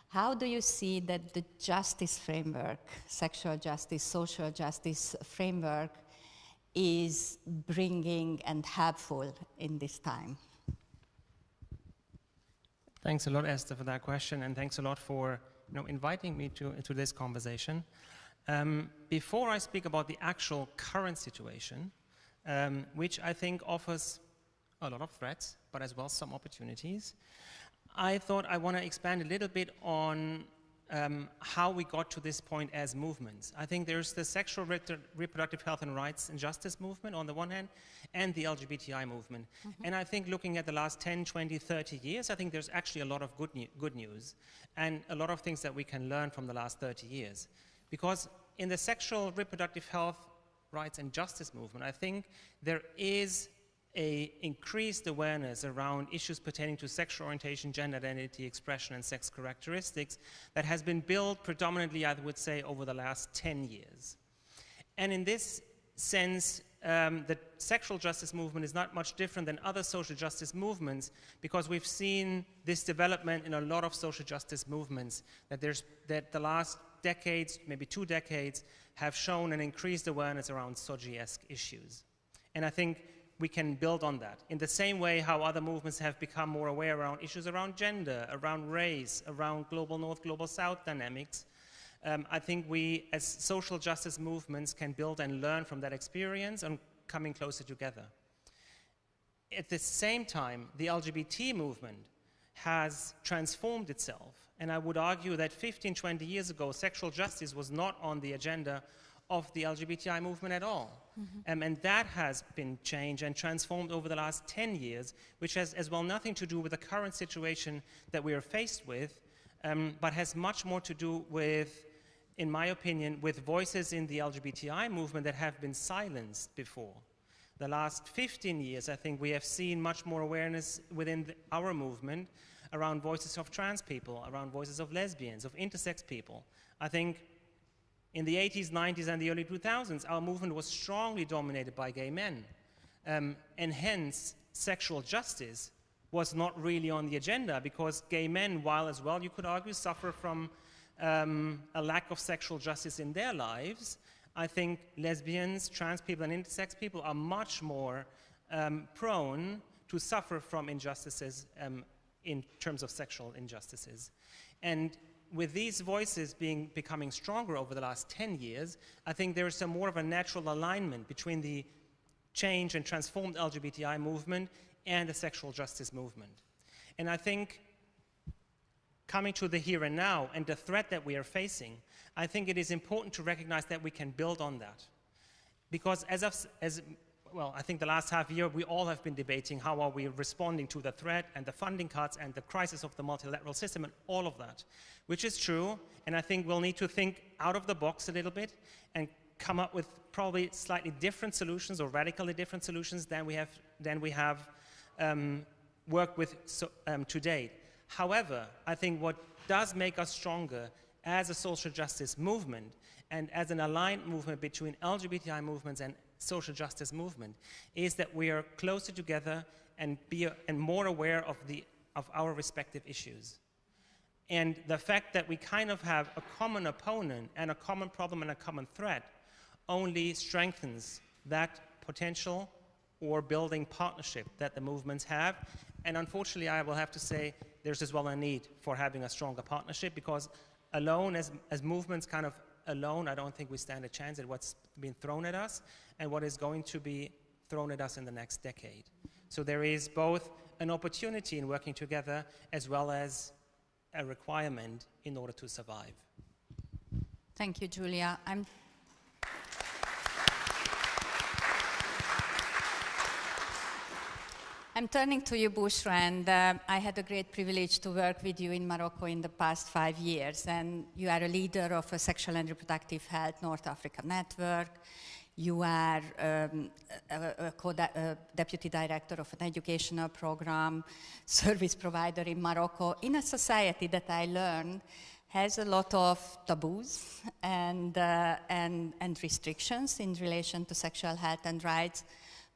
How do you see that the justice framework, sexual justice, social justice framework, is bringing and helpful in this time? Thanks a lot, Esther, for that question, and thanks a lot for inviting me to this conversation. Before I speak about the actual current situation, which I think offers a lot of threats, but as well some opportunities, I thought I want to expand a little bit on how we got to this point as movements. I think there's the sexual reproductive health and rights and justice movement on the one hand, and the LGBTI movement. Mm-hmm. And I think looking at the last 10, 20, 30 years, I think there's actually a lot of good news and a lot of things that we can learn from the last 30 years. Because in the sexual reproductive health, rights and justice movement, I think there is an increased awareness around issues pertaining to sexual orientation, gender identity, expression, and sex characteristics that has been built predominantly, I would say, over the last 10 years. And in this sense, the sexual justice movement is not much different than other social justice movements, because we've seen this development in a lot of social justice movements, that the last decades, maybe 2 decades, have shown an increased awareness around SOGI-esque issues. And I think we can build on that. In the same way how other movements have become more aware around issues around gender, around race, around global north, global south dynamics, I think we as social justice movements can build and learn from that experience and coming closer together. At the same time, the LGBT movement has transformed itself, and I would argue that 15, 20 years ago, sexual justice was not on the agenda of the LGBTI movement at all. Mm-hmm. And that has been changed and transformed over the last 10 years, which has as well nothing to do with the current situation that we are faced with, but has much more to do with, in my opinion, with voices in the LGBTI movement that have been silenced before. The last 15 years, I think we have seen much more awareness within our movement around voices of trans people, around voices of lesbians, of intersex people. I think in the 80s, 90s, and the early 2000s, our movement was strongly dominated by gay men. And hence, sexual justice was not really on the agenda, because gay men, while as well you could argue suffer from a lack of sexual justice in their lives, I think lesbians, trans people, and intersex people are much more prone to suffer from injustices in terms of sexual injustices. And with these voices becoming stronger over the last 10 years, I think there is some more of a natural alignment between the change and transformed LGBTI movement and the sexual justice movement. And I think coming to the here and now and the threat that we are facing, I think it is important to recognize that we can build on that. Because well, I think the last half year, we all have been debating how are we responding to the threat and the funding cuts and the crisis of the multilateral system and all of that, which is true. And I think we'll need to think out of the box a little bit and come up with probably slightly different solutions or radically different solutions than we have worked with to date. However, I think what does make us stronger as a social justice movement and as an aligned movement between LGBTI movements and social justice movement is that we are closer together and more aware of our respective issues. And the fact that we kind of have a common opponent and a common problem and a common threat only strengthens that potential or building partnership that the movements have. And unfortunately, I will have to say there's as well a need for having a stronger partnership, because alone, as movements kind of alone, I don't think we stand a chance at what's been thrown at us and what is going to be thrown at us in the next decade. So there is both an opportunity in working together as well as a requirement in order to survive. Thank you, Julia. I'm turning to you, Bushra, and I had a great privilege to work with you in Morocco in the past 5 years. And you are a leader of a Sexual and Reproductive Health North Africa network. You are a deputy director of an educational program, service provider in Morocco, in a society that I learned has a lot of taboos and restrictions in relation to sexual health and rights,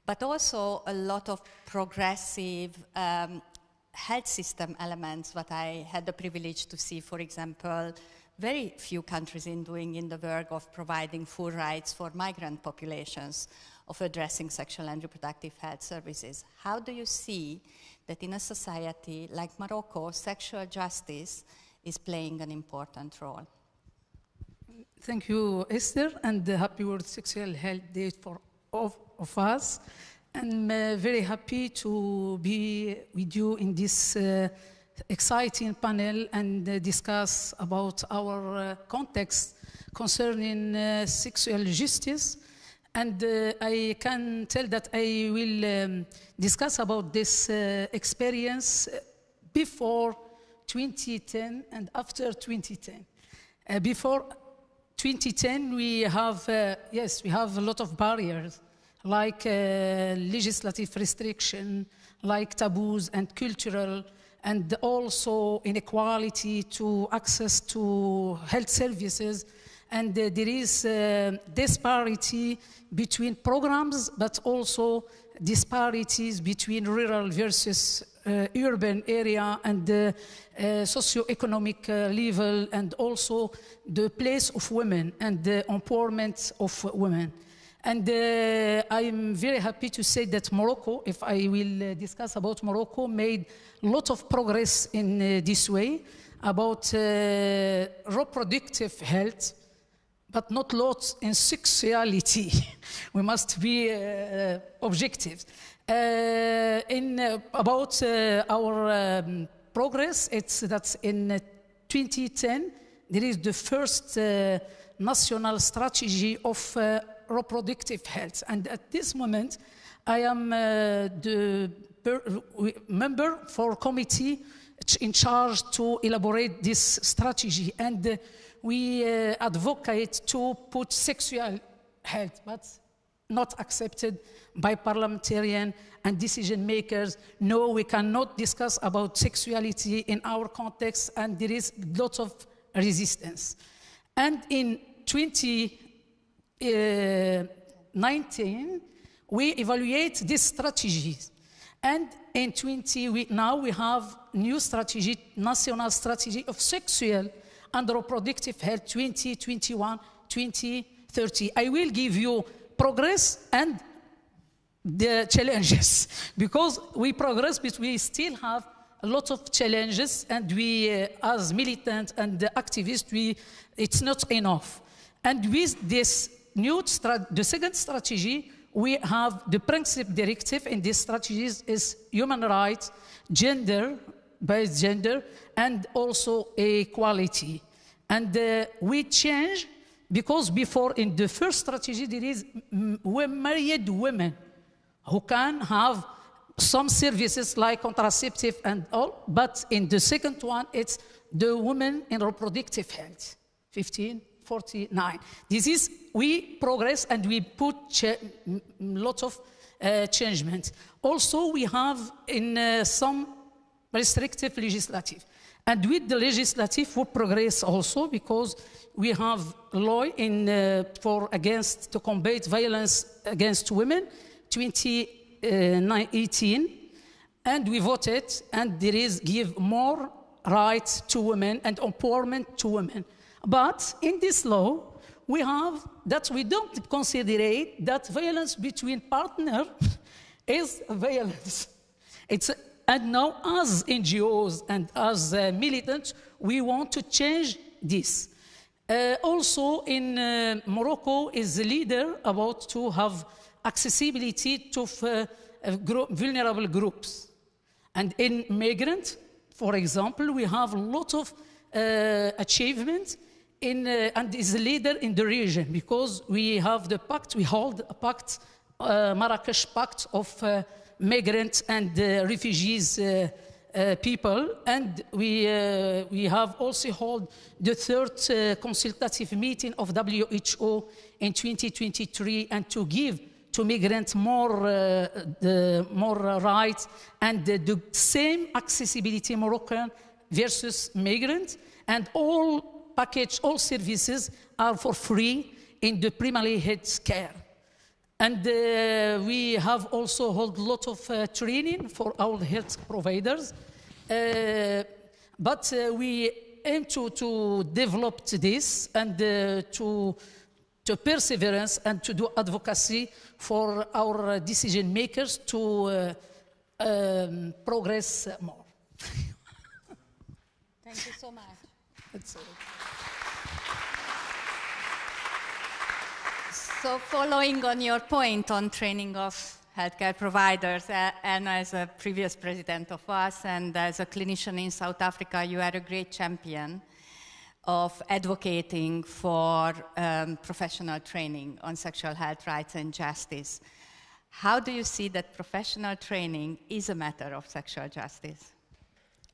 but also a lot of progressive health system elements, what I had the privilege to see, for example, very few countries in doing in the work of providing full rights for migrant populations, of addressing sexual and reproductive health services. How do you see that in a society like Morocco, sexual justice is playing an important role? Thank you, Esther, and happy World Sexual Health Day for all of us. I'm very happy to be with you in this exciting panel and discuss about our context concerning sexual justice. And I can tell that I will discuss about this experience before 2010 and after 2010. Before 2010, we have, yes, we have a lot of barriers, like legislative restriction, like taboos and cultural, and also inequality to access to health services. And there is disparity between programs, but also disparities between rural versus urban area and the socio-economic level, and also the place of women and the empowerment of women. And I'm very happy to say that Morocco, if I will discuss about Morocco, made a lot of progress in this way about reproductive health, but not lots in sexuality. We must be objective. About our progress, it's that in 2010, there is the first national strategy of reproductive health. And at this moment, I am the member for committee in charge to elaborate this strategy. And we advocate to put sexual health, but not accepted by parliamentarians and decision makers. No, we cannot discuss about sexuality in our context, and there is lots of resistance. And in 2019, we evaluate these strategies. And in now we have new strategy, national strategy of sexual and reproductive health 2021-2030. I will give you progress and the challenges, because we progress, but we still have a lot of challenges, and we, as militants and activists, it's not enough. And with this new the second strategy, we have the principal directive in these strategies is human rights, gender-based gender, and also equality. And we change, because before in the first strategy there is married women who can have some services like contraceptive and all, but in the second one it's the women in reproductive health, 1549. This is, we progress and we put lots of changement. Also we have in some restrictive legislative. And with the legislative, we progress also, because we have law in to combat violence against women, 2018, and we voted, and there is give more rights to women and empowerment to women. But in this law, we have that we don't consider that violence between partners is violence. And now, as NGOs and as militants, we want to change this. Also, in Morocco is the leader about to have accessibility to vulnerable groups. And in migrant, for example, we have a lot of achievements and is a leader in the region, because we have the pact, we hold a pact, Marrakesh Pact of migrants and refugees people. And we have also held the third consultative meeting of WHO in 2023, and to give to migrants more rights and the same accessibility Moroccan versus migrants, and all package, all services are for free in the primary health care. And we have also held a lot of training for our health providers. But we aim to develop this and to perseverance and to do advocacy for our decision makers to progress more. Thank you so much. That's it. So following on your point on training of healthcare providers, and as a previous president of us and as a clinician in South Africa, you are a great champion of advocating for professional training on sexual health rights and justice. How do you see that professional training is a matter of sexual justice?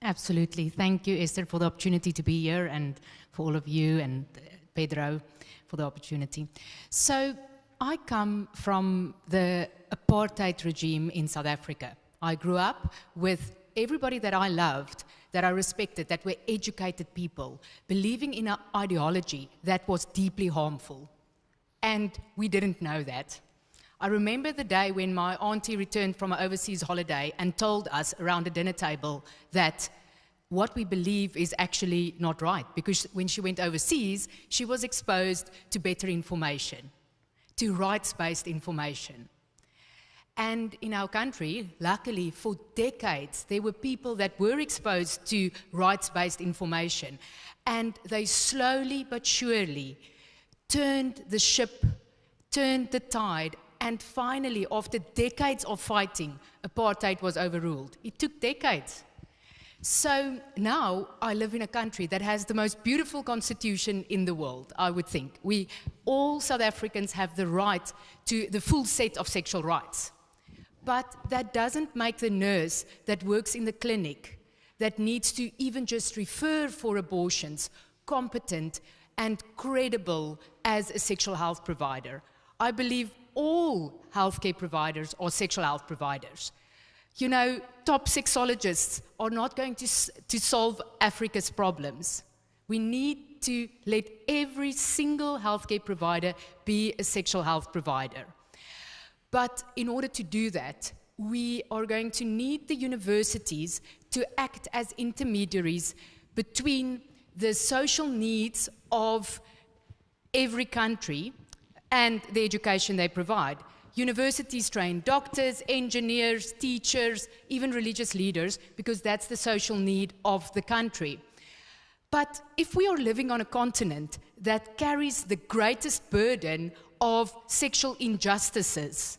Absolutely. Thank you, Esther, for the opportunity to be here, and for all of you, and Pedro for the opportunity. So I come from the apartheid regime in South Africa. I grew up with everybody that I loved, that I respected, that were educated people, believing in an ideology that was deeply harmful. And we didn't know that. I remember the day when my auntie returned from an overseas holiday and told us around a dinner table that what we believe is actually not right, because when she went overseas, she was exposed to better information, to rights-based information. And in our country, luckily, for decades, there were people that were exposed to rights-based information, and they slowly but surely turned the ship, turned the tide, and finally, after decades of fighting, apartheid was overruled. It took decades. So now I live in a country that has the most beautiful constitution in the world, I would think. All South Africans have the right to the full set of sexual rights. But that doesn't make the nurse that works in the clinic, that needs to even just refer for abortions, competent and credible as a sexual health provider. I believe all healthcare providers are sexual health providers. You know, top sexologists are not going to solve Africa's problems. We need to let every single healthcare provider be a sexual health provider. But in order to do that, we are going to need the universities to act as intermediaries between the social needs of every country and the education they provide. Universities train doctors, engineers, teachers, even religious leaders, because that's the social need of the country. But if we are living on a continent that carries the greatest burden of sexual injustices,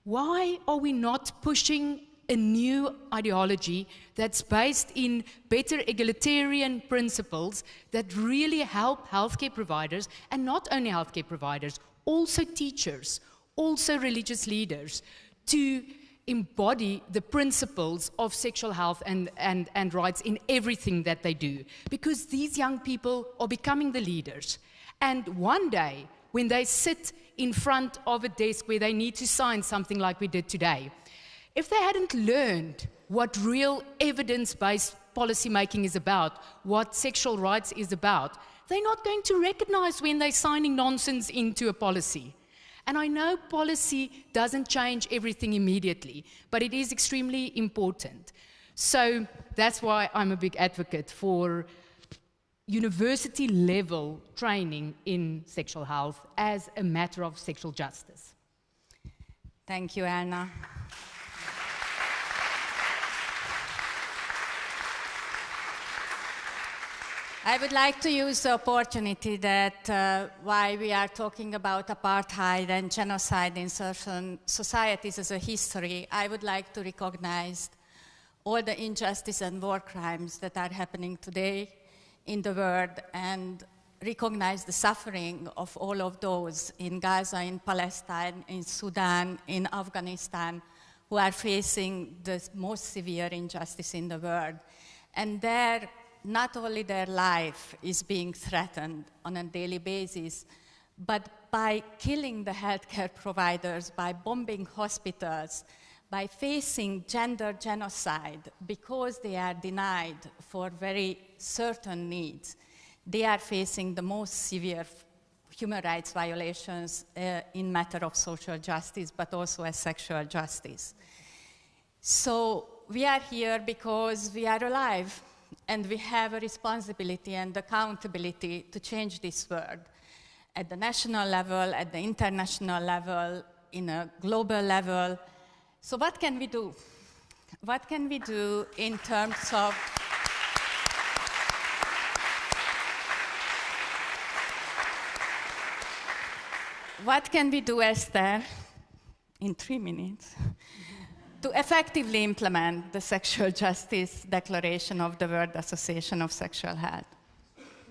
why are we not pushing a new ideology that's based in better egalitarian principles that really help healthcare providers, and not only healthcare providers, also teachers, also religious leaders, to embody the principles of sexual health and rights in everything that they do? Because these young people are becoming the leaders. And one day, when they sit in front of a desk where they need to sign something like we did today, if they hadn't learned what real evidence-based policymaking is about, what sexual rights is about, they're not going to recognize when they're signing nonsense into a policy. And I know policy doesn't change everything immediately, but it is extremely important. So that's why I'm a big advocate for university-level training in sexual health as a matter of sexual justice. Thank you, Anna. I would like to use the opportunity that while we are talking about apartheid and genocide in certain societies as a history, I would like to recognize all the injustice and war crimes that are happening today in the world, and recognize the suffering of all of those in Gaza, in Palestine, in Sudan, in Afghanistan, who are facing the most severe injustice in the world. And there, not only their life is being threatened on a daily basis, but by killing the healthcare providers, by bombing hospitals, by facing gender genocide because they are denied for very certain needs, they are facing the most severe human rights violations in matter of social justice, but also as sexual justice. So we are here because we are alive, and we have a responsibility and accountability to change this world at the national level, at the international level, in a global level. So what can we do? What can we do in terms of what can we do, Esther, in 3 minutes, to effectively implement the Sexual Justice Declaration of the World Association of Sexual Health?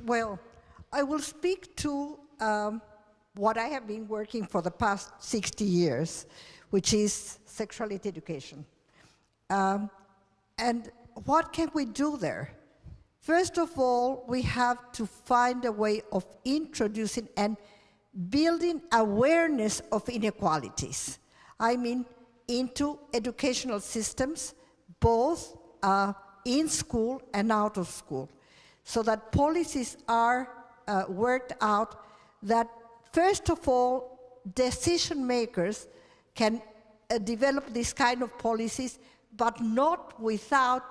Well, I will speak to what I have been working for the past 60 years, which is sexuality education. And what can we do there? First of all, we have to find a way of introducing and building awareness of inequalities. I mean, into educational systems, both in school and out of school, so that policies are worked out that, first of all, decision makers can develop this kind of policies, but not without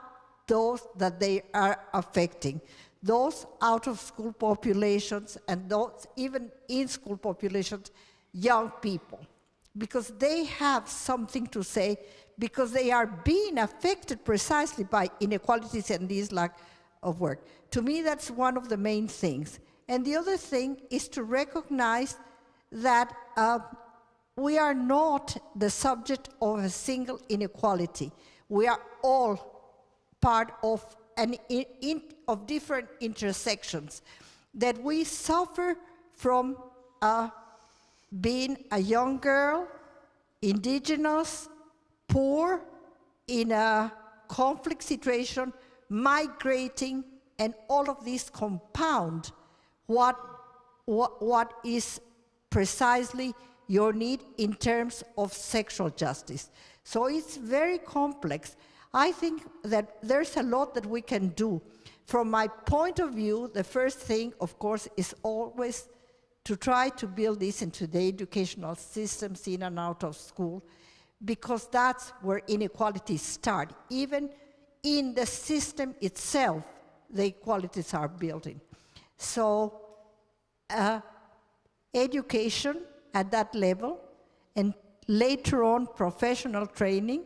those that they are affecting, those out-of-school populations and those even in-school populations, young people, because they have something to say, because they are being affected precisely by inequalities and this lack of work. To me, that's one of the main things. And the other thing is to recognize that we are not the subject of a single inequality. We are all part of of different intersections, that we suffer from being a young girl, indigenous, poor, in a conflict situation, migrating, and all of these compound what is precisely your need in terms of sexual justice. So it's very complex. I think that there's a lot that we can do. From my point of view, the first thing, of course, is always to try to build this into the educational systems in and out of school, because that's where inequalities start. Even in the system itself, the inequalities are building. So education at that level, and later on professional training,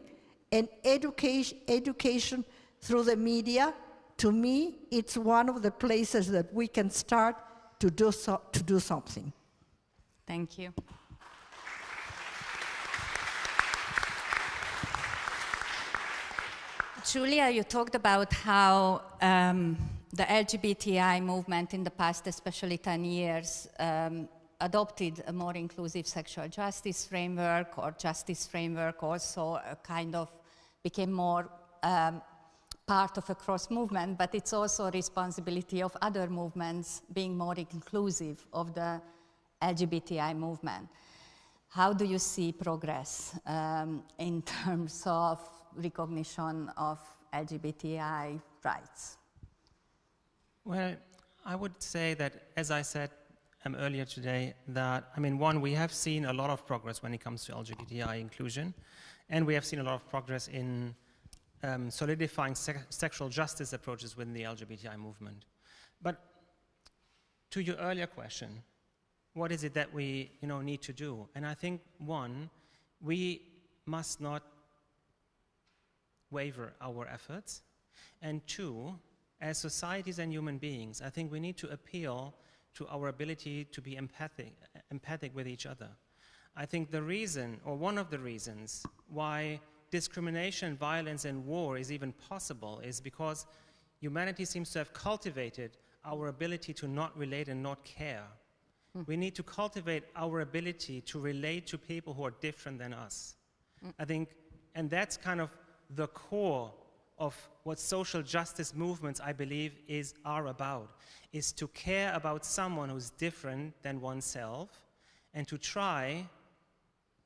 and education through the media, to me, it's one of the places that we can start to do something. Thank you. Julia, you talked about how the LGBTI movement in the past, especially 10 years, adopted a more inclusive sexual justice framework, or justice framework also kind of became more part of a cross movement, but it's also a responsibility of other movements being more inclusive of the LGBTI movement. How do you see progress in terms of recognition of LGBTI rights? Well, I would say that, as I said earlier today, that, I mean, one, we have seen a lot of progress when it comes to LGBTI inclusion, and we have seen a lot of progress in solidifying sexual justice approaches within the LGBTI movement. But to your earlier question, what is it that we need to do? And I think, one, we must not waver our efforts. And two, as societies and human beings, I think we need to appeal to our ability to be empathic with each other. I think the reason, or one of the reasons, why discrimination, violence, and war is even possible is because humanity seems to have cultivated our ability to not relate and not care. We need to cultivate our ability to relate to people who are different than us. I think that's kind of the core of what social justice movements, I believe, are about, is to care about someone who's different than oneself and to try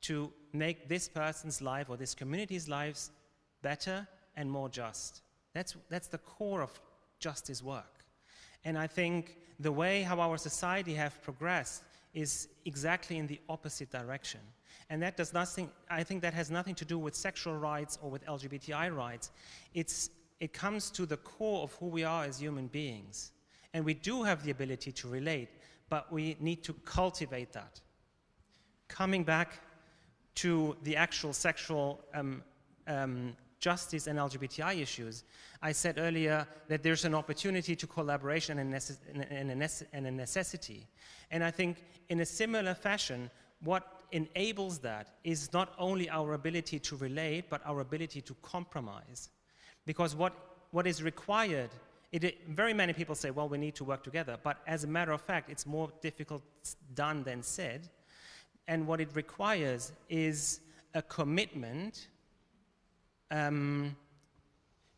to make this person's life or this community's lives better and more just. That's the core of justice work. And I think the way how our society have progressed is exactly in the opposite direction. And that does nothing, I think that has nothing to do with sexual rights or with LGBTI rights. It comes to the core of who we are as human beings. And we do have the ability to relate, but we need to cultivate that. Coming back to the actual sexual justice and LGBTI issues, I said earlier that there's an opportunity to collaboration and a necessity. And I think in a similar fashion, what enables that is not only our ability to relate, but our ability to compromise. Because what is required, very many people say, well, we need to work together, but as a matter of fact, it's more difficult done than said. And what it requires is a commitment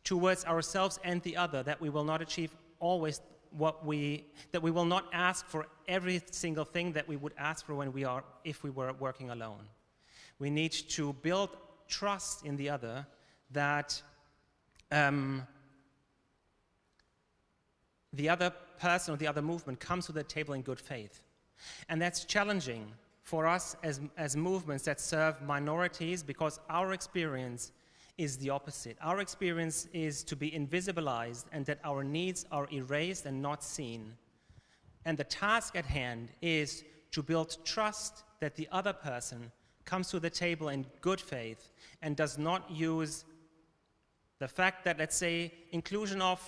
towards ourselves and the other, that we will not achieve always that we will not ask for every single thing that we would ask for if we were working alone. We need to build trust in the other that the other person or the other movement comes to the table in good faith. And that's challenging for us as movements that serve minorities, because our experience is the opposite. Our experience is to be invisibilized and that our needs are erased and not seen. And the task at hand is to build trust that the other person comes to the table in good faith and does not use the fact that, let's say, inclusion of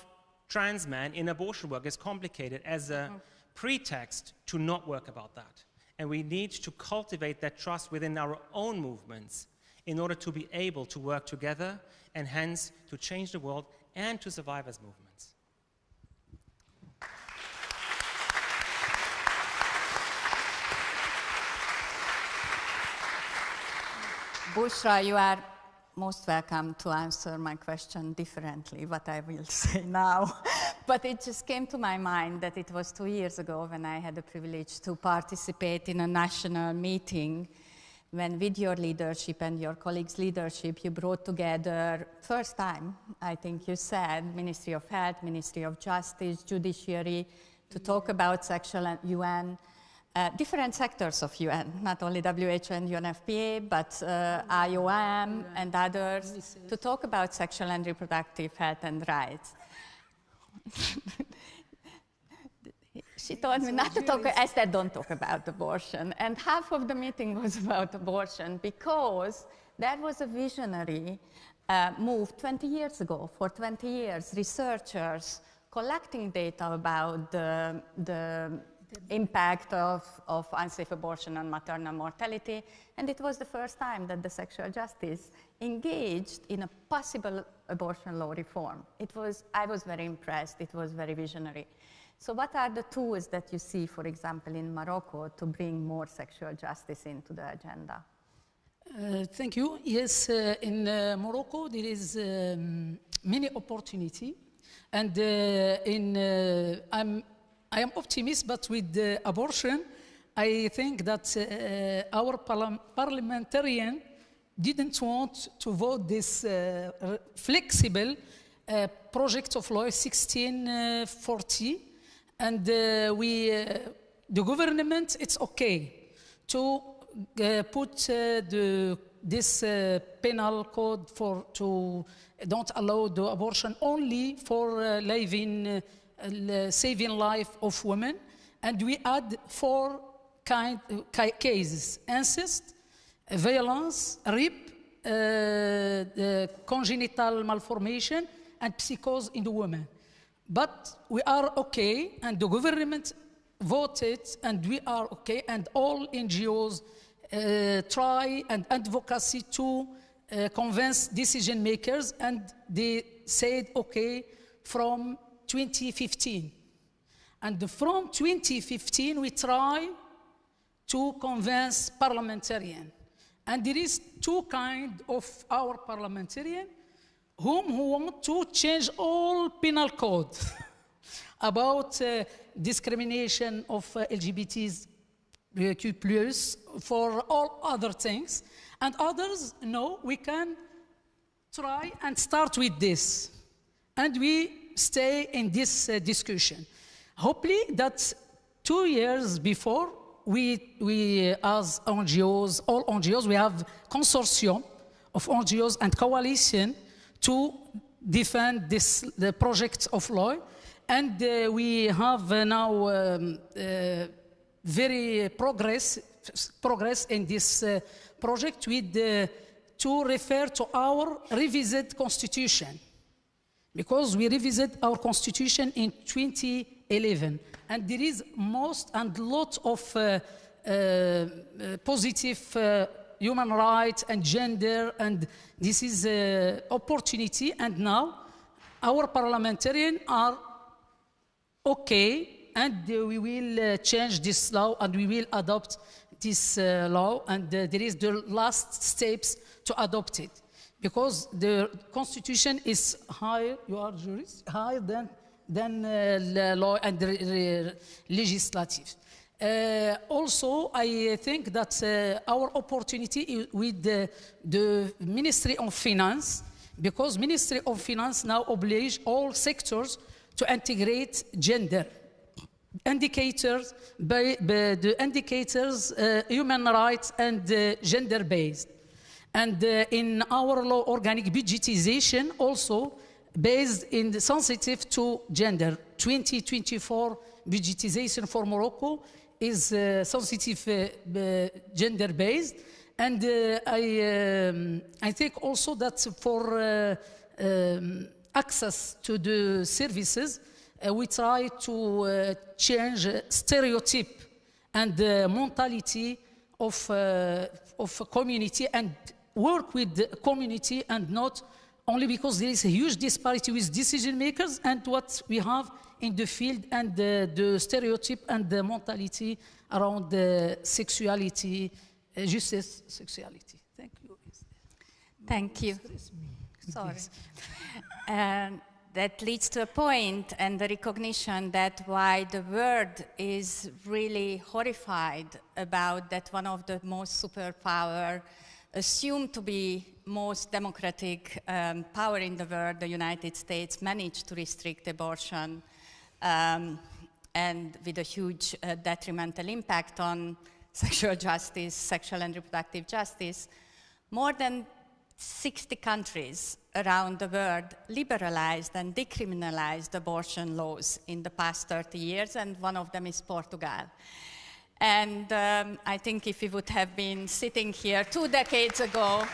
trans men in abortion work is complicated as a pretext to not work about that. And we need to cultivate that trust within our own movements in order to be able to work together and hence to change the world and to survive as movements. Bushra, you are most welcome to answer my question differently, what I will say now. But it just came to my mind that it was 2 years ago when I had the privilege to participate in a national meeting when with your leadership and your colleagues' leadership, you brought together, first time, I think you said, Ministry of Health, Ministry of Justice, Judiciary, to talk about sexual and UN, different sectors of UN, not only WHO and UNFPA, but IOM and others, to talk about sexual and reproductive health and rights. She told me not to talk, I said, don't talk about abortion. And half of the meeting was about abortion because that was a visionary move 20 years ago. For 20 years, researchers collecting data about the impact of unsafe abortion on maternal mortality. And it was the first time that the sexual justice engaged in a possible abortion law reform. I was very impressed. It was very visionary. So what are the tools that you see, for example, in Morocco to bring more sexual justice into the agenda? Thank you. Yes, in Morocco there is many opportunity, and I am optimist, but with abortion, I think that our parliamentarian didn't want to vote this flexible project of law 1640. And the government, it's okay to put this penal code to don't allow the abortion only for saving life of women. And we add 4 cases: incest, violence, rape, congenital malformation, and psychosis in the woman. But we are okay, and the government voted, and we are okay, and all NGOs try and advocacy to convince decision makers, and they said okay from 2015. And from 2015, we try to convince parliamentarians. And there is two kinds of our parliamentarian who want to change all penal code about discrimination of LGBTQ+, for all other things. And others, no, we can try and start with this. And we stay in this discussion. Hopefully that 2 years before, we as NGOs, all NGOs, we have consortium of NGOs and coalition to defend the project of law. And we have now very progress in this project with to refer to our revised constitution, because we revisit our constitution in 2011, and there is most and lot of positive human rights and gender, and this is an opportunity. And now our parliamentarians are okay, and we will change this law, and we will adopt this law, and there is the last steps to adopt it, because the constitution is higher, you are jurist, higher than the law and the legislative. Also, I think that our opportunity with the Ministry of Finance, because Ministry of Finance now oblige all sectors to integrate gender indicators, the indicators, human rights and gender-based. And in our law, organic budgetization also based in the sensitive to gender. 2024 budgetization for Morocco is sensitive gender-based. And I think also that for access to the services, we try to change stereotype and the mentality of a community, and work with the community, and not only because there is a huge disparity with decision makers and what we have in the field, and the stereotype and the mentality around the sexuality, justice sexuality. Thank you. Thank you. Sorry. That leads to a point and the recognition that why the world is really horrified about that one of the most superpower, assumed to be most democratic power in the world, the United States, managed to restrict abortion, and with a huge detrimental impact on sexual justice, sexual and reproductive justice. More than 60 countries around the world liberalized and decriminalized abortion laws in the past 30 years, and one of them is Portugal. And I think if we would have been sitting here 2 decades ago,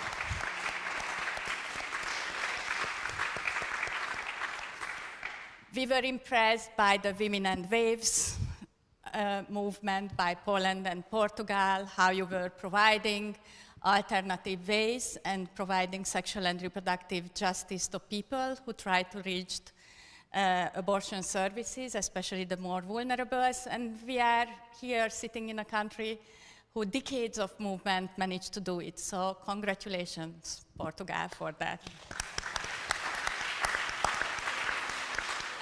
we were impressed by the Women and Waves movement by Poland and Portugal, how you were providing alternative ways and providing sexual and reproductive justice to people who try to reach abortion services, especially the more vulnerable. And we are here sitting in a country who decades of movement managed to do it. So congratulations, Portugal, for that.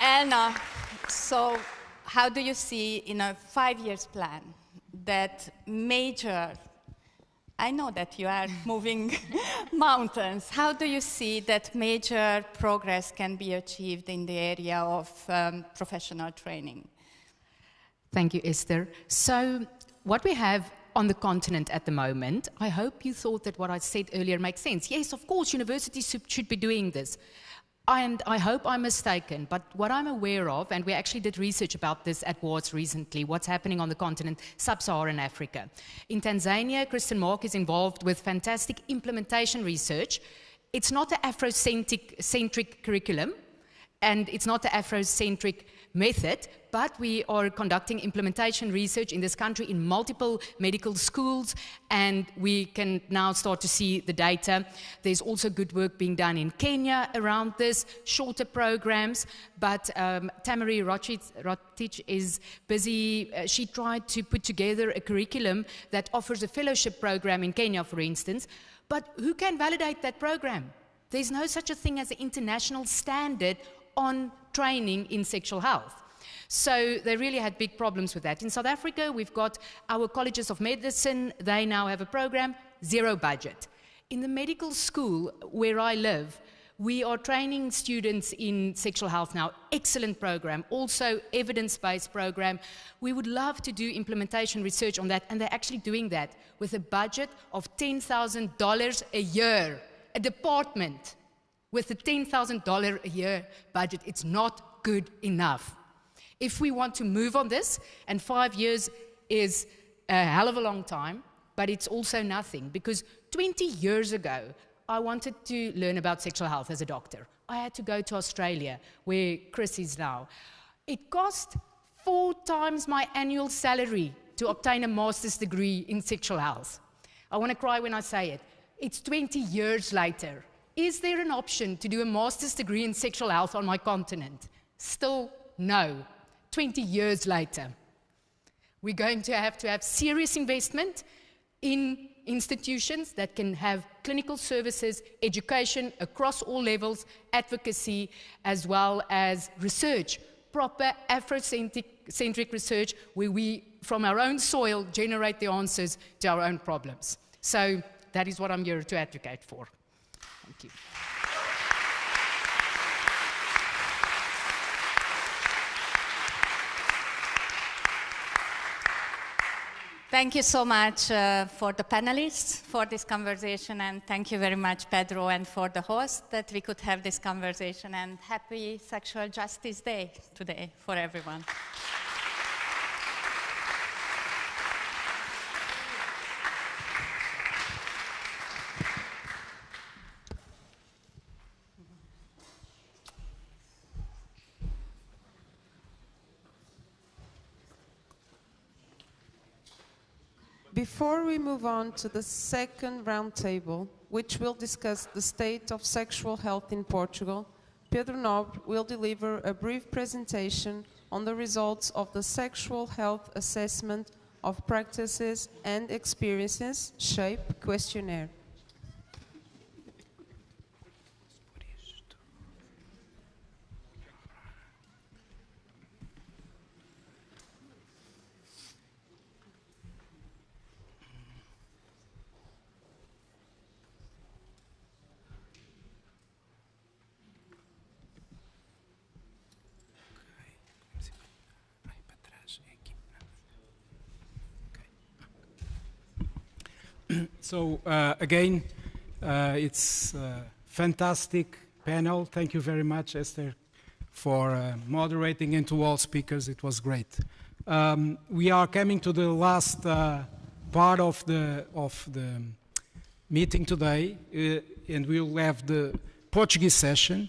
Elna, so how do you see in a 5-year plan that major, I know that you are moving mountains. How do you see that major progress can be achieved in the area of professional training? Thank you, Esther. So what we have on the continent at the moment, I hope you thought that what I said earlier makes sense. Yes, of course, universities should be doing this. And I hope I'm mistaken, but what I'm aware of, and we actually did research about this at WARDS recently, what's happening on the continent, sub-Saharan Africa. In Tanzania, Kristen Mark is involved with fantastic implementation research. It's not an Afrocentric curriculum, and it's not an Afrocentric method, but we are conducting implementation research in this country in multiple medical schools, and we can now start to see the data. There's also good work being done in Kenya around this, shorter programs, but Tamari Rotich is busy. She tried to put together a curriculum that offers a fellowship program in Kenya, for instance, but who can validate that program? There's no such a thing as an international standard on training in sexual health. So they really had big problems with that. In South Africa, we've got our colleges of medicine. They now have a program, zero budget. In the medical school where I live, we are training students in sexual health now. Excellent program, also evidence-based program. We would love to do implementation research on that, and they're actually doing that with a budget of $10,000 a year. A department with a $10,000 a year budget, it's not good enough. If we want to move on this, and 5 years is a hell of a long time, but it's also nothing, because 20 years ago, I wanted to learn about sexual health as a doctor. I had to go to Australia, where Chris is now. It cost 4 times my annual salary to obtain a master's degree in sexual health. I want to cry when I say it. It's 20 years later. Is there an option to do a master's degree in sexual health on my continent? Still no. 20 years later. We're going to have serious investment in institutions that can have clinical services, education across all levels, advocacy, as well as research, proper Afrocentric research where we, from our own soil, generate the answers to our own problems. So that is what I'm here to advocate for. Thank you. Thank you so much for the panelists for this conversation, and thank you very much, Pedro, and for the host that we could have this conversation, and happy Sexual Justice Day today for everyone. Before we move on to the second roundtable, which will discuss the state of sexual health in Portugal, Pedro Nobre will deliver a brief presentation on the results of the Sexual Health Assessment of Practices and Experiences SHAPE questionnaire. So again, it's a fantastic panel. Thank you very much, Esther, for moderating, and to all speakers. It was great. We are coming to the last part of the meeting today, and we'll have the Portuguese session.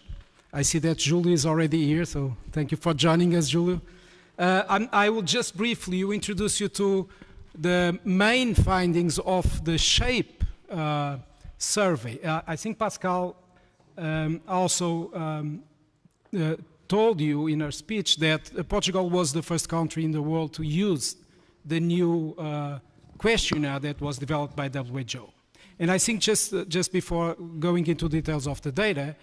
I see that Julio is already here, so thank you for joining us, Julio. I will just briefly introduce you to the main findings of the SHAPE survey. I think Pascal also told you in her speech that Portugal was the first country in the world to use the new questionnaire that was developed by WHO. And I think just before going into details of the data,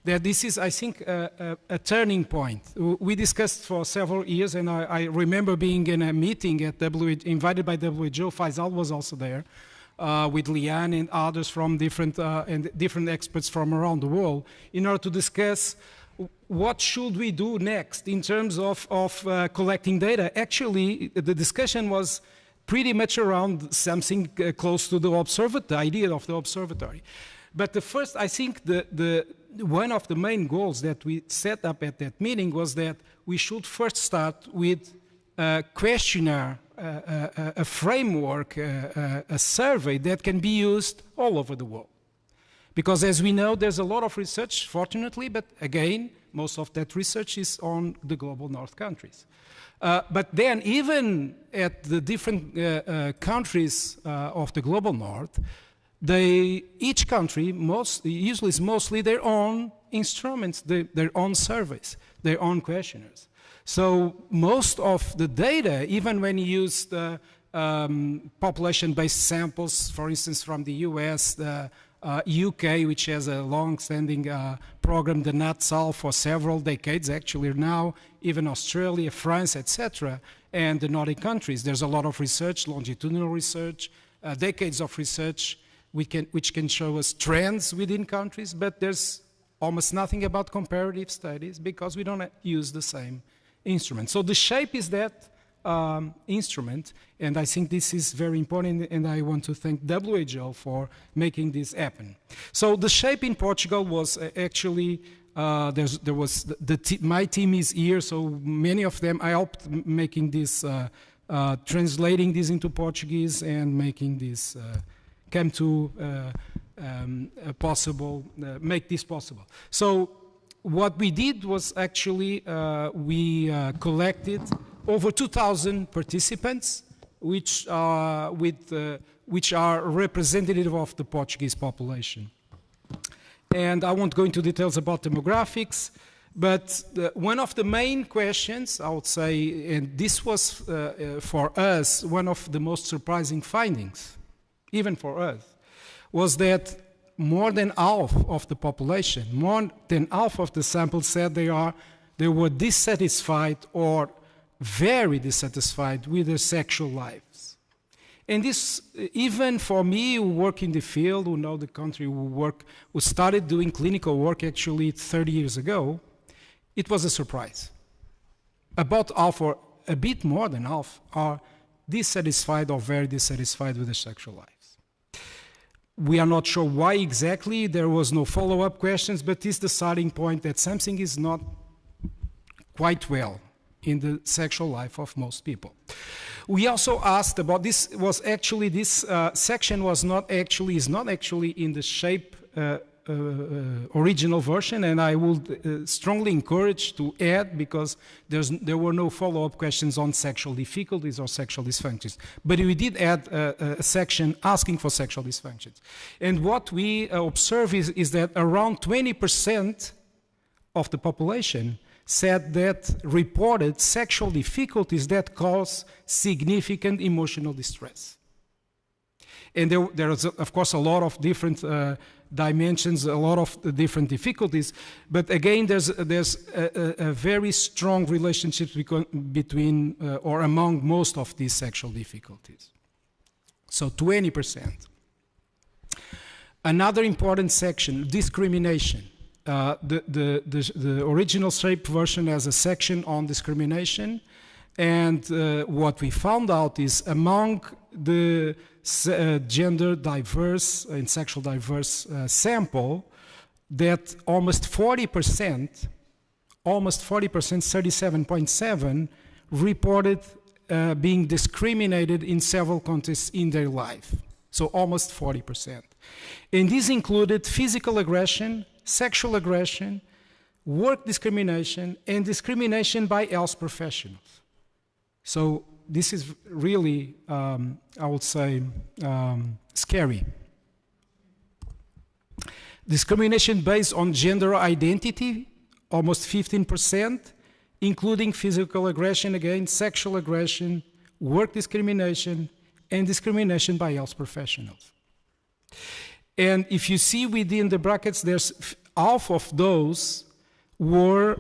that this is, I think, a turning point. We discussed for several years, and I remember being in a meeting at invited by WHO. Faisal was also there, with Liane and others from different experts from around the world, in order to discuss what should we do next in terms of collecting data. Actually, the discussion was pretty much around something close to the idea of the observatory. But the first, I think, one of the main goals that we set up at that meeting was that we should first start with a questionnaire, a framework, a survey that can be used all over the world. Because as we know, there's a lot of research, fortunately, but again, most of that research is on the global north countries. But then even at the different countries of the global north, each country usually is mostly their own instruments, their own surveys, their own questionnaires. So most of the data, even when you use the population-based samples, for instance, from the US, the UK, which has a long-standing program, the NATSAL, for several decades, actually now, even Australia, France, etc., and the Nordic countries. There's a lot of research, longitudinal research, decades of research, which can show us trends within countries, but there's almost nothing about comparative studies because we don't use the same instrument. So the SHAPE is that instrument, and I think this is very important, and I want to thank WHO for making this happen. So the SHAPE in Portugal was actually, my team is here, so many of them, I helped making this, translating this into Portuguese and making this come to make this possible. So what we did was actually we collected over 2,000 participants, which are representative of the Portuguese population. And I won't go into details about demographics, but one of the main questions, I would say, and this was for us one of the most surprising findings, even for us, was that more than half of the population, more than half of the sample said they were dissatisfied or very dissatisfied with their sexual lives. And this, even for me who work in the field, who know the country, who started doing clinical work actually 30 years ago, it was a surprise. About half, or a bit more than half, are dissatisfied or very dissatisfied with their sexual lives. We are not sure why exactly, there was no follow-up questions, but it's the starting point that something is not quite well in the sexual life of most people. We also asked about, this section is not actually in the SHAPE original version, and I would strongly encourage to add, because there were no follow-up questions on sexual difficulties or sexual dysfunctions. But we did add a section asking for sexual dysfunctions. And what we observe is that around 20% of the population said that reported sexual difficulties that cause significant emotional distress. And there is, of course, a lot of different dimensions, a lot of different difficulties, but again, there's a very strong relationship between or among most of these sexual difficulties. So 20%. Another important section, discrimination. The original SHAPE version has a section on discrimination, and what we found out is among the gender diverse and sexual diverse sample, that almost 40%, 37.7%, reported being discriminated in several contexts in their life. So almost 40%. And this included physical aggression, sexual aggression, work discrimination, and discrimination by health professionals. So this is really, I would say, scary. Discrimination based on gender identity, almost 15%, including physical aggression, again, sexual aggression, work discrimination, and discrimination by health professionals. And if you see within the brackets, there's half of those were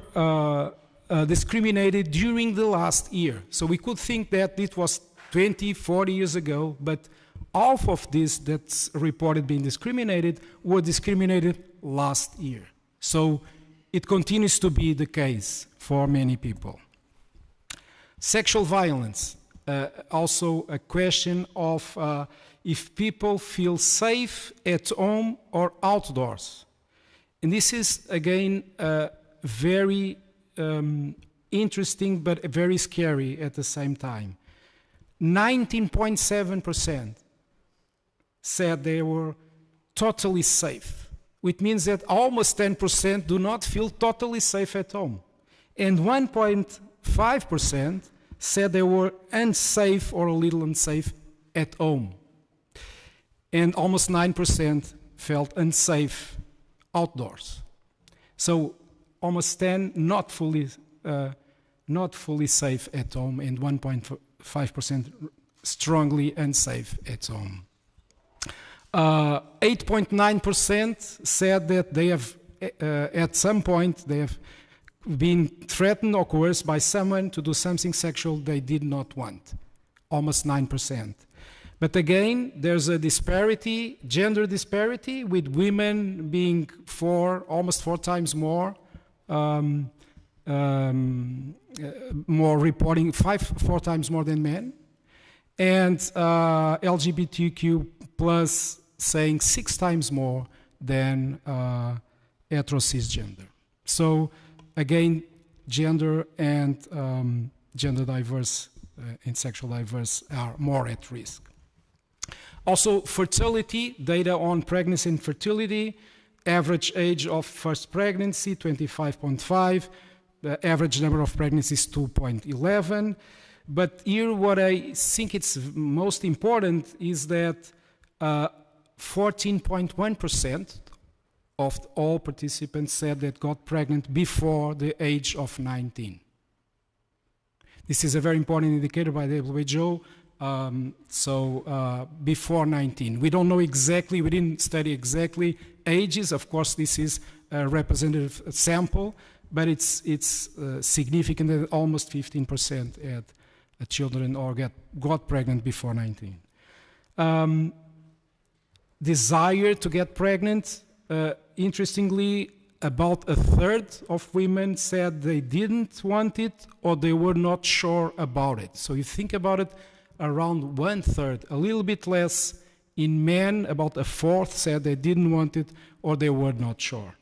discriminated during the last year. So we could think that it was 20, 40 years ago, but half of this that's reported being discriminated were discriminated last year. So it continues to be the case for many people. Sexual violence, also a question of if people feel safe at home or outdoors. And this is, again, very interesting but very scary at the same time. 19.7% said they were totally safe which means that almost 10% do not feel totally safe at home. And 1.5% said they were unsafe or a little unsafe at home. And almost 9% felt unsafe outdoors. So almost 10 not fully safe at home, and 1.5% strongly unsafe at home. 8.9% said that they have, at some point, they have been threatened or coerced by someone to do something sexual they did not want. Almost 9%. But again, there's a disparity, gender disparity, with women being almost four times more reporting, 4 times more than men, and LGBTQ plus saying 6 times more than hetero cisgender. So again, gender and gender diverse and sexual diverse are more at risk. Also, fertility, data on pregnancy and fertility, average age of first pregnancy, 25.5, the average number of pregnancies, 2.11. But here what I think it's most important is that 14.1% of all participants said that got pregnant before the age of 19. This is a very important indicator by the WHO. Before 19. We don't know exactly, we didn't study exactly ages. Of course, this is a representative sample, but it's significant that almost 15% had children or got pregnant before 19. Desire to get pregnant, interestingly, about a third of women said they didn't want it or they were not sure about it. So you think about it, around 1/3, a little bit less in men, about a fourth said they didn't want it or they were not sure.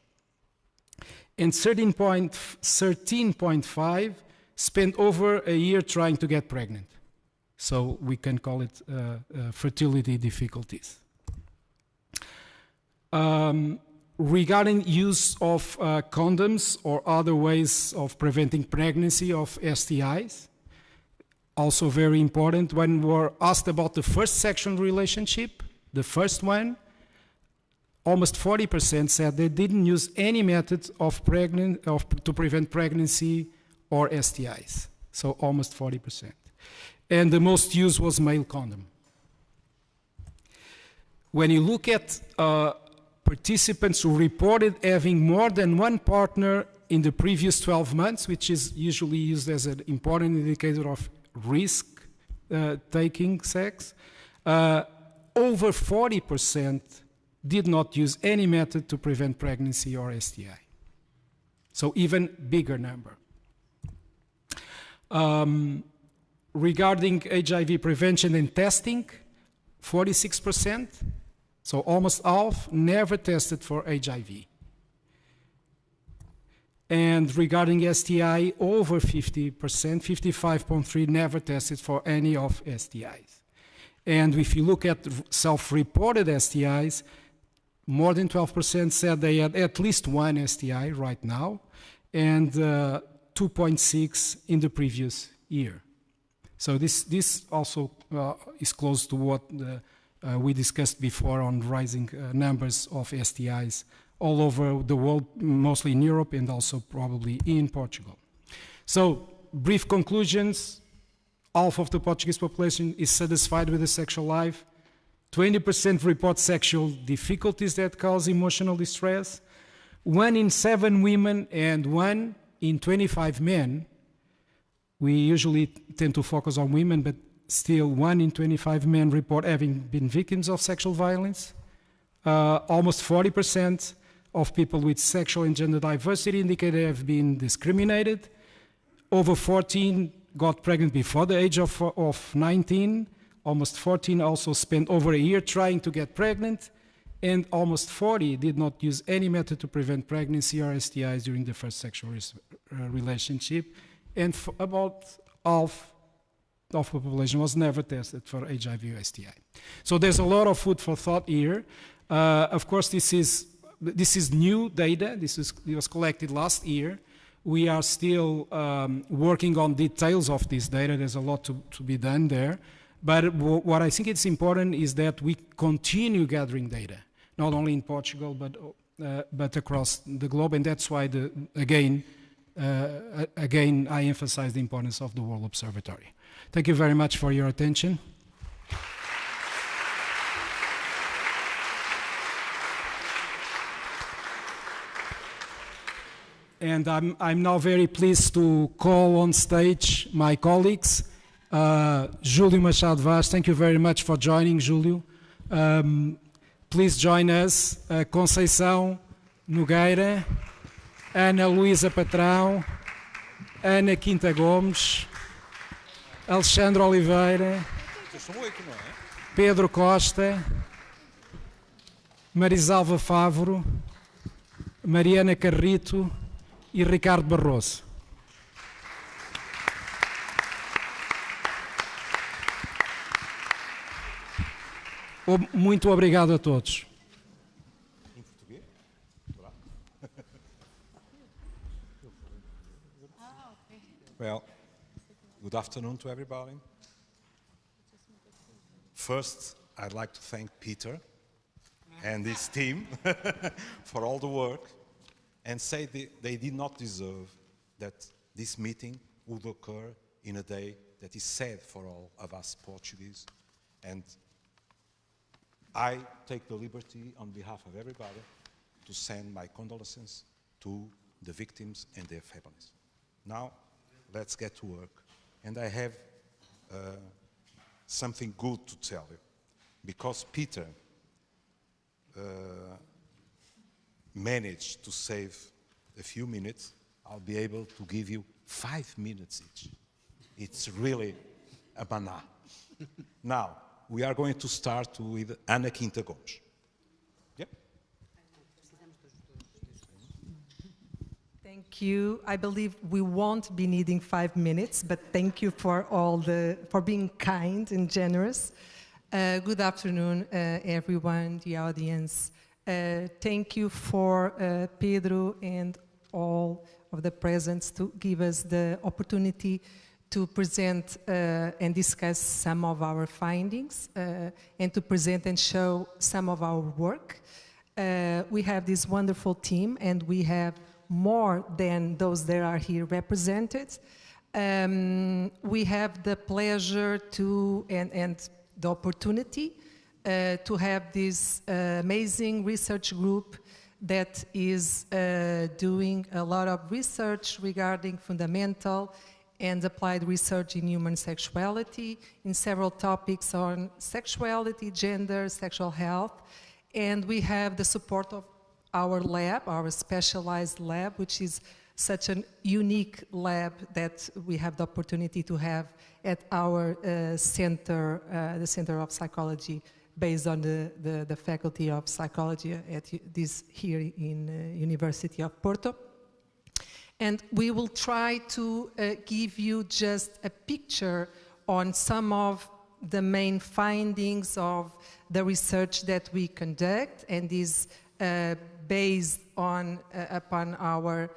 And 13.5 spent over a year trying to get pregnant. So we can call it fertility difficulties. Regarding use of condoms or other ways of preventing pregnancy of STIs, also very important, when we're asked about the first sexual relationship, the first one, almost 40% said they didn't use any method to prevent pregnancy or STIs. So almost 40%. And the most used was male condom. When you look at participants who reported having more than one partner in the previous 12 months, which is usually used as an important indicator of risk taking sex, over 40% did not use any method to prevent pregnancy or STI. So even bigger number. Regarding HIV prevention and testing, 46%, so almost half, never tested for HIV. And regarding STI, over 50%, 55.3% never tested for any of STIs. And if you look at self-reported STIs, more than 12% said they had at least one STI right now, and 2.6% in the previous year. So this also is close to what we discussed before on rising numbers of STIs all over the world, mostly in Europe and also probably in Portugal. So, brief conclusions. Half of the Portuguese population is satisfied with their sexual life. 20% report sexual difficulties that cause emotional distress. 1 in 7 women and 1 in 25 men. We usually tend to focus on women, but still 1 in 25 men report having been victims of sexual violence. Almost 40% of people with sexual and gender diversity indicate they have been discriminated. Over 14 got pregnant before the age of 19. Almost 14 also spent over a year trying to get pregnant. And almost 40 did not use any method to prevent pregnancy or STIs during the first sexual relationship. And about half of the population was never tested for HIV or STI. So there's a lot of food for thought here. Of course, this is this is new data. It was collected last year. We are still working on details of this data. There's a lot to be done there. But what I think it's important is that we continue gathering data, not only in Portugal, but across the globe. And that's why, again, I emphasize the importance of the World Observatory. Thank you very much for your attention. And I'm now very pleased to call on stage my colleagues. Júlio Machado Vaz, thank you very much for joining, Júlio. Please join us, Conceição Nogueira, Ana Luísa Patrão, Ana Quinta Gomes, Alexandre Oliveira, Pedro Costa, Marisalva Favro, Mariana Carrito e Ricardo Barroso. Muito obrigado a todos. Em português? Well, good afternoon to everybody. First, I'd like to thank Peter and his team for all the work, and say they did not deserve that this meeting would occur in a day that is sad for all of us Portuguese. And I take the liberty on behalf of everybody to send my condolences to the victims and their families. Now, let's get to work. And I have something good to tell you, because Peter managed to save a few minutes. I'll be able to give you 5 minutes each. It's really a banana. Now, we are going to start with Ana Quinta Gomes. Yeah? Thank you. I believe we won't be needing 5 minutes, but thank you for being kind and generous. Good afternoon, everyone, the audience. Thank you for Pedro and all of the presents to give us the opportunity to present and discuss some of our findings and to present and show some of our work. We have this wonderful team, and we have more than those that are here represented. We have the pleasure and the opportunity to have this amazing research group that is doing a lot of research regarding fundamental and applied research in human sexuality, in several topics on sexuality, gender, sexual health. And we have the support of our lab, our specialized lab, which is such a unique lab that we have the opportunity to have at our center, the Center of Psychology, based on the Faculty of Psychology at here in University of Porto. And we will try to give you just a picture on some of the main findings of the research that we conduct, and is based on upon our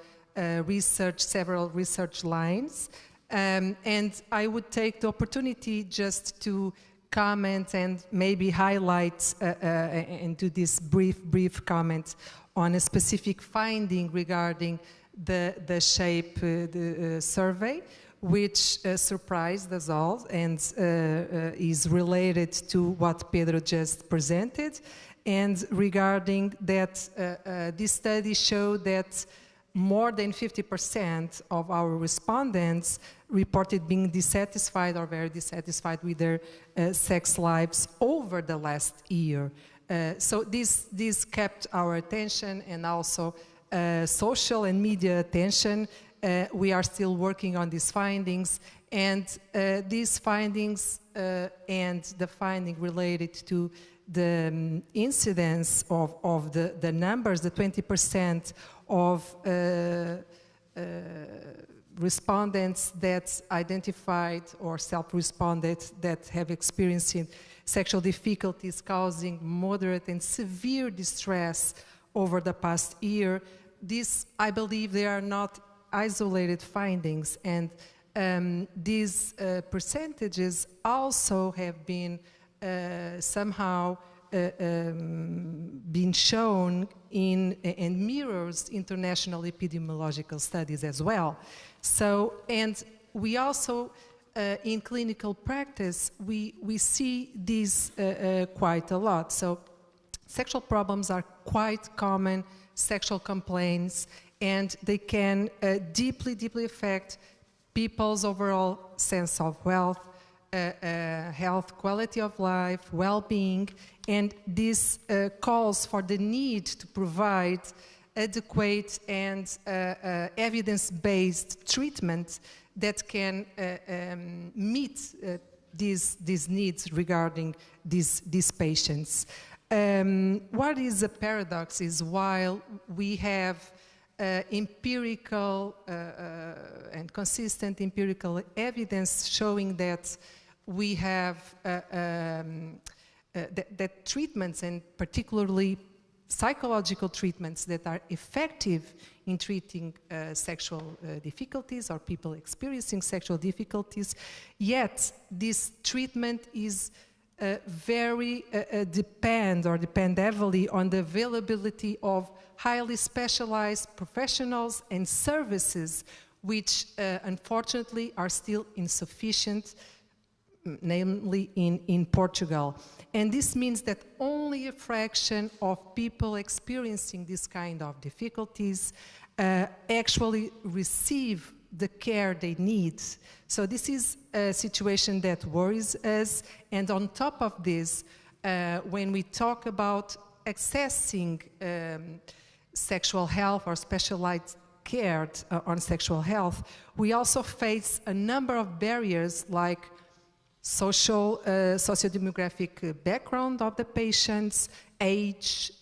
research, several research lines. And I would take the opportunity just to comment and maybe highlight and do this brief comment on a specific finding regarding the SHAPE survey, which surprised us all and is related to what Pedro just presented. And regarding that, this study showed that more than 50% of our respondents reported being dissatisfied or very dissatisfied with their sex lives over the last year. So this kept our attention, and also social and media attention. We are still working on these findings, and these findings and the finding related to the incidence of the numbers, the 20% of respondents that identified or self-responded that have experienced sexual difficulties causing moderate and severe distress over the past year. This, I believe, they are not isolated findings, and these percentages also have been somehow been shown in and mirrors international epidemiological studies as well. So, and we also in clinical practice we see these quite a lot. So sexual problems are quite common, sexual complaints, and they can deeply affect people's overall sense of health, quality of life, well-being, and this calls for the need to provide adequate and evidence-based treatment that can meet these needs regarding these patients. What is a paradox is while we have empirical and consistent empirical evidence showing that we have that treatments, and particularly psychological treatments that are effective in treating sexual difficulties or people experiencing sexual difficulties, yet this treatment is very depend heavily on the availability of highly specialized professionals and services, which unfortunately are still insufficient, namely in Portugal. And this means that only a fraction of people experiencing this kind of difficulties actually receive the care they need. So this is a situation that worries us. And on top of this, when we talk about accessing sexual health or specialized care on sexual health, we also face a number of barriers like socio-demographic background of the patients, age,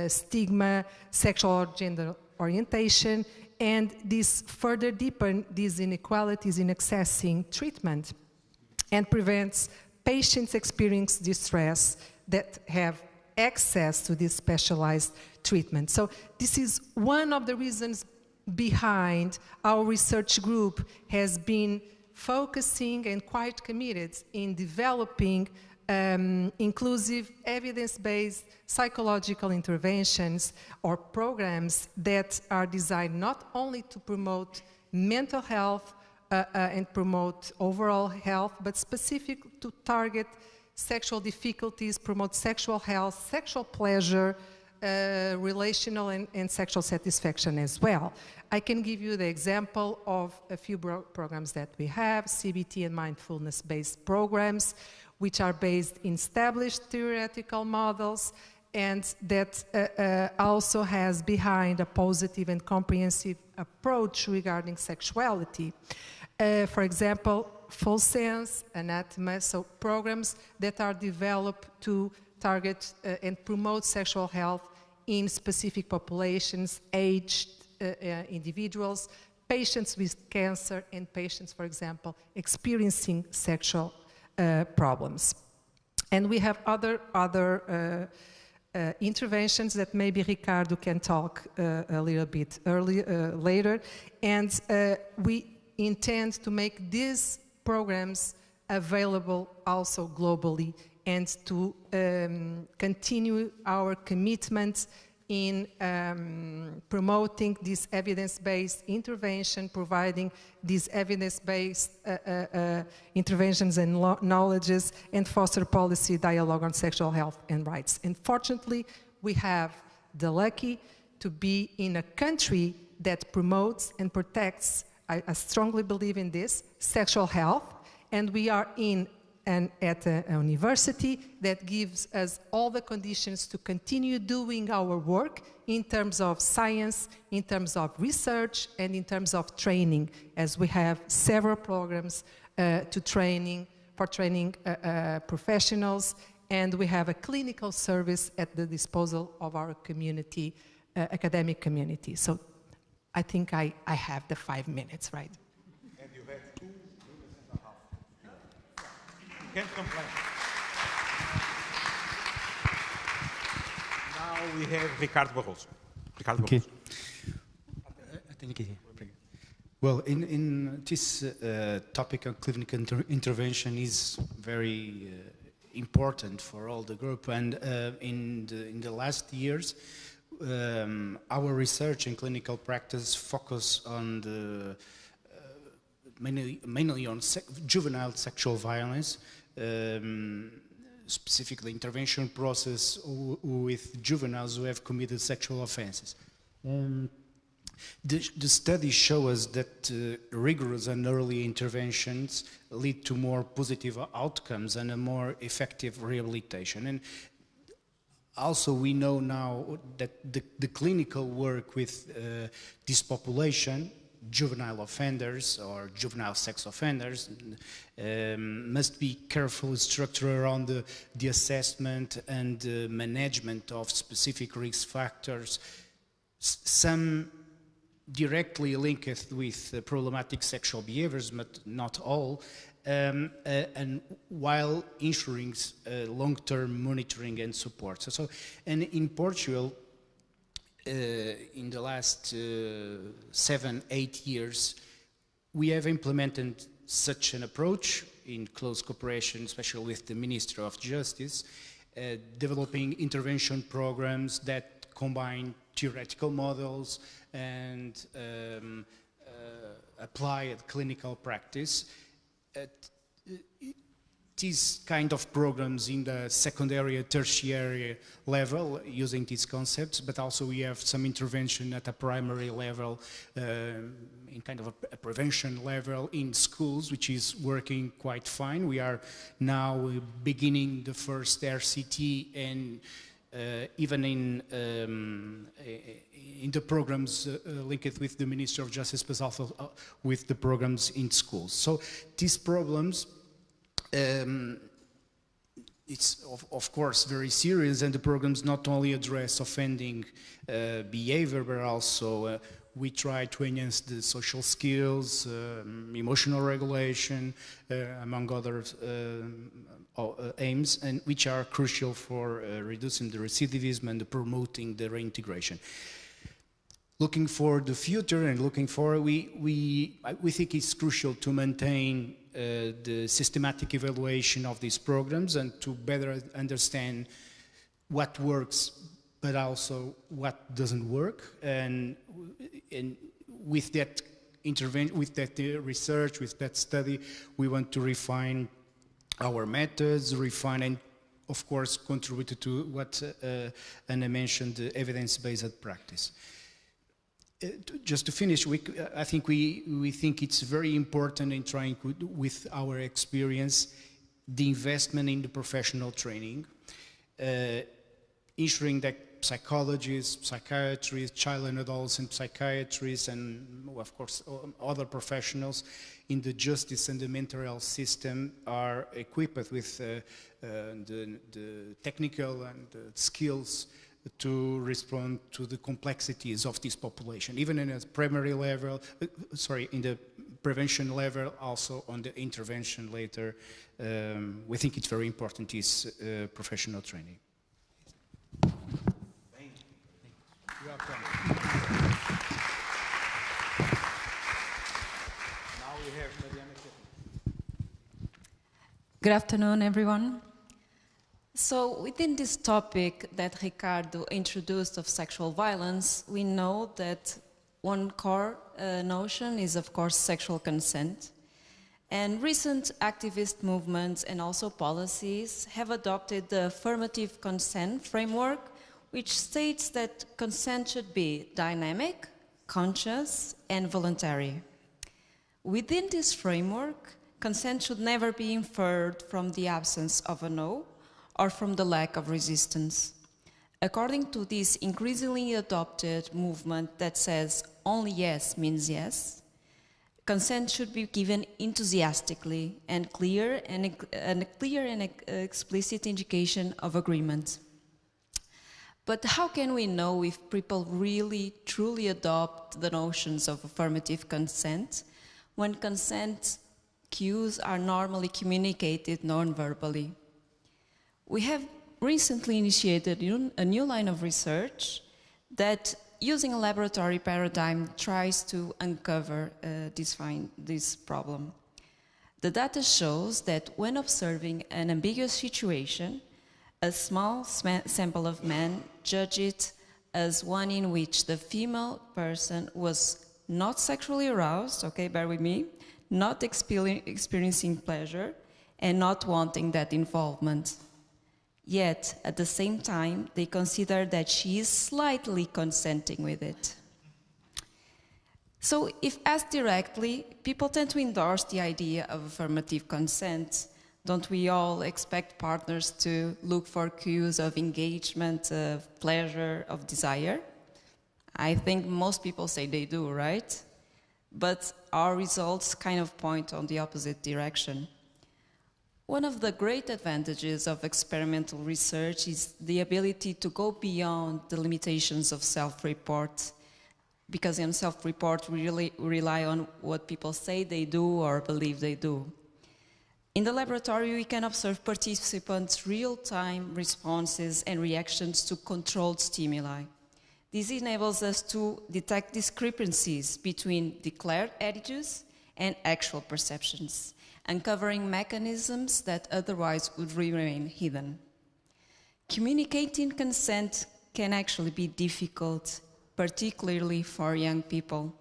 stigma, sexual or gender orientation, and this further deepen these inequalities in accessing treatment and prevents patients experiencing distress that have access to this specialized treatment. So this is one of the reasons behind our research group has been focusing and quite committed in developing inclusive, evidence-based psychological interventions or programs that are designed not only to promote mental health and promote overall health, but specific to target sexual difficulties, promote sexual health, sexual pleasure, relational and sexual satisfaction as well. I can give you the example of a few programs that we have, CBT and mindfulness-based programs, which are based in established theoretical models, and that also has behind a positive and comprehensive approach regarding sexuality. For example, Full Sense, Anathema, so programs that are developed to target and promote sexual health in specific populations, aged individuals, patients with cancer, and patients, for example, experiencing sexual problems. And we have other interventions that maybe Ricardo can talk a little bit later. And we intend to make these programs available also globally and to continue our commitment in promoting this evidence-based intervention, providing these evidence-based interventions and knowledges, and foster policy dialogue on sexual health and rights. And fortunately, we have the lucky to be in a country that promotes and protects, I strongly believe in this, sexual health, and we are at a university that gives us all the conditions to continue doing our work in terms of science, in terms of research, and in terms of training, as we have several programs for training professionals, and we have a clinical service at the disposal of our community, academic community. So I think I have the 5 minutes, right? And you had 2 minutes and a half. You can't complain. Now we have Ricardo Barroso. Okay. Well, in this topic of clinical intervention is very important for all the group, and in the last years, our research in clinical practice focus on the mainly on juvenile sexual violence, specifically intervention process with juveniles who have committed sexual offenses. The studies show us that rigorous and early interventions lead to more positive outcomes and a more effective rehabilitation. And also we know now that the clinical work with this population, juvenile offenders or juvenile sex offenders, must be carefully structured around the assessment and management of specific risk factors, some directly linked with problematic sexual behaviors, but not all, and while ensuring long-term monitoring and support. So, and in Portugal, in the last 7-8 years, we have implemented such an approach in close cooperation, especially with the Ministry of Justice, developing intervention programs that combine theoretical models and applied clinical practice. These kind of programs in the secondary and tertiary level using these concepts, but also we have some intervention at a primary level, in kind of a prevention level in schools, which is working quite fine. We are now beginning the first RCT, and even in the programs linked with the Ministry of Justice, but also with the programs in schools. So these problems, it's of course very serious, and the programs not only address offending behavior, but also we try to enhance the social skills, emotional regulation, among other aims, and which are crucial for reducing the recidivism and promoting the reintegration. Looking for the future and looking forward, we think it's crucial to maintain the systematic evaluation of these programs and to better understand what works, but also what doesn't work. And with that intervention, with that research, with that study, we want to refine our methods, refine and of course contribute to what Anna mentioned, the evidence-based practice. Just to finish, I think we think it's very important in trying with our experience the investment in the professional training, ensuring that psychologists, psychiatrists, child and adolescent psychiatrists, and of course other professionals in the justice and the mental health system are equipped with the technical and skills to respond to the complexities of this population, even in a primary level, in the prevention level, also on the intervention later. We think it's very important, this professional training. You're welcome. Now we have Mariana. Good afternoon, everyone. So within this topic that Ricardo introduced of sexual violence, we know that one core notion is, of course, sexual consent. And recent activist movements and also policies have adopted the affirmative consent framework, which states that consent should be dynamic, conscious, and voluntary. Within this framework, consent should never be inferred from the absence of a no, or from the lack of resistance. According to this increasingly adopted movement that says only yes means yes, consent should be given enthusiastically and clear and explicit indication of agreement. But how can we know if people really truly adopt the notions of affirmative consent when consent cues are normally communicated non-verbally? We have recently initiated a new line of research that, using a laboratory paradigm, tries to uncover this problem. The data shows that when observing an ambiguous situation, a small sample of men judge it as one in which the female person was not sexually aroused, okay, bear with me, not experiencing pleasure, and not wanting that involvement. Yet, at the same time, they consider that she is slightly consenting with it. So, if asked directly, people tend to endorse the idea of affirmative consent. Don't we all expect partners to look for cues of engagement, of pleasure, of desire? I think most people say they do, right? But our results kind of point on the opposite direction. One of the great advantages of experimental research is the ability to go beyond the limitations of self-report, because in self-report we really rely on what people say they do or believe they do. In the laboratory, we can observe participants' real-time responses and reactions to controlled stimuli. This enables us to detect discrepancies between declared attitudes and actual perceptions, uncovering mechanisms that otherwise would remain hidden. Communicating consent can actually be difficult, particularly for young people,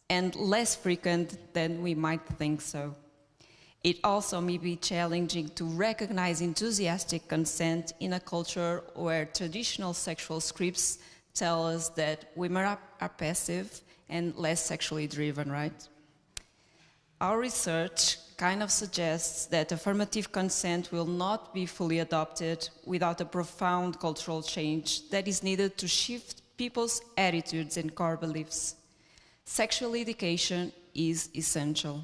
and less frequent than we might think so. It also may be challenging to recognize enthusiastic consent in a culture where traditional sexual scripts tell us that women are passive and less sexually driven, right? Our research kind of suggests that affirmative consent will not be fully adopted without a profound cultural change that is needed to shift people's attitudes and core beliefs. Sexual education is essential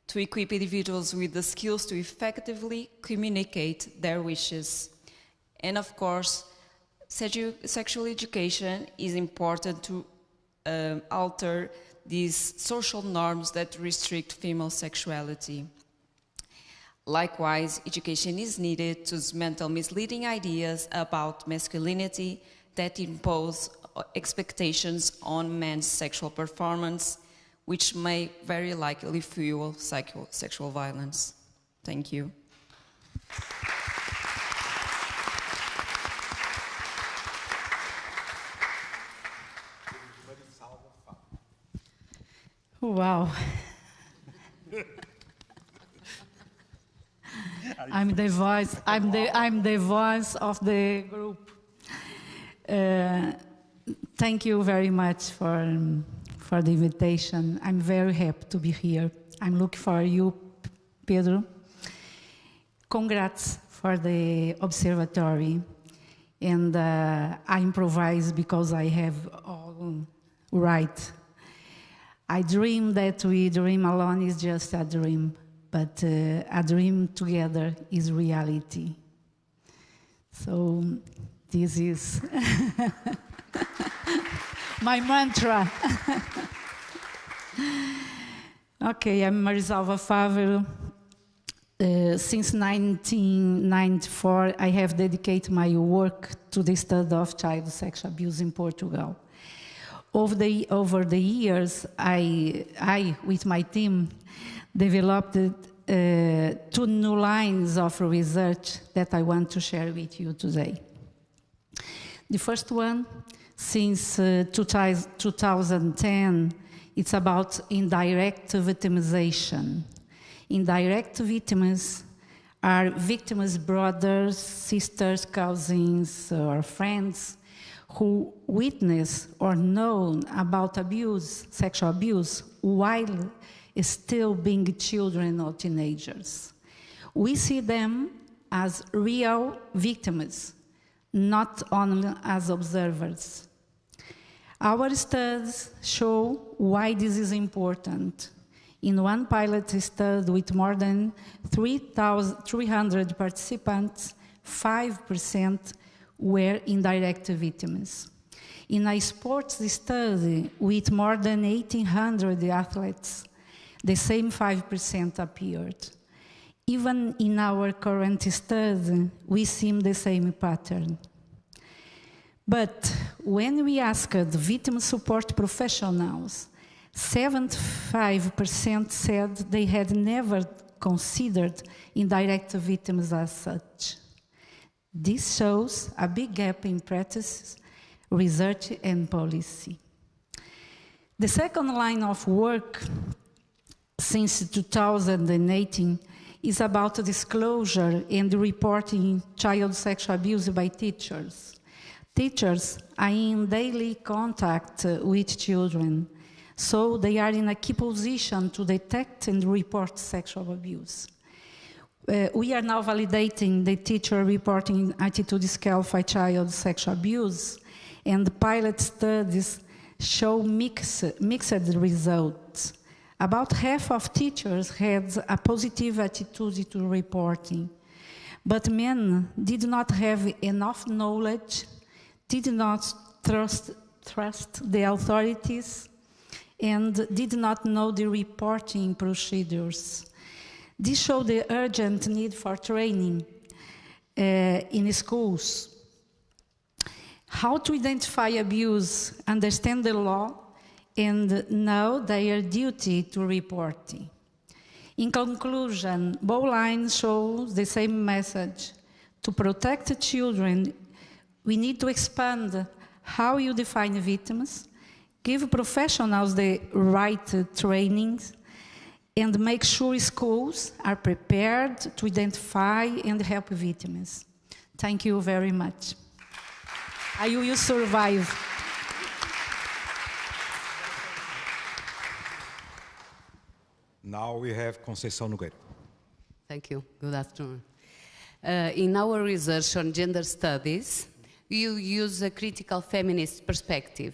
to equip individuals with the skills to effectively communicate their wishes. And of course, sexual education is important to alter these social norms that restrict female sexuality. Likewise, education is needed to dismantle misleading ideas about masculinity that impose expectations on men's sexual performance, which may very likely fuel sexual violence. Thank you. Wow. I'm the voice of the group. Thank you very much for the invitation. I'm very happy to be here. I'm looking for you, Pedro. Congrats for the observatory. And I improvise because I have all right. I dream that we dream alone is just a dream, but a dream together is reality. So this is my mantra. Okay, I'm Marisalva Fávero. Since 1994, I have dedicated my work to the study of child sexual abuse in Portugal. Over the years, I, with my team, developed 2 new lines of research that I want to share with you today. The first one, since 2010, it's about indirect victimization. Indirect victims are victims' brothers, sisters, cousins, or friends who witness or know about abuse, sexual abuse, while still being children or teenagers. We see them as real victims, not only as observers. Our studies show why this is important. In one pilot study with more than 300 participants, 5% were indirect victims. In a sports study with more than 1,800 athletes, the same 5% appeared. Even in our current study, we see the same pattern. But when we asked victim support professionals, 75% said they had never considered indirect victims as such. This shows a big gap in practice, research, and policy. The second line of work since 2018 is about disclosure and reporting child sexual abuse by teachers. Teachers are in daily contact with children, so they are in a key position to detect and report sexual abuse. We are now validating the teacher reporting attitude scale for child sexual abuse, and the pilot studies show mixed results. About half of teachers had a positive attitude to reporting, but men did not have enough knowledge, did not trust the authorities, and did not know the reporting procedures. This showed the urgent need for training in schools. How to identify abuse, understand the law, and know their duty to reporting. In conclusion, both lines show the same message. To protect children, we need to expand how you define victims, give professionals the right trainings, and make sure schools are prepared to identify and help victims. Thank you very much. I will survive. Now we have Conceição Nogueira. Thank you. Good afternoon. In our research on gender studies, we use a critical feminist perspective.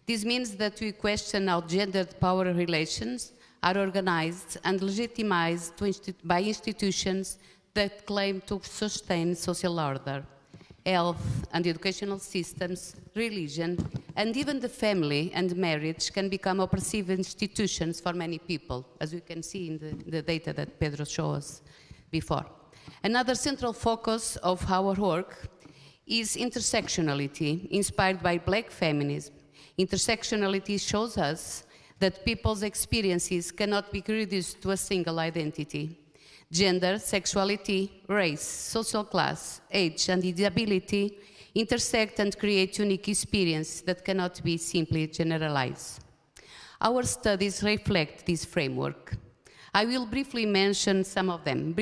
This means that we question how gendered power relations are organized and legitimized by institutions that claim to sustain social order. Health and educational systems, religion, and even the family and marriage can become oppressive institutions for many people, as we can see in the data that Pedro showed us before. Another central focus of our work is intersectionality, inspired by Black feminism. Intersectionality shows us that people's experiences cannot be reduced to a single identity. Gender, sexuality, race, social class, age, and disability intersect and create unique experiences that cannot be simply generalized. Our studies reflect this framework. I will briefly mention some of them,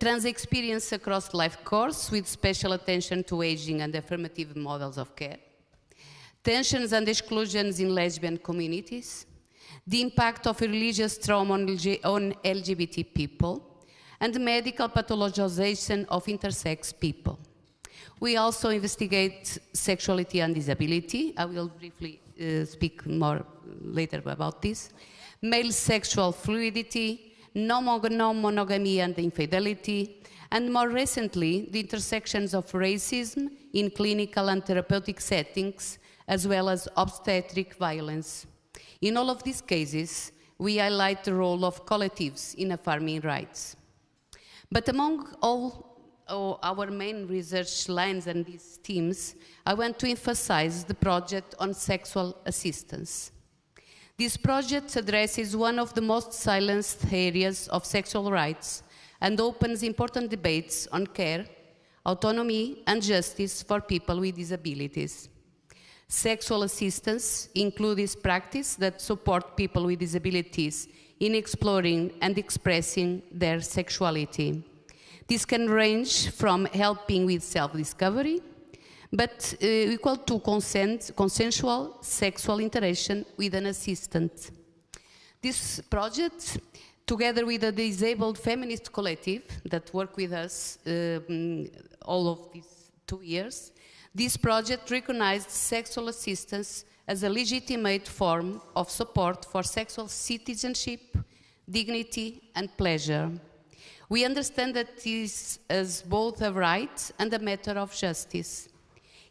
Trans experience across life course with special attention to aging and affirmative models of care. Tensions and exclusions in lesbian communities. The impact of religious trauma on LGBT people, and medical pathologization of intersex people. We also investigate sexuality and disability. I will briefly speak more later about this. Male sexual fluidity, non-monogamy and infidelity, and more recently, the intersections of racism in clinical and therapeutic settings, as well as obstetric violence. In all of these cases, we highlight the role of collectives in affirming rights. But among all our main research lines and these themes, I want to emphasize the project on sexual assistance. This project addresses one of the most silenced areas of sexual rights and opens important debates on care, autonomy, and justice for people with disabilities. Sexual assistance includes practice that support people with disabilities in exploring and expressing their sexuality. This can range from helping with self-discovery, but equal to consensual sexual interaction with an assistant. This project, together with a disabled feminist collective that work with us all of these 2 years, this project recognized sexual assistance as a legitimate form of support for sexual citizenship, dignity, and pleasure. We understand that this is both a right and a matter of justice.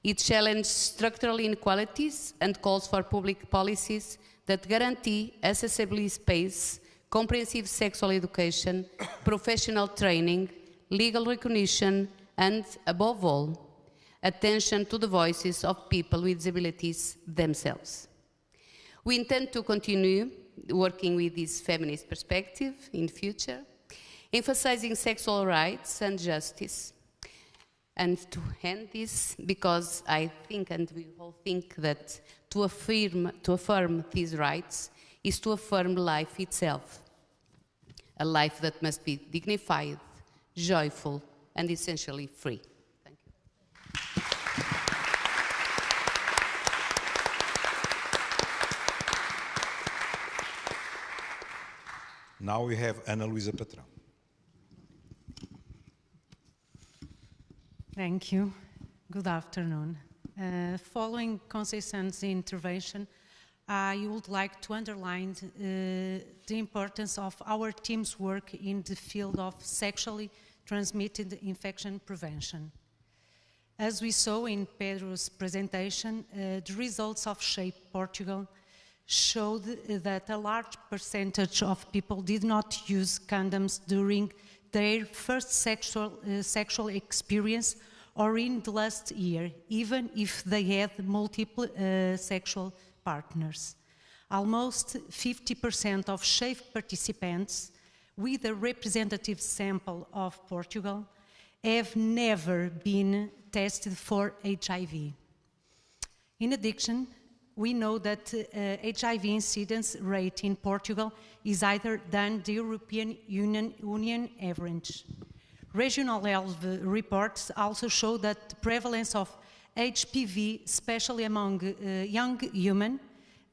It challenges structural inequalities and calls for public policies that guarantee accessible space, comprehensive sexual education, professional training, legal recognition, and, above all, attention to the voices of people with disabilities themselves. We intend to continue working with this feminist perspective in the future, emphasizing sexual rights and justice. And to end this, because I think, and we all think, that to affirm these rights is to affirm life itself, a life that must be dignified, joyful, and essentially free. Thank you. Now we have Ana Luísa Patrão. Thank you. Good afternoon. Following Conceição's intervention, I would like to underline the importance of our team's work in the field of sexually transmitted infection prevention. As we saw in Pedro's presentation, the results of SHAPE Portugal showed that a large percentage of people did not use condoms during their first sexual experience or in the last year, even if they had multiple sexual partners. Almost 50% of SHAPE participants, with a representative sample of Portugal, have never been tested for HIV. In addition, we know that HIV incidence rate in Portugal is higher than the European Union average. Regional health reports also show that the prevalence of HPV, especially among young women,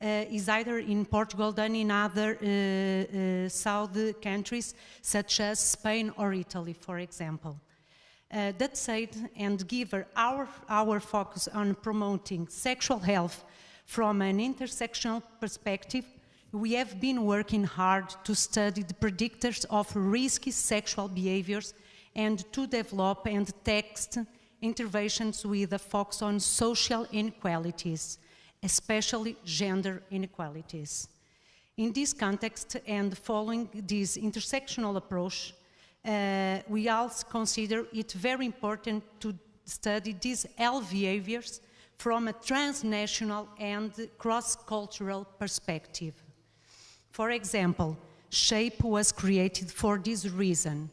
is higher in Portugal than in other South countries, such as Spain or Italy, for example. That said, and given our focus on promoting sexual health from an intersectional perspective, we have been working hard to study the predictors of risky sexual behaviors and to develop and text interventions with a focus on social inequalities, especially gender inequalities. In this context, and following this intersectional approach, we also consider it very important to study these health behaviors from a transnational and cross-cultural perspective. For example, SHAPE was created for this reason,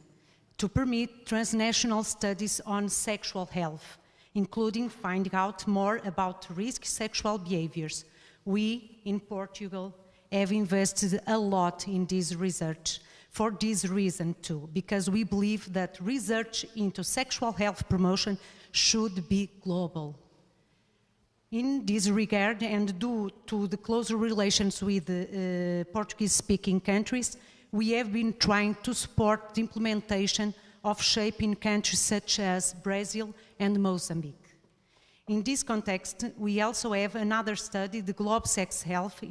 to permit transnational studies on sexual health, including finding out more about risky sexual behaviors. We, in Portugal, have invested a lot in this research for this reason too, because we believe that research into sexual health promotion should be global. In this regard, and due to the closer relations with Portuguese-speaking countries, we have been trying to support the implementation of SHAPE in countries such as Brazil and Mozambique. In this context, we also have another study, the Globe Sex Health,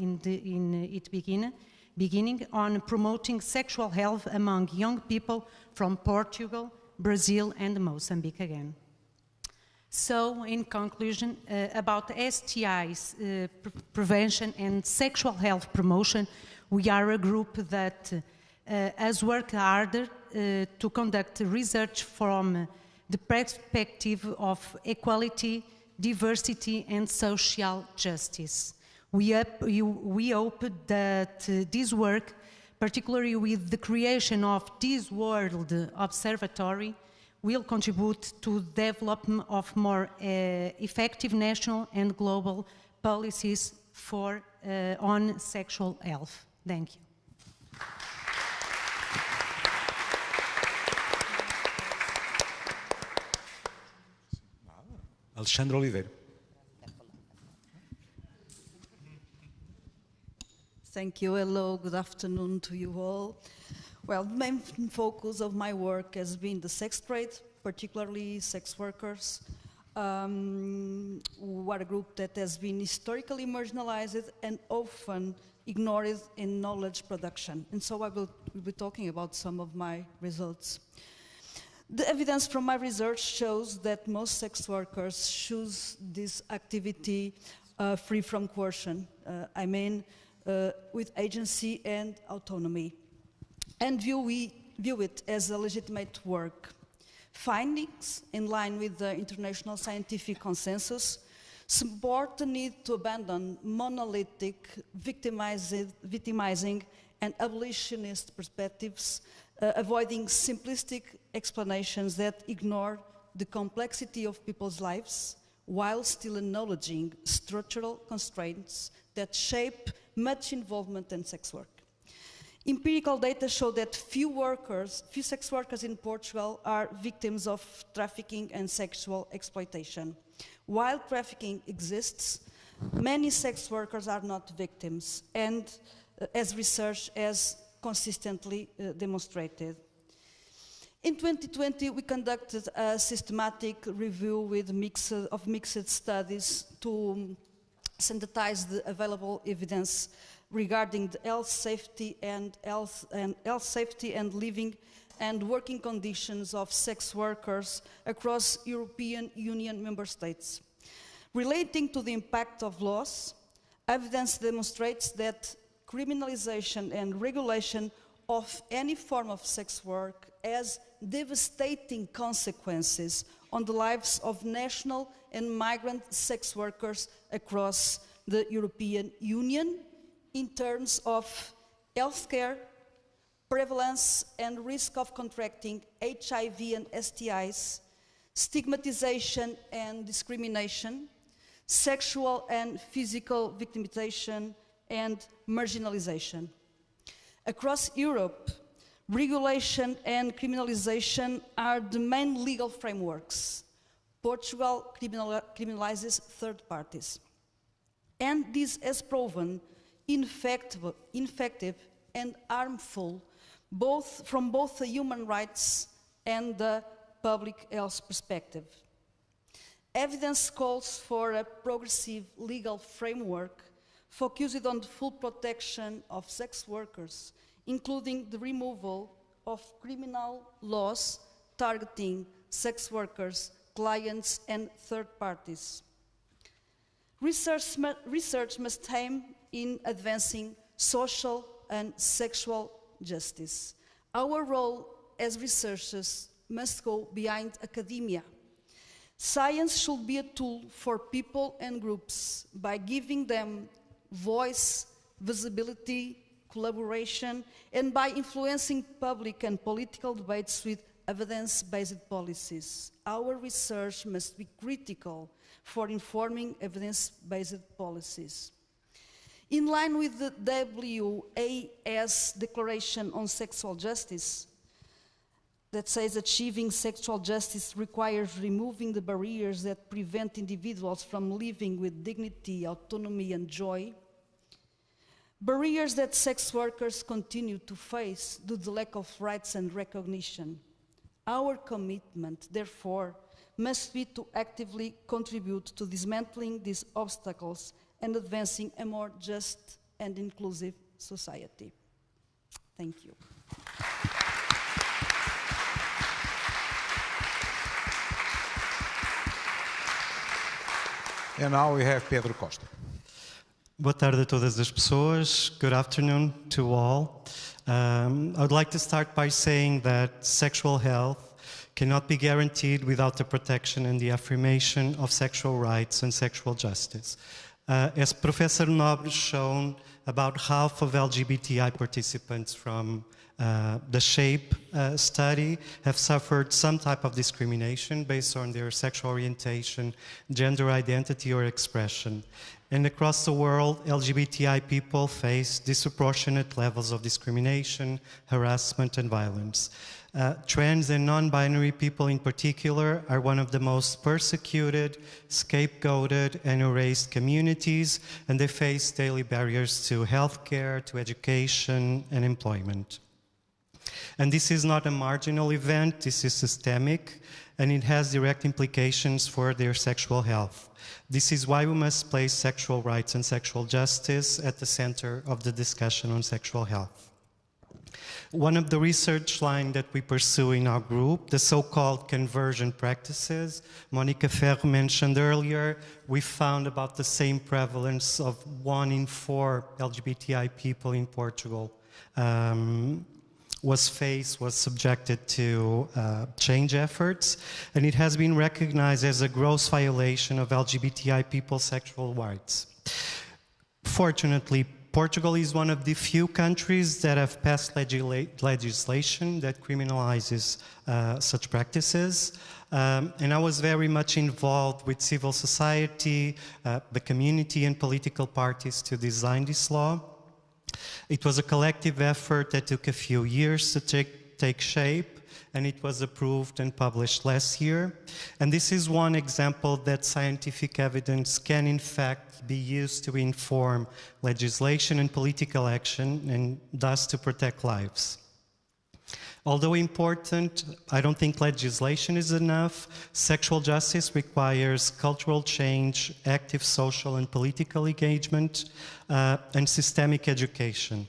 beginning on promoting sexual health among young people from Portugal, Brazil, and Mozambique again. So, in conclusion, about STIs prevention and sexual health promotion, we are a group that has worked harder to conduct research from the perspective of equality, diversity, and social justice. We hope that this work, particularly with the creation of this World Observatory, will contribute to the development of more effective national and global policies on sexual health. Thank you. Alexandre Oliveira. Thank you. Hello, good afternoon to you all. Well, the main focus of my work has been the sex trade, particularly sex workers, who are a group that has been historically marginalized and often ignored in knowledge production. And so I will be talking about some of my results. The evidence from my research shows that most sex workers choose this activity free from coercion. I mean, with agency and autonomy. and view it as a legitimate work. Findings, in line with the international scientific consensus, support the need to abandon monolithic, victimizing, and abolitionist perspectives, avoiding simplistic explanations that ignore the complexity of people's lives, while still acknowledging structural constraints that shape much involvement in sex work. Empirical data show that few sex workers in Portugal are victims of trafficking and sexual exploitation. While trafficking exists, many sex workers are not victims, and as research has consistently demonstrated. In 2020, we conducted a systematic review with mixed studies to synthesize the available evidence regarding the health safety and living and working conditions of sex workers across European Union member states. Relating to the impact of laws, evidence demonstrates that criminalization and regulation of any form of sex work has devastating consequences on the lives of national and migrant sex workers across the European Union in terms of healthcare, prevalence and risk of contracting HIV and STIs, stigmatization and discrimination, sexual and physical victimization, and marginalization. Across Europe, regulation and criminalization are the main legal frameworks. Portugal criminalizes third parties. And this has proven ineffective and harmful from both the human rights and the public health perspective. Evidence calls for a progressive legal framework focused on the full protection of sex workers, including the removal of criminal laws targeting sex workers, clients, and third parties. Research must aim in advancing social and sexual justice. Our role as researchers must go beyond academia. Science should be a tool for people and groups by giving them voice, visibility, collaboration, and by influencing public and political debates with evidence-based policies. Our research must be critical for informing evidence-based policies. In line with the WA's Declaration on Sexual Justice, that says achieving sexual justice requires removing the barriers that prevent individuals from living with dignity, autonomy, and joy. Barriers that sex workers continue to face due to the lack of rights and recognition. Our commitment, therefore, must be to actively contribute to dismantling these obstacles and advancing a more just and inclusive society. Thank you. And now we have Pedro Costa. Boa tarde a todas as pessoas. Good afternoon to all. I would like to start by saying that sexual health cannot be guaranteed without the protection and the affirmation of sexual rights and sexual justice. As Professor Nobre shown, about half of LGBTI participants from the SHAPE study have suffered some type of discrimination based on their sexual orientation, gender identity, or expression. And across the world, LGBTI people face disproportionate levels of discrimination, harassment, and violence. Trans and non-binary people in particular are one of the most persecuted, scapegoated, and erased communities, and they face daily barriers to healthcare, to education, and employment. And this is not a marginal event, this is systemic, and it has direct implications for their sexual health. This is why we must place sexual rights and sexual justice at the center of the discussion on sexual health. One of the research lines that we pursue in our group, the so-called conversion practices, Monica Ferro mentioned earlier, we found about the same prevalence of 1 in 4 LGBTI people in Portugal. was subjected to change efforts, and it has been recognized as a gross violation of LGBTI people's sexual rights. Fortunately, Portugal is one of the few countries that have passed legislation that criminalizes such practices. And I was very much involved with civil society, the community and political parties to design this law. It was a collective effort that took a few years to take shape, and it was approved and published last year. And this is one example that scientific evidence can in fact be used to inform legislation and political action, and thus to protect lives. Although important, I don't think legislation is enough. Sexual justice requires cultural change, active social and political engagement, and systemic education.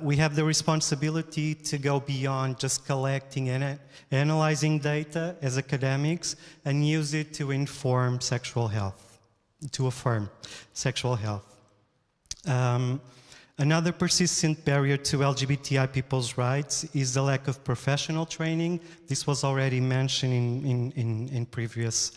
We have the responsibility to go beyond just collecting and analyzing data as academics and use it to inform sexual health, to affirm sexual health. Another persistent barrier to LGBTI people's rights is the lack of professional training. This was already mentioned in previous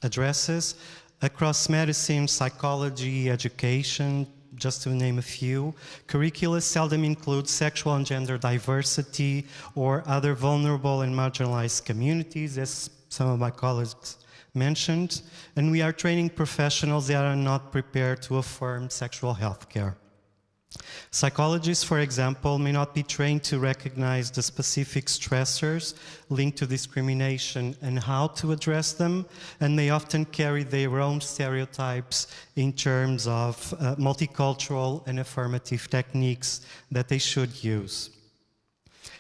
addresses. Across medicine, psychology, education, just to name a few, curricula seldom include sexual and gender diversity or other vulnerable and marginalized communities, as some of my colleagues mentioned, and we are training professionals that are not prepared to affirm sexual health care. Psychologists, for example, may not be trained to recognize the specific stressors linked to discrimination and how to address them, and may often carry their own stereotypes in terms of multicultural and affirmative techniques that they should use.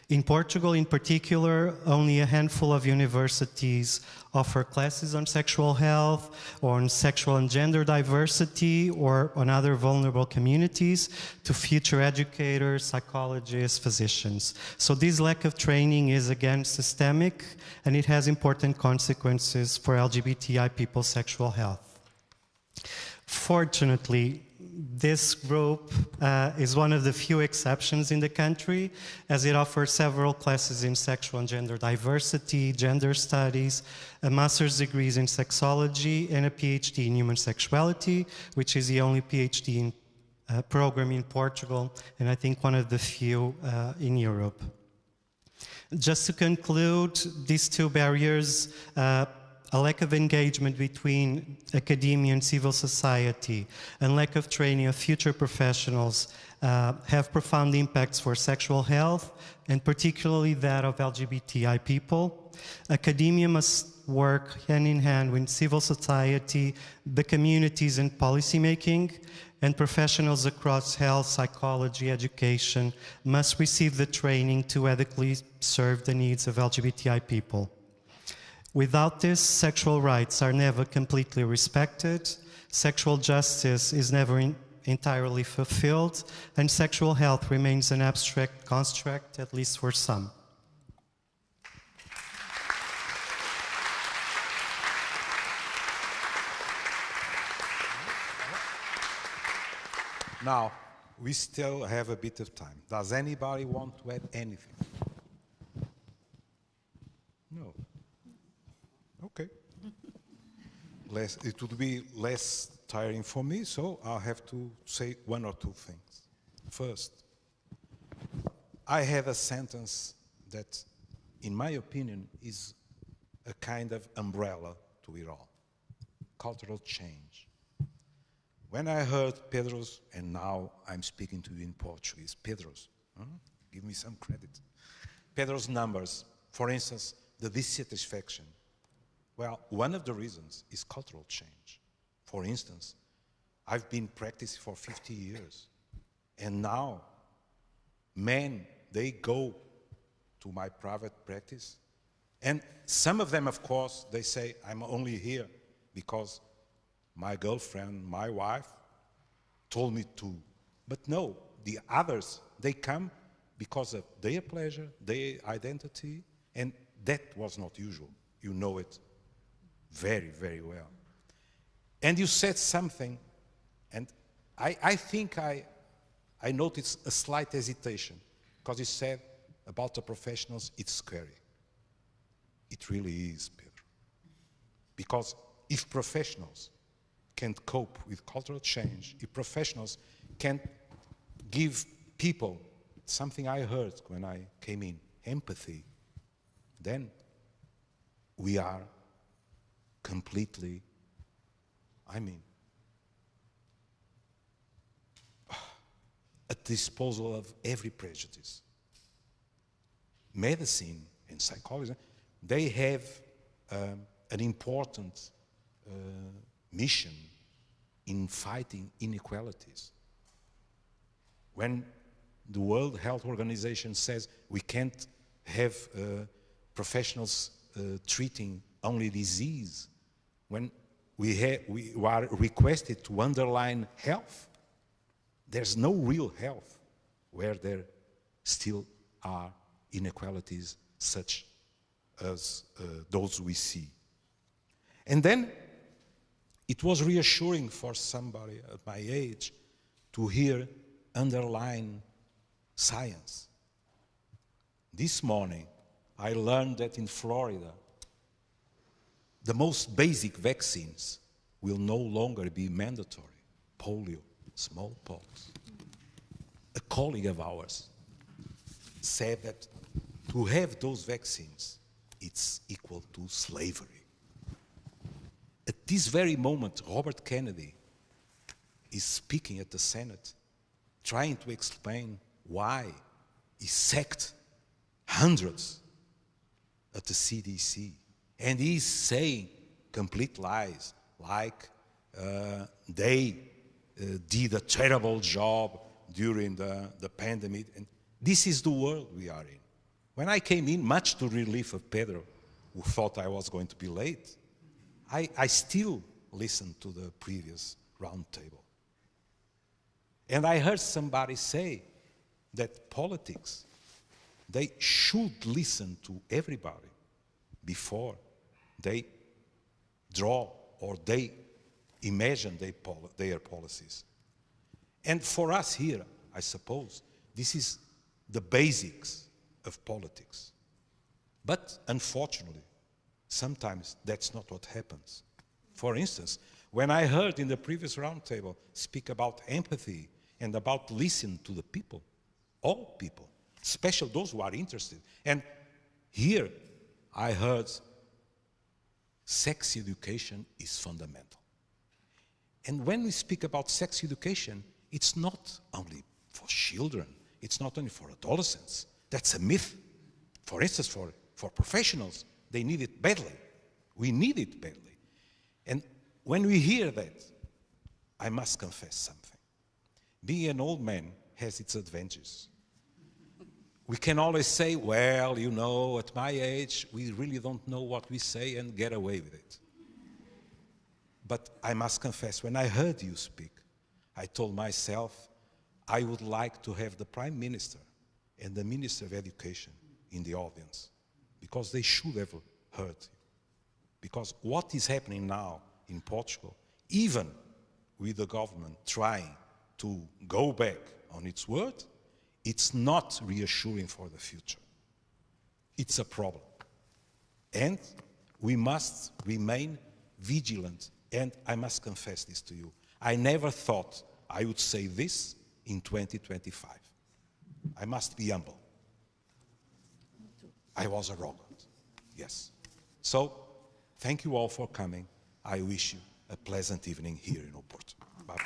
In Portugal, in particular, only a handful of universities offer classes on sexual health, or on sexual and gender diversity, or on other vulnerable communities to future educators, psychologists, physicians. So this lack of training is, again, systemic, and it has important consequences for LGBTI people's sexual health. Fortunately, this group is one of the few exceptions in the country, as it offers several classes in sexual and gender diversity, gender studies, a master's degree in sexology, and a PhD in human sexuality, which is the only PhD program in Portugal, and I think one of the few in Europe. Just to conclude, these two barriers, a lack of engagement between academia and civil society, and lack of training of future professionals have profound impacts for sexual health, and particularly that of LGBTI people. Academia must work hand in hand with civil society, the communities, and policymaking, and professionals across health, psychology, education must receive the training to adequately serve the needs of LGBTI people. Without this, sexual rights are never completely respected, sexual justice is never entirely fulfilled, and sexual health remains an abstract construct, at least for some. Now, we still have a bit of time. Does anybody want to add anything? No. Okay. It would be less tiring for me, so I'll have to say one or two things. First, I have a sentence that, in my opinion, is a kind of umbrella to it all. Cultural change. When I heard Pedro's, and now I'm speaking to you in Portuguese, Pedro's, give me some credit. Pedro's numbers, for instance, the dissatisfaction. Well, one of the reasons is cultural change. For instance, I've been practicing for 50 years, and now men, they go to my private practice, and some of them, of course, they say, I'm only here because my girlfriend, my wife, told me to. But no, the others, they come because of their pleasure, their identity, and that was not usual. You know it very, very well. And you said something, and I think I noticed a slight hesitation. Because you said about the professionals, it's scary. It really is, Pedro. Because if professionals can't cope with cultural change, if professionals can't give people something I heard when I came in, empathy, then we are completely, at the disposal of every prejudice. Medicine and psychology, they have an important mission in fighting inequalities. When the World Health Organization says we can't have professionals treating only disease, when we are requested to underline health, there's no real health where there still are inequalities such as those we see. And then it was reassuring for somebody at my age to hear underline science. This morning, I learned that in Florida, the most basic vaccines will no longer be mandatory. Polio, smallpox. A colleague of ours said that to have those vaccines, it's equal to slavery. At this very moment, Robert Kennedy is speaking at the Senate, trying to explain why he sacked hundreds at the CDC. And he's saying complete lies, like they did a terrible job during the pandemic. And this is the world we are in. When I came in, much to relief of Pedro, who thought I was going to be late, I still listened to the previous roundtable. And I heard somebody say that politics, they should listen to everybody before they draw or they imagine their policies. And for us here, I suppose, this is the basics of politics. But unfortunately, sometimes that's not what happens. For instance, when I heard in the previous roundtable speak about empathy and about listening to the people, all people, especially those who are interested. And here I heard sex education is fundamental. And when we speak about sex education, it's not only for children, it's not only for adolescents. That's a myth. For instance, for professionals, they need it badly. We need it badly. And when we hear that, I must confess something. Being an old man has its advantages. We can always say, well, you know, at my age, we really don't know what we say and get away with it. But I must confess, when I heard you speak, I told myself, I would like to have the Prime Minister and the Minister of Education in the audience, because they should have heard you. Because what is happening now in Portugal, even with the government trying to go back on its word, it's not reassuring for the future. It's a problem. And we must remain vigilant. And I must confess this to you. I never thought I would say this in 2025. I must be humble. I was arrogant, yes. So, thank you all for coming. I wish you a pleasant evening here in Porto. Bye.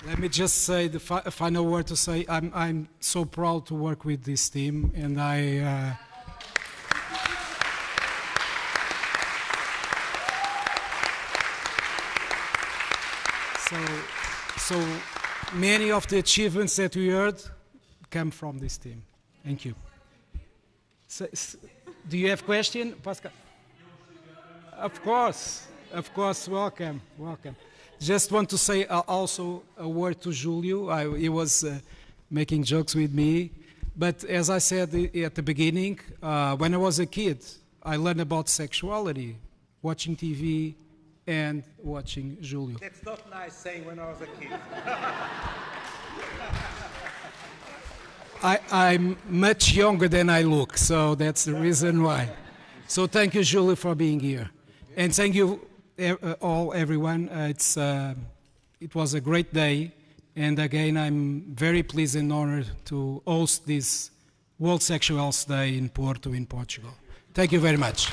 Let me just say the final word to say I'm so proud to work with this team, and so many of the achievements that we heard come from this team. Thank you. So, do you have a question, Pascal? Of course. Of course, welcome, welcome. Just want to say also a word to Julio. He was making jokes with me. But as I said at the beginning, when I was a kid, I learned about sexuality, watching TV and watching Julio. That's not nice saying when I was a kid. I'm much younger than I look, so that's the reason why. So thank you, Julio, for being here. And thank you all, everyone. It was a great day. And again, I'm very pleased and honored to host this World Sexual Health Day in Porto, in Portugal. Thank you very much.